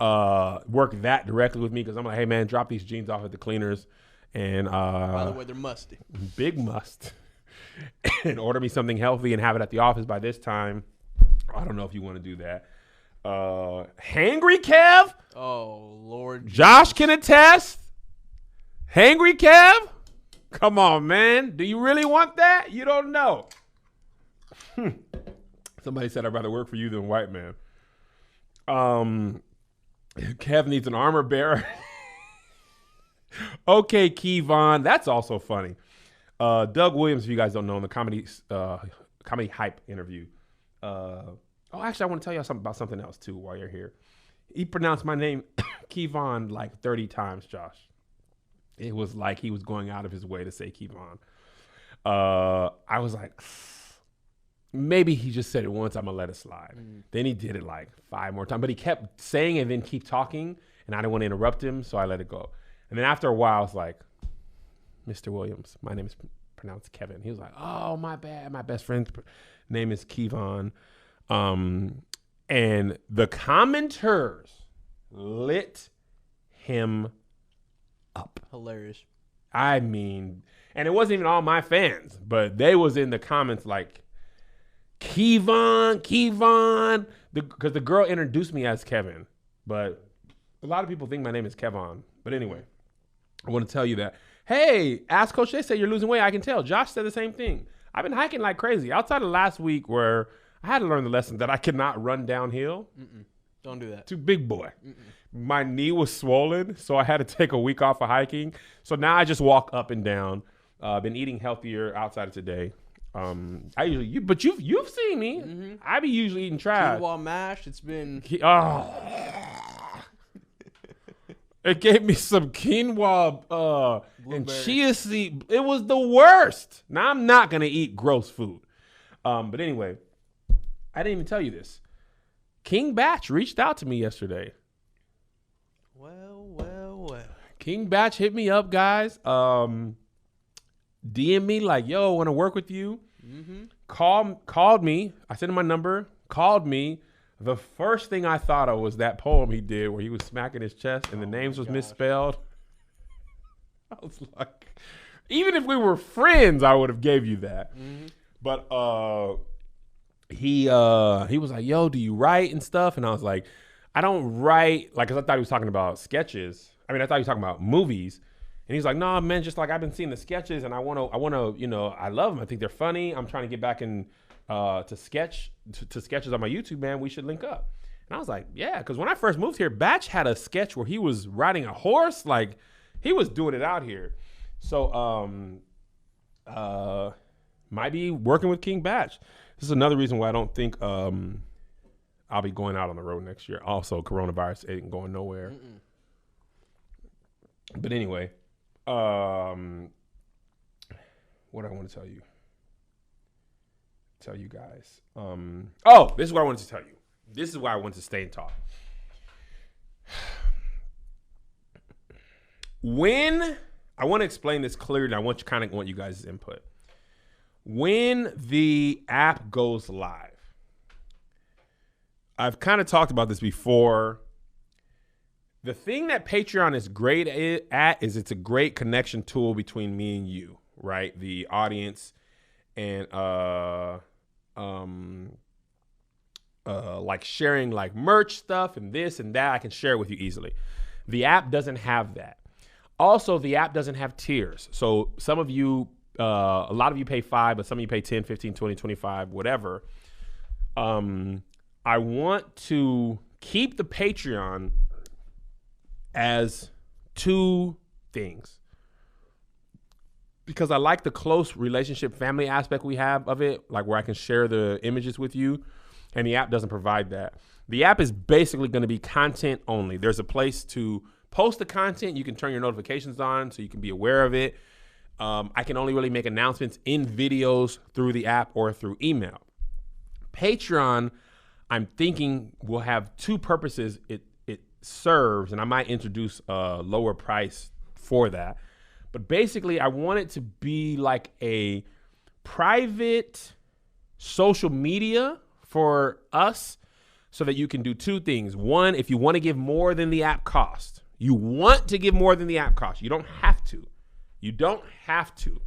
Work that directly with me because I'm like, hey, man, drop these jeans off at the cleaners. And By the way, they're musty. big must. And order me something healthy and have it at the office by this time. I don't know if you want to do that. Hangry Kev? Oh, Lord. Josh can attest. Hangry Kev? Come on, man. Do you really want that? You don't know. Somebody said I'd rather work for you than white man. Kev needs an armor bearer. Okay, Kevon. That's also funny. Doug Williams, if you guys don't know, in the comedy hype interview. Actually, I want to tell you something about something else too while you're here. He pronounced my name Kevon like 30 times, Josh. It was like he was going out of his way to say Kevon. I was like, maybe he just said it once, I'm gonna let it slide. Then he did it like 5 more times, but he kept saying it and then keep talking, and I didn't want to interrupt him, so I let it go. And then after a while, I was like, Mr. Williams, my name is pronounced Kevin. He was like, oh, my bad. My best friend's name is Kevon. And the commenters lit him up. Hilarious. I mean, and it wasn't even all my fans, but they was in the comments like, Kevon, because the girl introduced me as Kevin, but a lot of people think my name is Kevon. But anyway, I want to tell you that, hey, ask Coach Shay, say you're losing weight. I can tell. Josh said the same thing. I've been hiking like crazy. Outside of last week where I had to learn the lesson that I cannot run downhill. Don't do that. Too big boy. My knee was swollen, so I had to take a week off of hiking. So now I just walk up and down. Been eating healthier outside of today. I usually, but you've seen me. I be usually eating trash. Quinoa mash. It's been. It gave me some quinoa and chia seed. It was the worst. Now I'm not gonna eat gross food. But anyway, I didn't even tell you this. King Batch reached out to me yesterday. Well. King Batch hit me up, guys. DM me like, yo, want to work with you. Called me. I sent him my number. Called me. The first thing I thought of was that poem he did where he was smacking his chest and the names was misspelled. I was like, even if we were friends, I would have gave you that. But he was like, yo, do you write and stuff? And I was like, I don't write, like, because I thought he was talking about sketches. I mean, I thought he was talking about movies. And he's like, no, man, just like I've been seeing the sketches and I want to, you know, I love them. I think they're funny. I'm trying to get back in to sketches on my YouTube, man. We should link up. And I was like, yeah, because when I first moved here, Batch had a sketch where he was riding a horse. Like, he was doing it out here. So, might be working with King Batch. This is another reason why I don't think I'll be going out on the road next year. Also, coronavirus ain't going nowhere. But anyway, what I want to tell you guys. This is what I wanted to tell you. This is why I wanted to stay and talk. When I want to explain this clearly, I want you guys' input. When the app goes live, I've kind of talked about this before. The thing that Patreon is great at is it's a great connection tool between me and you, right? The audience and like sharing like merch stuff and this and that. I can share it with you easily. The app doesn't have that. Also, the app doesn't have tiers. So some of you, a lot of you pay $5, but some of you pay 10, 15, 20, 25, whatever. I want to keep the Patreon as 2 things because I like the close relationship family aspect we have of it, like where I can share the images with you, and the app doesn't provide that. The app is basically going to be content only. There's a place to post the content. You can turn your notifications on so you can be aware of it. I can only really make announcements in videos through the app or through email. Patreon, I'm thinking will have two purposes it serves, and I might introduce a lower price for that. But basically, I want it to be like a private social media for us so that you can do two things. One, if you want to give more than the app cost, you want to give more than the app cost. You don't have to. You don't have to.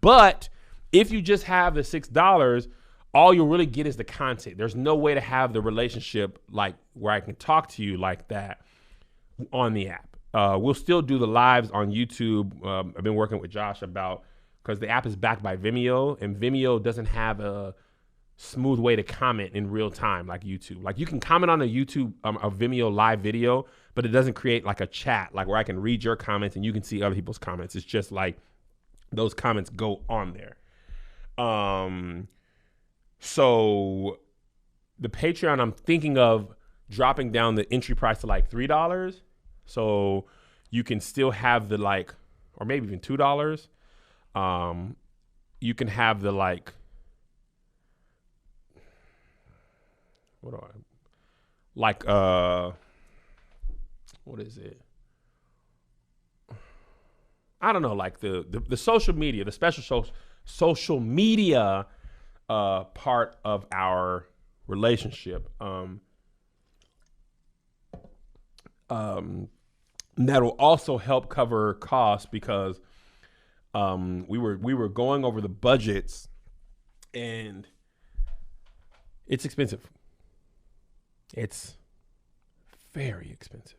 But if you just have the $6, all you'll really get is the content. There's no way to have the relationship like where I can talk to you like that on the app. We'll still do the lives on YouTube. I've been working with Josh about, because the app is backed by Vimeo, and Vimeo doesn't have a smooth way to comment in real time like YouTube. Like you can comment on a YouTube, a Vimeo live video, but it doesn't create like a chat, like where I can read your comments and you can see other people's comments. It's just like those comments go on there. So the Patreon, I'm thinking of dropping down the entry price to like $3. So you can still have the like, or maybe even $2. You can have the like, what is it? I don't know, like the social media, the special social media part of our relationship. That will also help cover costs because we were going over the budgets and it's expensive. It's very expensive.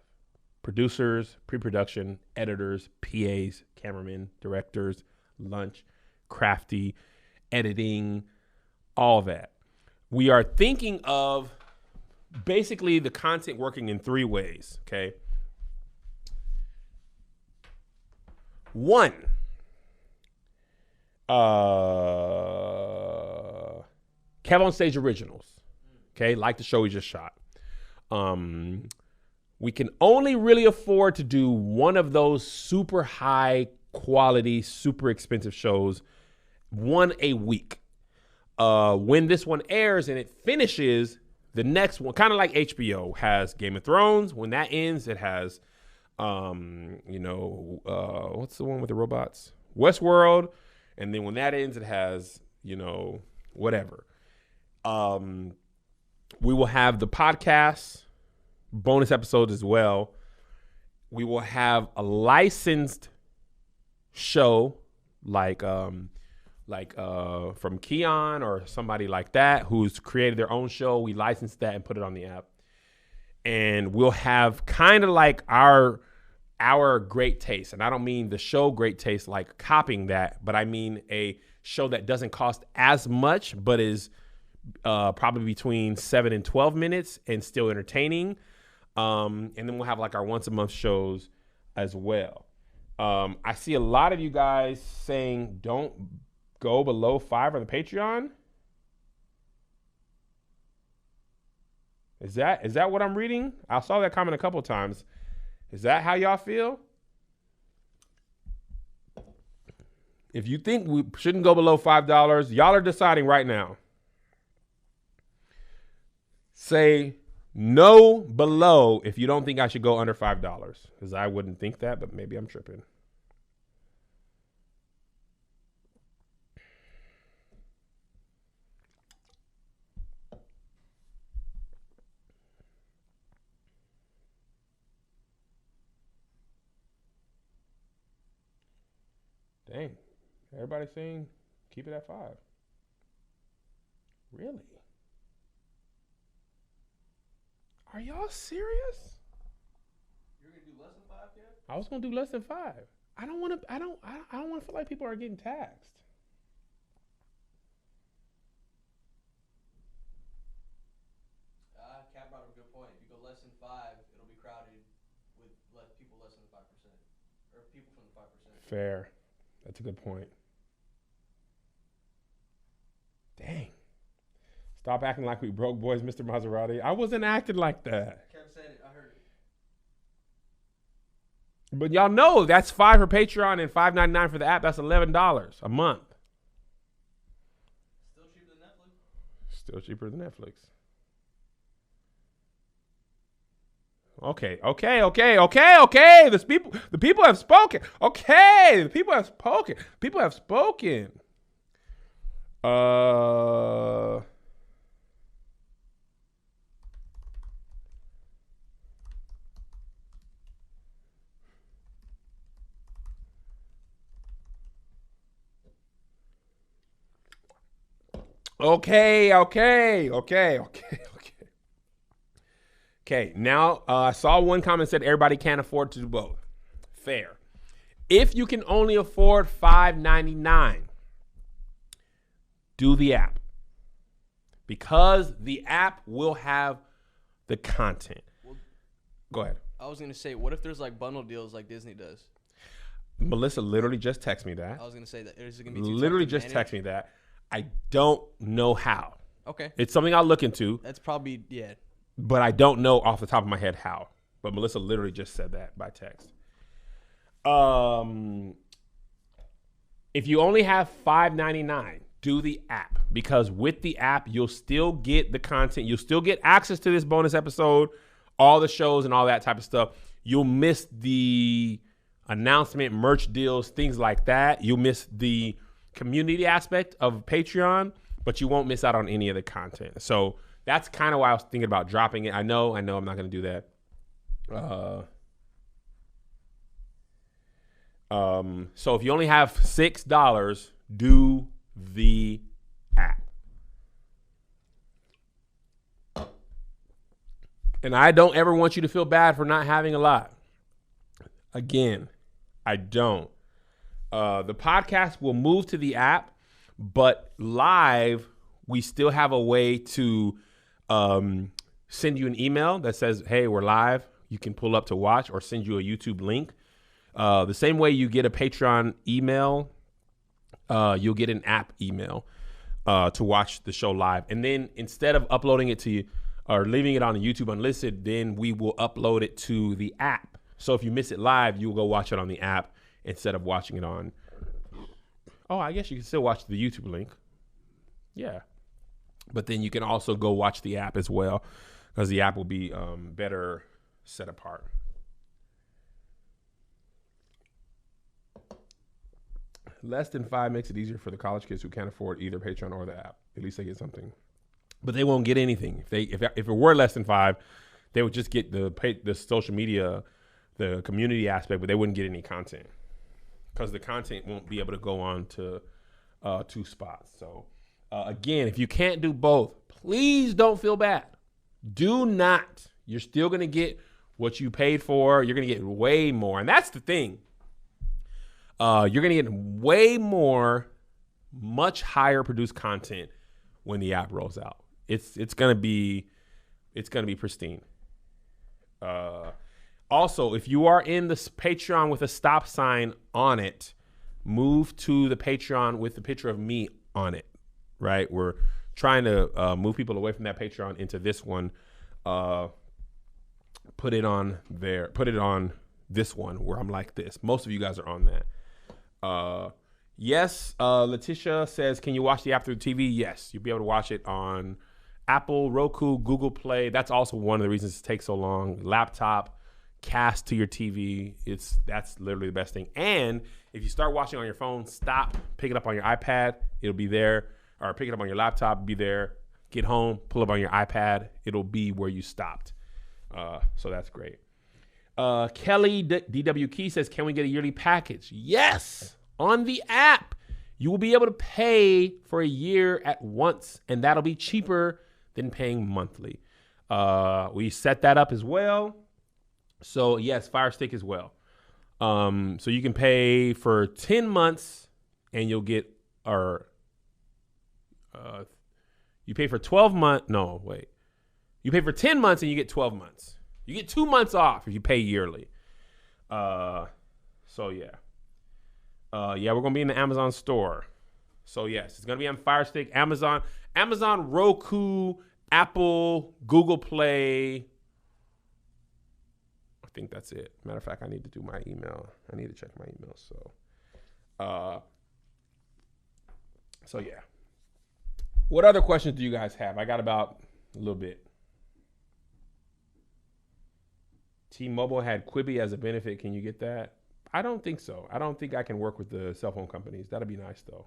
Producers, pre-production, editors, PAs, cameramen, directors, lunch, crafty, editing, all that. We are thinking of basically the content working in three ways, okay? One, Kev on Stage Originals, okay? Like the show we just shot. We can only really afford to do one of those super high quality, super expensive shows, one a week. When this one airs and it finishes, the next one, kind of like HBO has Game of Thrones. When that ends, it has, what's the one with the robots? Westworld. And then when that ends, it has, whatever. We will have the podcast bonus episodes as well. We will have a licensed show like from Keon or somebody like that who's created their own show. We license that and put it on the app. And we'll have kind of like our Great Taste. And I don't mean the show Great Taste like copying that, but I mean a show that doesn't cost as much but is probably between 7 and 12 minutes and still entertaining. And then we'll have like our once a month shows as well. I see a lot of you guys saying don't go below 5 on the Patreon. Is that what I'm reading? I saw that comment a couple times. Is that how y'all feel? If you think we shouldn't go below $5, y'all are deciding right now. Say no below if you don't think I should go under $5, because I wouldn't think that, but maybe I'm tripping. Dang. Everybody saying keep it at 5. Really? Are y'all serious? You're gonna do less than 5, Kev? I was gonna do less than 5. I don't want to feel like people are getting taxed. Cat brought up a good point. If you go less than 5, it'll be crowded with people less than 5%, or people from the 5%. Fair. That's a good point. Dang. Stop acting like we broke boys, Mr. Maserati. I wasn't acting like that. Kev said it. I heard it. But y'all know that's $5 for Patreon and $5.99 for the app. That's $11 a month. Still cheaper than Netflix. Okay. The people have spoken. Okay, the people have spoken. People have spoken. Okay. Now, I saw one comment said everybody can't afford to do both. Fair. If you can only afford $5.99, do the app. Because the app will have the content. Go ahead. I was going to say, what if there's like bundle deals like Disney does? Melissa literally just texted me that. I was going to say that. Is it going to be too Literally tough to just manage? texted me that. I don't know how. Okay. It's something I'll look into. That's probably, yeah. But I don't know off the top of my head how. But Melissa literally just said that by text. If you only have $5.99, do the app. Because with the app, you'll still get the content. You'll still get access to this bonus episode, all the shows and all that type of stuff. You'll miss the announcement, merch deals, things like that. You'll miss the community aspect of Patreon, but you won't miss out on any of the content. So that's kind of why I was thinking about dropping it. I know I'm not going to do that. So if you only have $6, do the app. And I don't ever want you to feel bad for not having a lot. Again, I don't. The podcast will move to the app, but live, we still have a way to send you an email that says, hey, we're live. You can pull up to watch, or send you a YouTube link. The same way you get a Patreon email, you'll get an app email to watch the show live. And then instead of uploading it to you or leaving it on YouTube unlisted, then we will upload it to the app. So if you miss it live, you'll go watch it on the app instead of watching it on. Oh, I guess you can still watch the YouTube link. Yeah. But then you can also go watch the app as well, because the app will be better set apart. Less than 5 makes it easier for the college kids who can't afford either Patreon or the app. At least they get something. But they won't get anything. If it were less than 5, they would just get the social media, the community aspect, but they wouldn't get any content, because the content won't be able to go on to 2 spots. So again, if you can't do both, please don't feel bad. Do not. You're still going to get what you paid for. You're going to get way more. And that's the thing. You're going to get way more, much higher produced content when the app rolls out. It's going to be pristine. Also, if you are in this Patreon with a stop sign on it, move to the Patreon with the picture of me on it, right? We're trying to move people away from that Patreon into this one. Put it on this one where I'm like this. Most of you guys are on that. Yes, Letitia says, can you watch the app through the TV? Yes, you'll be able to watch it on Apple, Roku, Google Play. That's also one of the reasons it takes so long. Laptop, cast to your TV. That's literally the best thing. And if you start watching on your phone, stop, pick it up on your iPad. It'll be there. Or pick it up on your laptop, be there. Get home, pull up on your iPad. It'll be where you stopped. So that's great. Kelly DW Key says, can we get a yearly package? Yes. On the app, you will be able to pay for a year at once, and that'll be cheaper than paying monthly. We set that up as well. So yes, Fire Stick as well. So you can pay for 10 months and you'll get, you pay for 12 months. No, wait. You pay for 10 months and you get 12 months. You get 2 months off if you pay yearly. So yeah. Yeah, we're going to be in the Amazon store. So yes, it's going to be on Fire Stick, Amazon, Roku, Apple, Google Play. I think that's it. Matter of fact, I need to do my email. I need to check my email. So yeah. What other questions do you guys have? I got about a little bit. T-Mobile had Quibi as a benefit. Can you get that? I don't think so. I don't think I can work with the cell phone companies. That'd be nice though.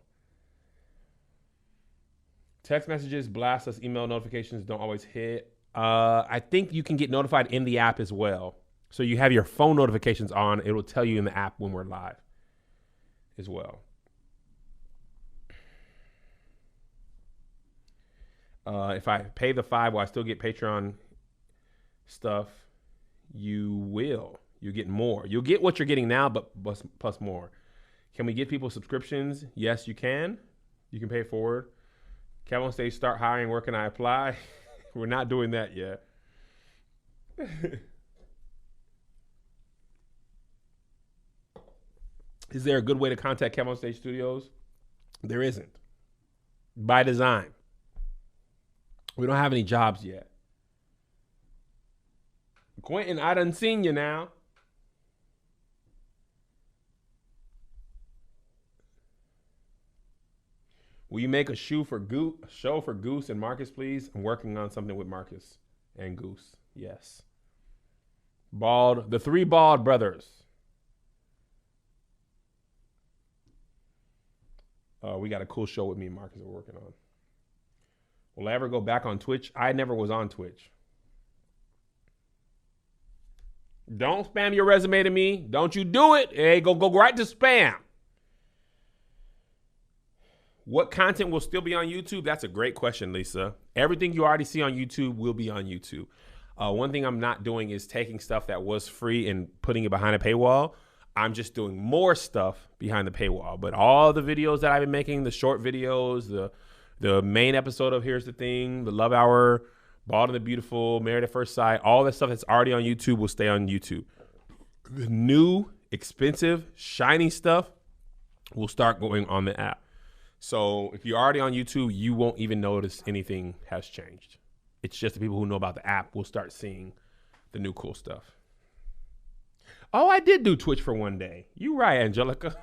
Text messages, blast us, email notifications don't always hit. I think you can get notified in the app as well. So you have your phone notifications on. It will tell you in the app when we're live as well. If I pay the $5, will I still get Patreon stuff? You will. You get more. You'll get what you're getting now, but plus more. Can we get people subscriptions? Yes, you can. You can pay it forward. Kevin on stage, start hiring. Where can I apply? We're not doing that yet. Is there a good way to contact Kevin on Stage Studios? There isn't. By design. We don't have any jobs yet. Quentin, I done seen you now. Will you make a show for Goose and Marcus, please? I'm working on something with Marcus and Goose. Yes. The three bald brothers. We got a cool show with me and Marcus are working on. Will I ever go back on Twitch? I never was on Twitch. Don't spam your resume to me. Don't you do it. Hey, go right to spam. What content will still be on YouTube? That's a great question, Lisa. Everything you already see on YouTube will be on YouTube. One thing I'm not doing is taking stuff that was free and putting it behind a paywall. I'm just doing more stuff behind the paywall. But all the videos that I've been making, the short videos, the main episode of Here's the Thing, the Love Hour, Bald and the Beautiful, Married at First Sight, all that stuff that's already on YouTube will stay on YouTube. The new, expensive, shiny stuff will start going on the app. So if you're already on YouTube, you won't even notice anything has changed. It's just the people who know about the app will start seeing the new cool stuff. Oh, I did do Twitch for one day. You right, Angelica.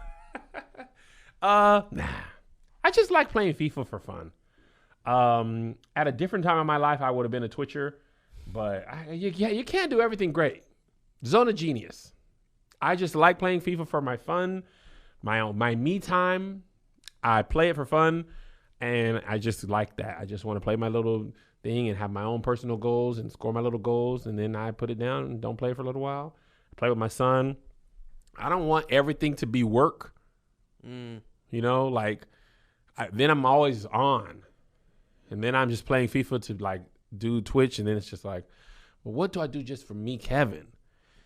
Nah. I just like playing FIFA for fun. At a different time in my life, I would have been a Twitcher, but you can't do everything great. Zone of genius. I just like playing FIFA for my fun, my me time. I play it for fun, and I just like that. I just want to play my little thing and have my own personal goals and score my little goals, and then I put it down and don't play for a little while. I play with my son. I don't want everything to be work. You know, like then I'm always on, and then I'm just playing FIFA to like do Twitch, and then it's just like, well, what do I do just for me, Kevin?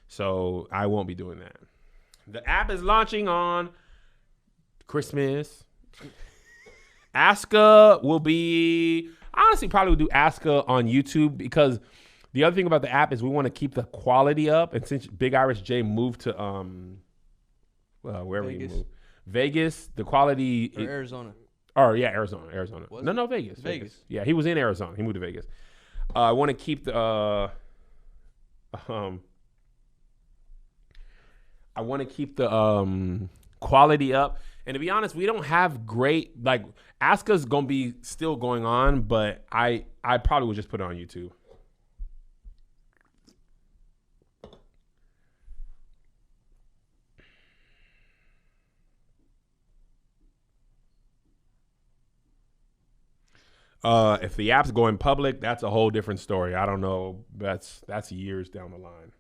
So I won't be doing that. The app is launching on Christmas. Aska will be, honestly, probably will do Aska on YouTube, because the other thing about the app is we want to keep the quality up. And since Big Irish J moved to wherever he moved, Vegas, the quality Arizona. Arizona. Was No, Vegas. Yeah, he was in Arizona. He moved to Vegas. I want to keep the quality up. And to be honest, we don't have great, like, Aska's going to be still going on, but I probably would just put it on YouTube. If the app's going public, that's a whole different story. I don't know. That's years down the line.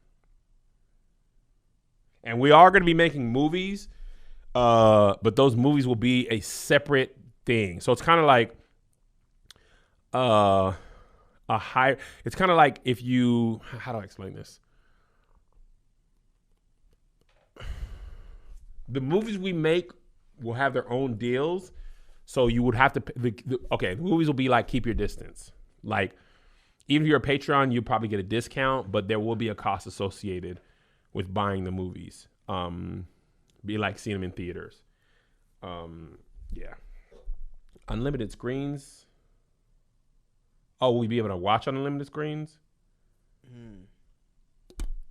And we are going to be making movies. But those movies will be a separate thing. So it's kind of like it's kind of like if you, how do I explain this? The movies we make will have their own deals. So you would have to, the movies will be like Keep Your Distance. Like, even if you're a Patreon, you'll probably get a discount, but there will be a cost associated with buying the movies. Be like seeing them in theaters. Yeah. Unlimited screens. Oh, will we be able to watch on unlimited screens?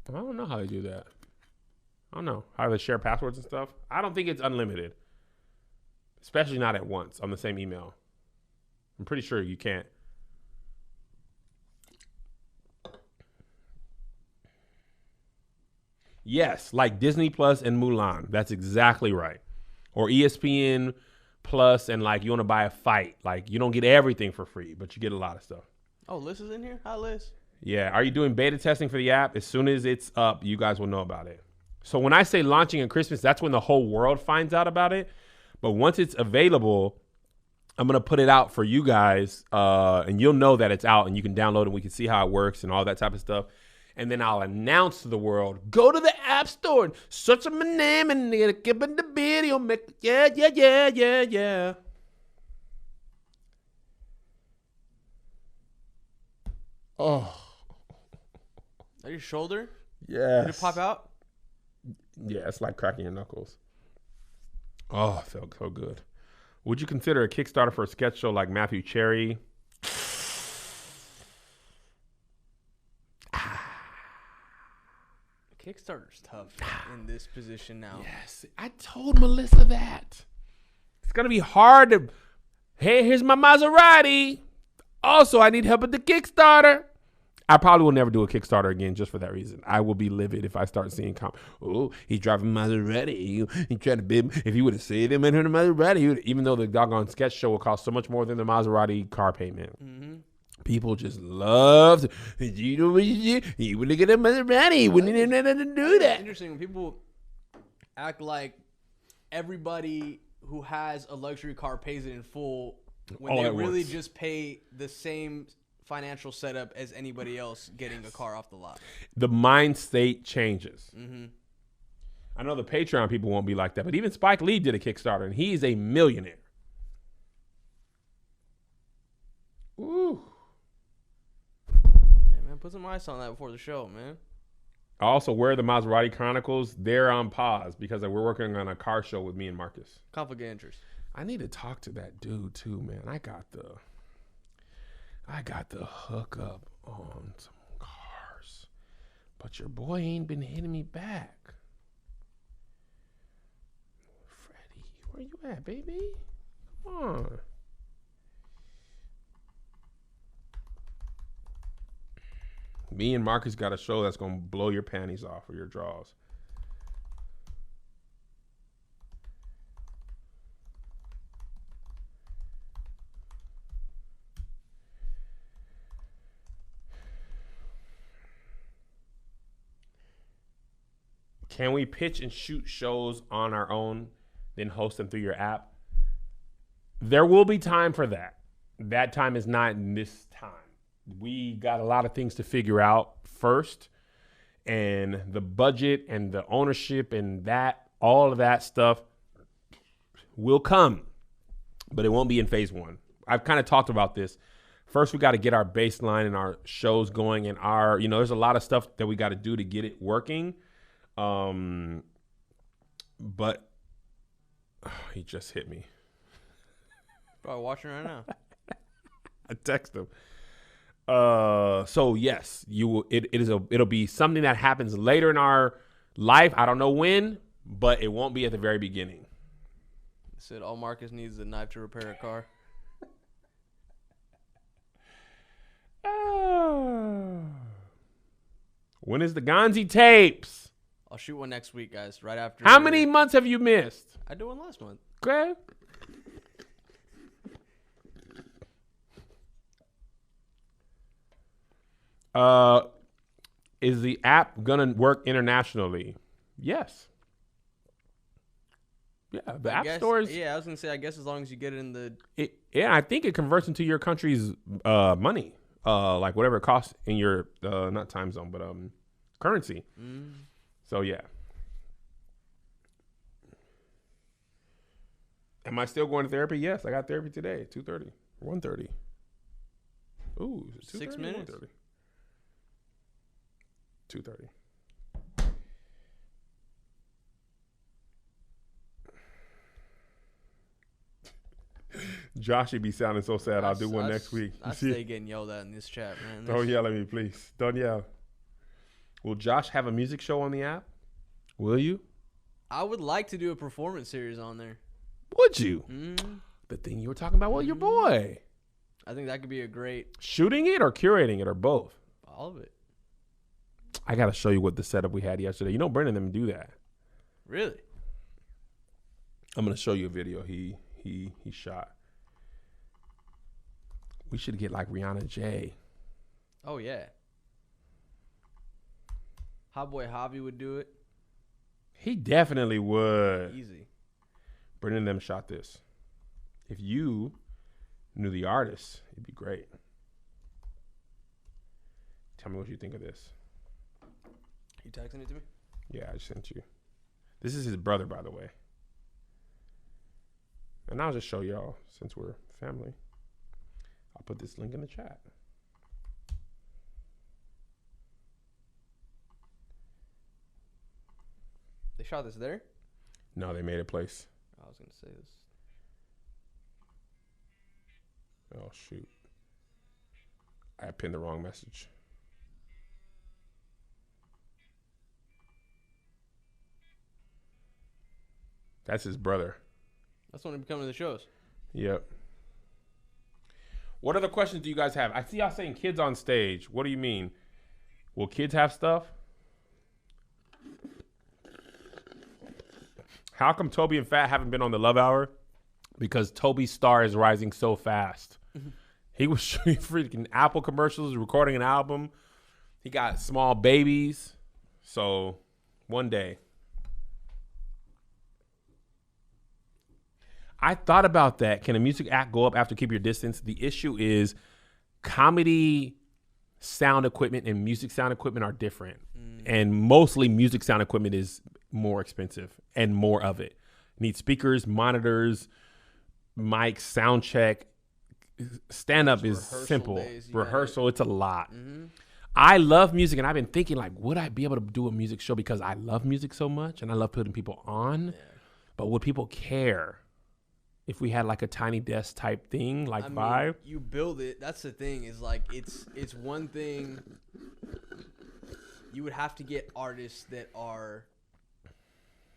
I don't know how they do that. I don't know how they share passwords and stuff. I don't think it's unlimited, especially not at once on the same email. I'm pretty sure you can't. Yes, like Disney Plus and Mulan. That's exactly right. Or ESPN Plus, and like you want to buy a fight. Like you don't get everything for free, but you get a lot of stuff. Oh, Liz is in here? Hi, Liz. Yeah. Are you doing beta testing for the app? As soon as it's up, you guys will know about it. So when I say launching in Christmas, that's when the whole world finds out about it. But once it's available, I'm going to put it out for you guys, and you'll know that it's out, and you can download it, and we can see how it works and all that type of stuff. And then I'll announce to the world, go to the App Store and search my name and give it the video. Yeah. Oh. Are your shoulder? Yeah. Did it pop out? Yeah, it's like cracking your knuckles. Oh, it felt so good. Would you consider a Kickstarter for a sketch show like Matthew Cherry? Kickstarter's tough in this position now. Yes, I told Melissa that. It's going to be hard to, hey, here's my Maserati. Also, I need help with the Kickstarter. I probably will never do a Kickstarter again just for that reason. I will be livid if I start seeing oh, he's driving Maserati. He tried to bid. If he would have saved him in her Maserati, even though the doggone sketch show will cost so much more than the Maserati car payment. Mm-hmm. People just love to, you would look at a Maserati. He wouldn't even know how to do that. It's interesting when people act like everybody who has a luxury car pays it in full when All they at really once. just pay the same financial setup as anybody else getting a car off the lot. The mind state changes. Mm-hmm. I know the Patreon people won't be like that, but even Spike Lee did a Kickstarter, and he's a millionaire. Ooh. Hey, man, put some ice on that before the show, man. I also wear the Maserati Chronicles. They're on pause because we're working on a car show with me and Marcus. Conflict of interest. I need to talk to that dude too, man. I got the hookup on some cars, but your boy ain't been hitting me back. Freddie, where you at, baby? Come on. Me and Marcus got a show that's gonna blow your panties off or your drawers. Can we pitch and shoot shows on our own, then host them through your app? There will be time for that. That time is not in this time. We got a lot of things to figure out first, and the budget and the ownership and that, all of that stuff will come, but it won't be in phase one. I've kind of talked about this. First, we got to get our baseline and our shows going, and there's a lot of stuff that we got to do to get it working. But he just hit me. Probably watching right now. I text him. So yes, it'll be something that happens later in our life. I don't know when, but it won't be at the very beginning. Said all Marcus needs is a knife to repair a car. When is the Gonzi tapes? I'll shoot one next week, guys. Right after. How many months have you missed? I did one last month. Okay. Is the app gonna work internationally? Yes. Yeah, the app stores. Yeah, I was gonna say. I guess as long as you get it in the. I think it converts into your country's money, like whatever it costs in your not time zone, but currency. Mm. So yeah. Am I still going to therapy? Yes, I got therapy today, 2:30, 1:30. Ooh, 6 minutes. 2:30. Joshy be sounding so sad. I'll do one next week. I stay getting yelled at in this chat, man. Don't yell at me, please. Don't yell. Will Josh have a music show on the app? Will you? I would like to do a performance series on there. Would you? Mm-hmm. The thing you were talking about with your boy. I think that could be a great. Shooting it or curating it or both? All of it. I got to show you what the setup we had yesterday. You know, Brendan them do that. Really? I'm going to show you a video he shot. We should get like Rihanna J. Oh, yeah. Hot Boy Hobby would do it. He definitely would. Easy. Brendan them shot this. If you knew the artist, it'd be great. Tell me what you think of this. You texting it to me? Yeah, I just sent you. This is his brother, by the way. And I'll just show y'all since we're family. I'll put this link in the chat. They shot this there? No, they made a place. I was going to say this. Oh, shoot. I pinned the wrong message. That's his brother. That's when it become to the shows. Yep. What other questions do you guys have? I see y'all saying kids on stage. What do you mean? Will kids have stuff? How come Toby and Fat haven't been on the Love Hour? Because Toby's star is rising so fast. He was shooting freaking Apple commercials, recording an album. He got small babies. So one day. I thought about that. Can a music act go up after Keep Your Distance? The issue is comedy sound equipment and music sound equipment are different. And mostly music sound equipment is more expensive and more of it. Need speakers, monitors, mics, sound check. Stand up is simple. Rehearsal, it's a lot. I love music, and I've been thinking, like, would I be able to do a music show because I love music so much and I love putting people on? Yeah. But would people care if we had like a tiny desk type thing, like Vibe? You build it. That's the thing. Is like it's one thing. You would have to get artists that are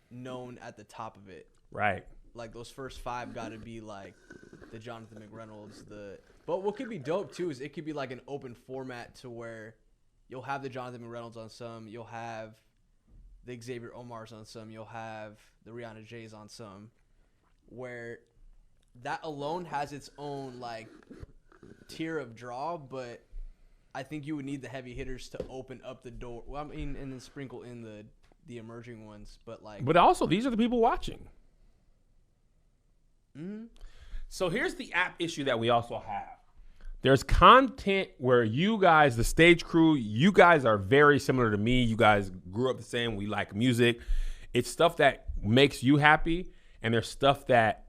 known at the top of it. Right. Like those first 5 got to be like the Jonathan McReynolds. But what could be dope too is it could be like an open format to where you'll have the Jonathan McReynolds on some, you'll have the Xavier Omars on some, you'll have the Rihanna J's on some, where that alone has its own like tier of draw, but I think you would need the heavy hitters to open up the door. Well, I mean, and then sprinkle in the emerging ones, but like. But also, these are the people watching. Mm-hmm. So here's the app issue that we also have. There's content where you guys, the stage crew, you guys are very similar to me. You guys grew up the same. We like music. It's stuff that makes you happy, and there's stuff that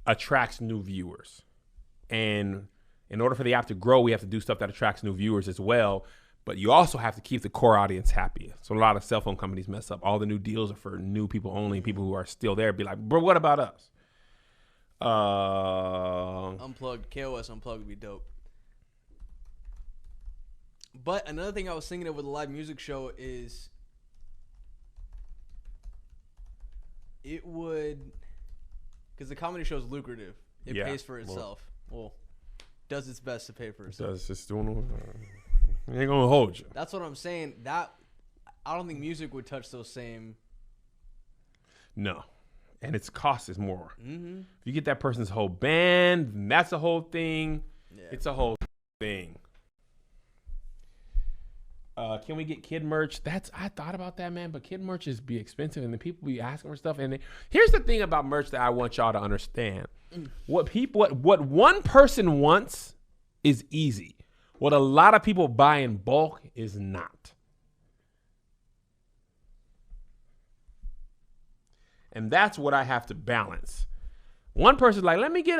attracts new viewers. And in order for the app to grow, we have to do stuff that attracts new viewers as well. But you also have to keep the core audience happy. So a lot of cell phone companies mess up. All the new deals are for new people only. People who are still there be like, bro, what about us? Unplugged, KOS Unplugged would be dope. But another thing I was thinking of with a live music show is it would, because the comedy show is lucrative. It pays for itself. Well, does its best to pay for itself. Does it's doing it ain't gonna hold you. That's what I'm saying. That I don't think music would touch those same. No. And its cost is more. Mm-hmm. If you get that person's whole band, then that's a whole thing. Yeah. It's a whole thing. Can we get kid merch? I thought about that, man, but kid merch is be expensive, and the people be asking for stuff. And here's the thing about merch that I want y'all to understand: what one person wants is easy. What a lot of people buy in bulk is not. And that's what I have to balance. One person's like, let me get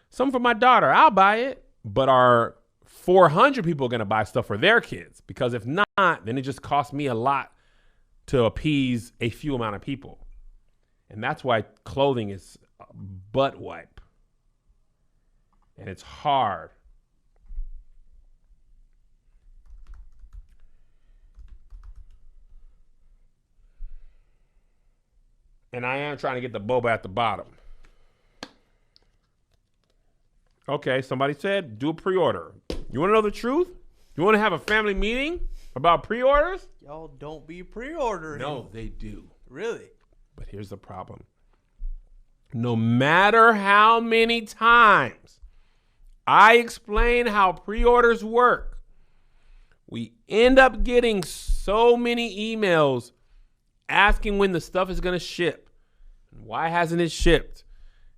something for my daughter. I'll buy it. But our 400 people are going to buy stuff for their kids. Because if not, then it just costs me a lot to appease a few amount of people. And that's why clothing is a butt wipe. And it's hard. And I am trying to get the boba at the bottom. Okay, somebody said do a pre-order. You want to know the truth? You want to have a family meeting about pre-orders? Y'all don't be pre-ordering. No, they do. Really? But here's the problem. No matter how many times I explain how pre-orders work, we end up getting so many emails asking when the stuff is going to ship. Why hasn't it shipped?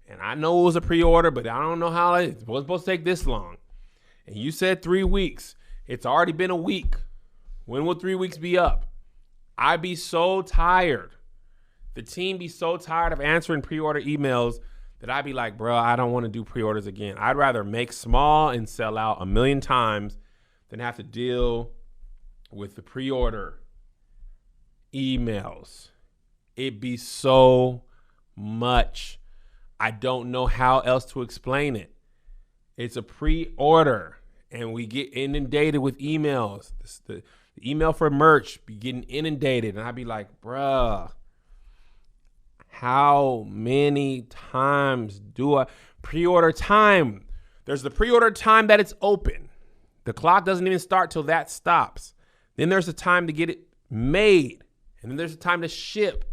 And I know it was a pre-order, but I don't know how it was supposed to take this long. And you said 3 weeks. It's already been a week. When will 3 weeks be up? I'd be so tired. The team be so tired of answering pre-order emails that I'd be like, bro, I don't want to do pre-orders again. I'd rather make small and sell out 1,000,000 times than have to deal with the pre-order emails. It'd be so much. I don't know how else to explain it. It's a pre-order and we get inundated with emails. The email for merch be getting inundated. And I'd be like, bruh, how many times do I pre-order time? There's the pre-order time that it's open. The clock doesn't even start till that stops. Then there's the time to get it made. And then there's the time to ship.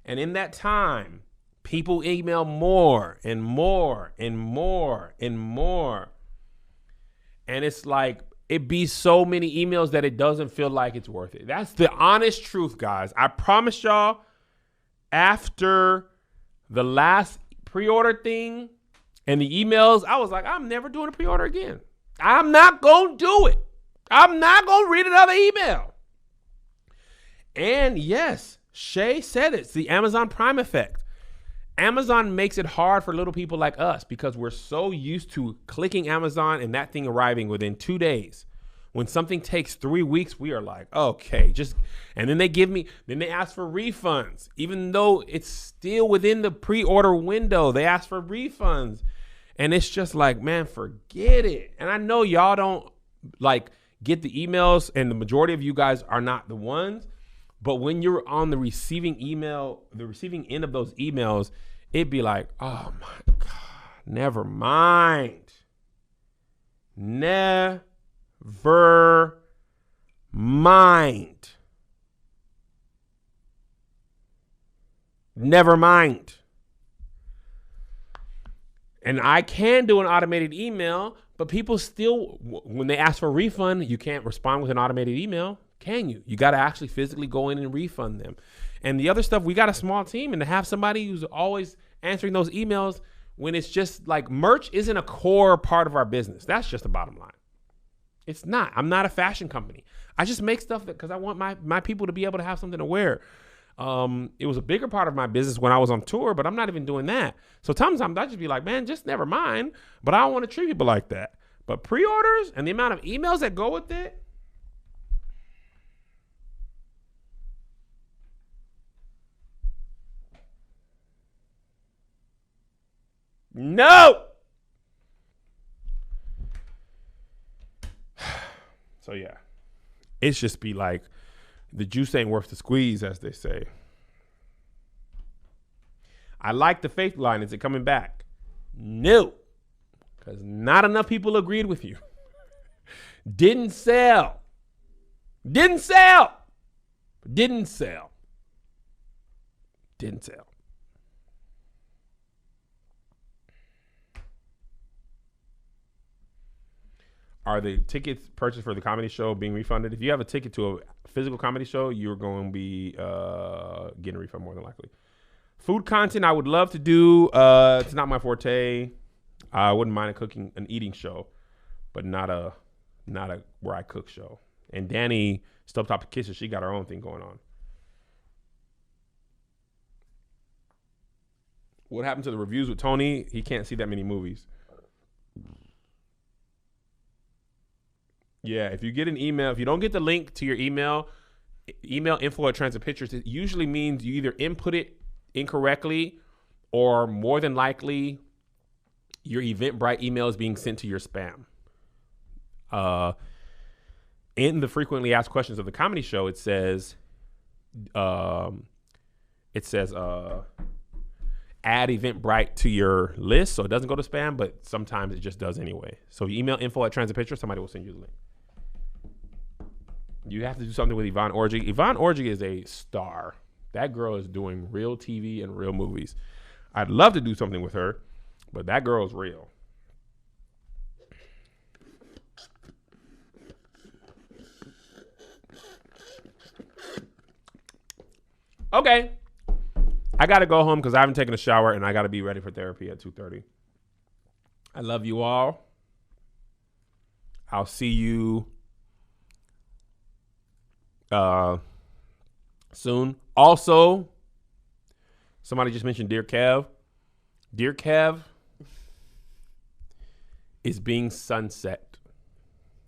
And in that time, people email more and more and more and more. And it's like, it be so many emails that it doesn't feel like it's worth it. That's the honest truth, guys. I promise y'all, after the last pre-order thing and the emails, I was like, I'm never doing a pre-order again. I'm not going to do it. I'm not going to read another email. And yes, Shay said it. It's the Amazon Prime effect. Amazon makes it hard for little people like us because we're so used to clicking Amazon and that thing arriving within 2 days. When something takes 3 weeks, we are like, okay, and then they ask for refunds. Even though it's still within the pre-order window, they ask for refunds. And it's just like, man, forget it. And I know y'all don't like get the emails, and the majority of you guys are not the ones. But when you're on the receiving end of those emails, it'd be like, oh my God, never mind. Never mind. Never mind. And I can do an automated email, but people still, when they ask for a refund, you can't respond with an automated email. Can you? You got to actually physically go in and refund them. And the other stuff, we got a small team, and to have somebody who's always answering those emails when it's just like merch isn't a core part of our business. That's just the bottom line. It's not. I'm not a fashion company. I just make stuff because I want my people to be able to have something to wear. It was a bigger part of my business when I was on tour, but I'm not even doing that. So sometimes I just be like, man, just never mind. But I don't want to treat people like that. But pre-orders and the amount of emails that go with it, no. So yeah, it's just be like the juice ain't worth the squeeze, as they say. I like the faith line. Is it coming back? No, because not enough people agreed with you. Didn't sell. Didn't sell. Didn't sell. Didn't sell. Are the tickets purchased for the comedy show being refunded? If you have a ticket to a physical comedy show, you're going to be getting a refund more than likely. Food content I would love to do. It's not my forte. I wouldn't mind an eating show, but not a where I cook show. And Danny Stovetop Kitchen, she got her own thing going on. What happened to the reviews with Tony? He can't see that many movies. Yeah, if you get an email, if you don't get the link to your email info@transitpictures, it usually means you either input it incorrectly or more than likely your Eventbrite email is being sent to your spam. In the frequently asked questions of the comedy show, it says, it says add Eventbrite to your list so it doesn't go to spam, but sometimes it just does anyway. So you email info@transitpicture, somebody will send you the link. You have to do something with Yvonne Orji. Yvonne Orji is a star. That girl is doing real TV and real movies. I'd love to do something with her, but that girl is real. Okay. I got to go home because I haven't taken a shower and I got to be ready for therapy at 2:30. I love you all. I'll see you soon. Also, somebody just mentioned Dear Kev. Dear Kev is being sunset.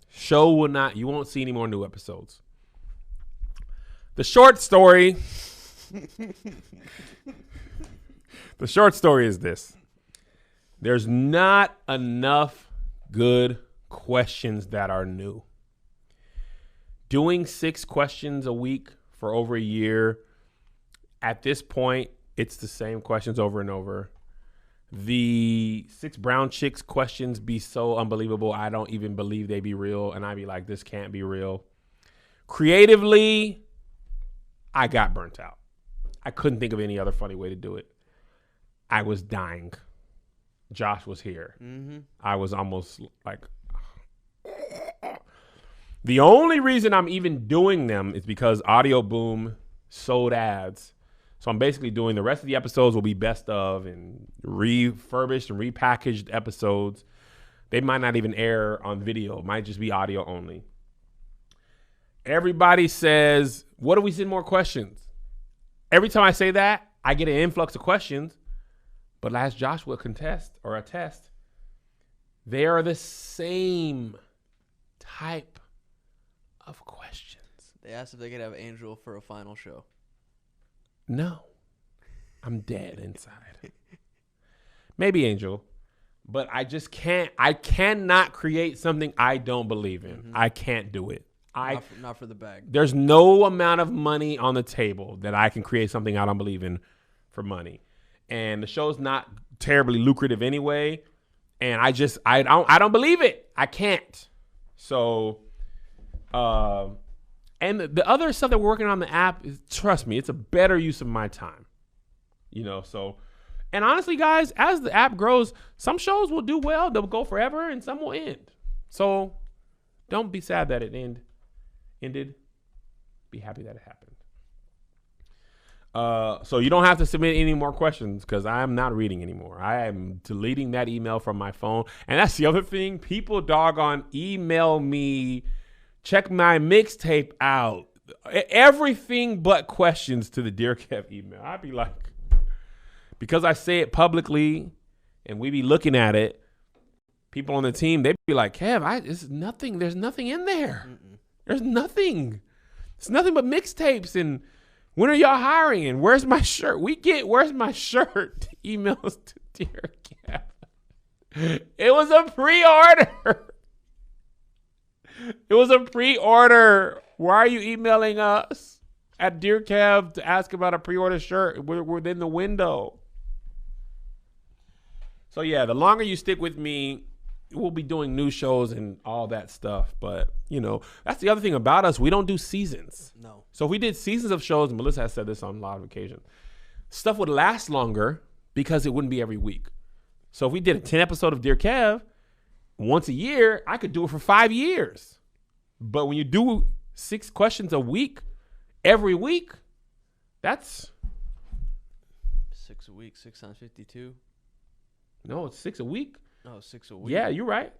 Show will not, you won't see any more new episodes. The short story. The short story is this. There's not enough good questions that are new. Doing 6 questions a week for over a year, at this point, it's the same questions over and over. The 6 brown chicks questions be so unbelievable, I don't even believe they be real, and I be like, this can't be real. Creatively, I got burnt out. I couldn't think of any other funny way to do it. I was dying. Josh was here. Mm-hmm. I was almost like... The only reason I'm even doing them is because Audio Boom sold ads. So I'm basically doing the rest of the episodes will be best of and refurbished and repackaged episodes. They might not even air on video. It might just be audio only. Everybody says, what do we send more questions? Every time I say that, I get an influx of questions. But as Josh will attest, they are the same type of questions. They asked if they could have Angel for a final show. No. I'm dead inside. Maybe Angel. But I just can't. I cannot create something I don't believe in. Mm-hmm. I can't do it. Not for the bag. There's no amount of money on the table that I can create something I don't believe in for money. And the show's not terribly lucrative anyway. And I don't believe it. I can't. So, and the other stuff that we're working on the app is, trust me, it's a better use of my time. So, and honestly, guys, as the app grows, some shows will do well. They'll go forever and some will end. So don't be sad that it ended. Be happy that it happened. So you don't have to submit any more questions because I am not reading anymore. I am deleting that email from my phone. And that's the other thing. People doggone email me, check my mixtape out. Everything but questions to the Dear Kev email. I'd be like, because I say it publicly and we be looking at it, people on the team, they'd be like, Kev, there's nothing in there. Mm-mm. There's nothing. It's nothing but mixtapes and when are y'all hiring? And where's my shirt? Where's my shirt? Emails to Dear Kev. It was a pre-order. It was a pre-order. Why are you emailing us at Dear Kev to ask about a pre-order shirt? We're within the window. So yeah, the longer you stick with me, we'll be doing new shows and all that stuff. But, that's the other thing about us. We don't do seasons. No. So if we did seasons of shows, and Melissa has said this on a lot of occasions, stuff would last longer because it wouldn't be every week. So if we did a 10 episode of Dear Kev once a year, I could do it for 5 years. But when you do 6 questions a week, every week, that's 6 a week, 6 times 52. No, it's 6 a week. No, 6 a week. Yeah, you're right.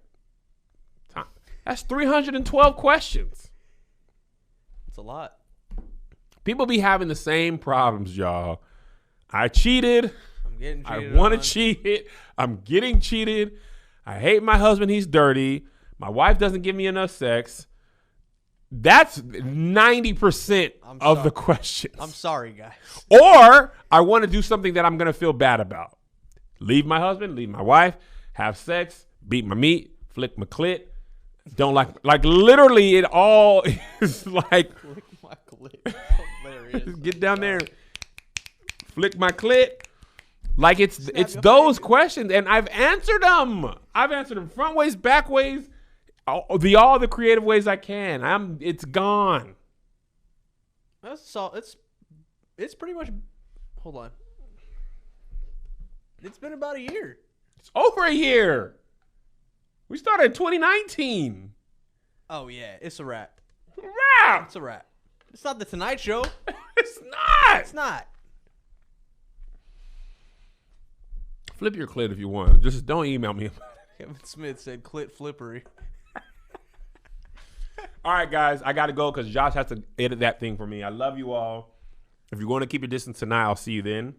That's 312 questions. It's a lot. People be having the same problems, y'all. I cheated. I'm getting cheated. I want to cheat it. I'm getting cheated. I hate my husband. He's dirty. My wife doesn't give me enough sex. That's 90% of the questions. I'm sorry, guys. Or I want to do something that I'm going to feel bad about. Leave my husband, leave my wife, have sex, beat my meat, flick my clit. Don't like literally it all is like flick my clit. Hilarious. Get down there. Flick my clit. Like it's those questions, and I've answered them. I've answered them front ways, back ways, all the creative ways I can. It's gone. It's pretty much. Hold on. It's been about a year. It's over a year. We started in 2019. Oh yeah, it's a wrap. Wrap. It's a wrap. It's not the Tonight Show. It's not. It's not. Flip your clit if you want. Just don't email me about it. Kevin Smith said clit flippery. All right, guys. I got to go because Josh has to edit that thing for me. I love you all. If you're going to keep your distance tonight, I'll see you then.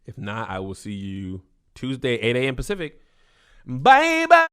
If not, I will see you Tuesday, 8 a.m. Pacific. Bye-bye.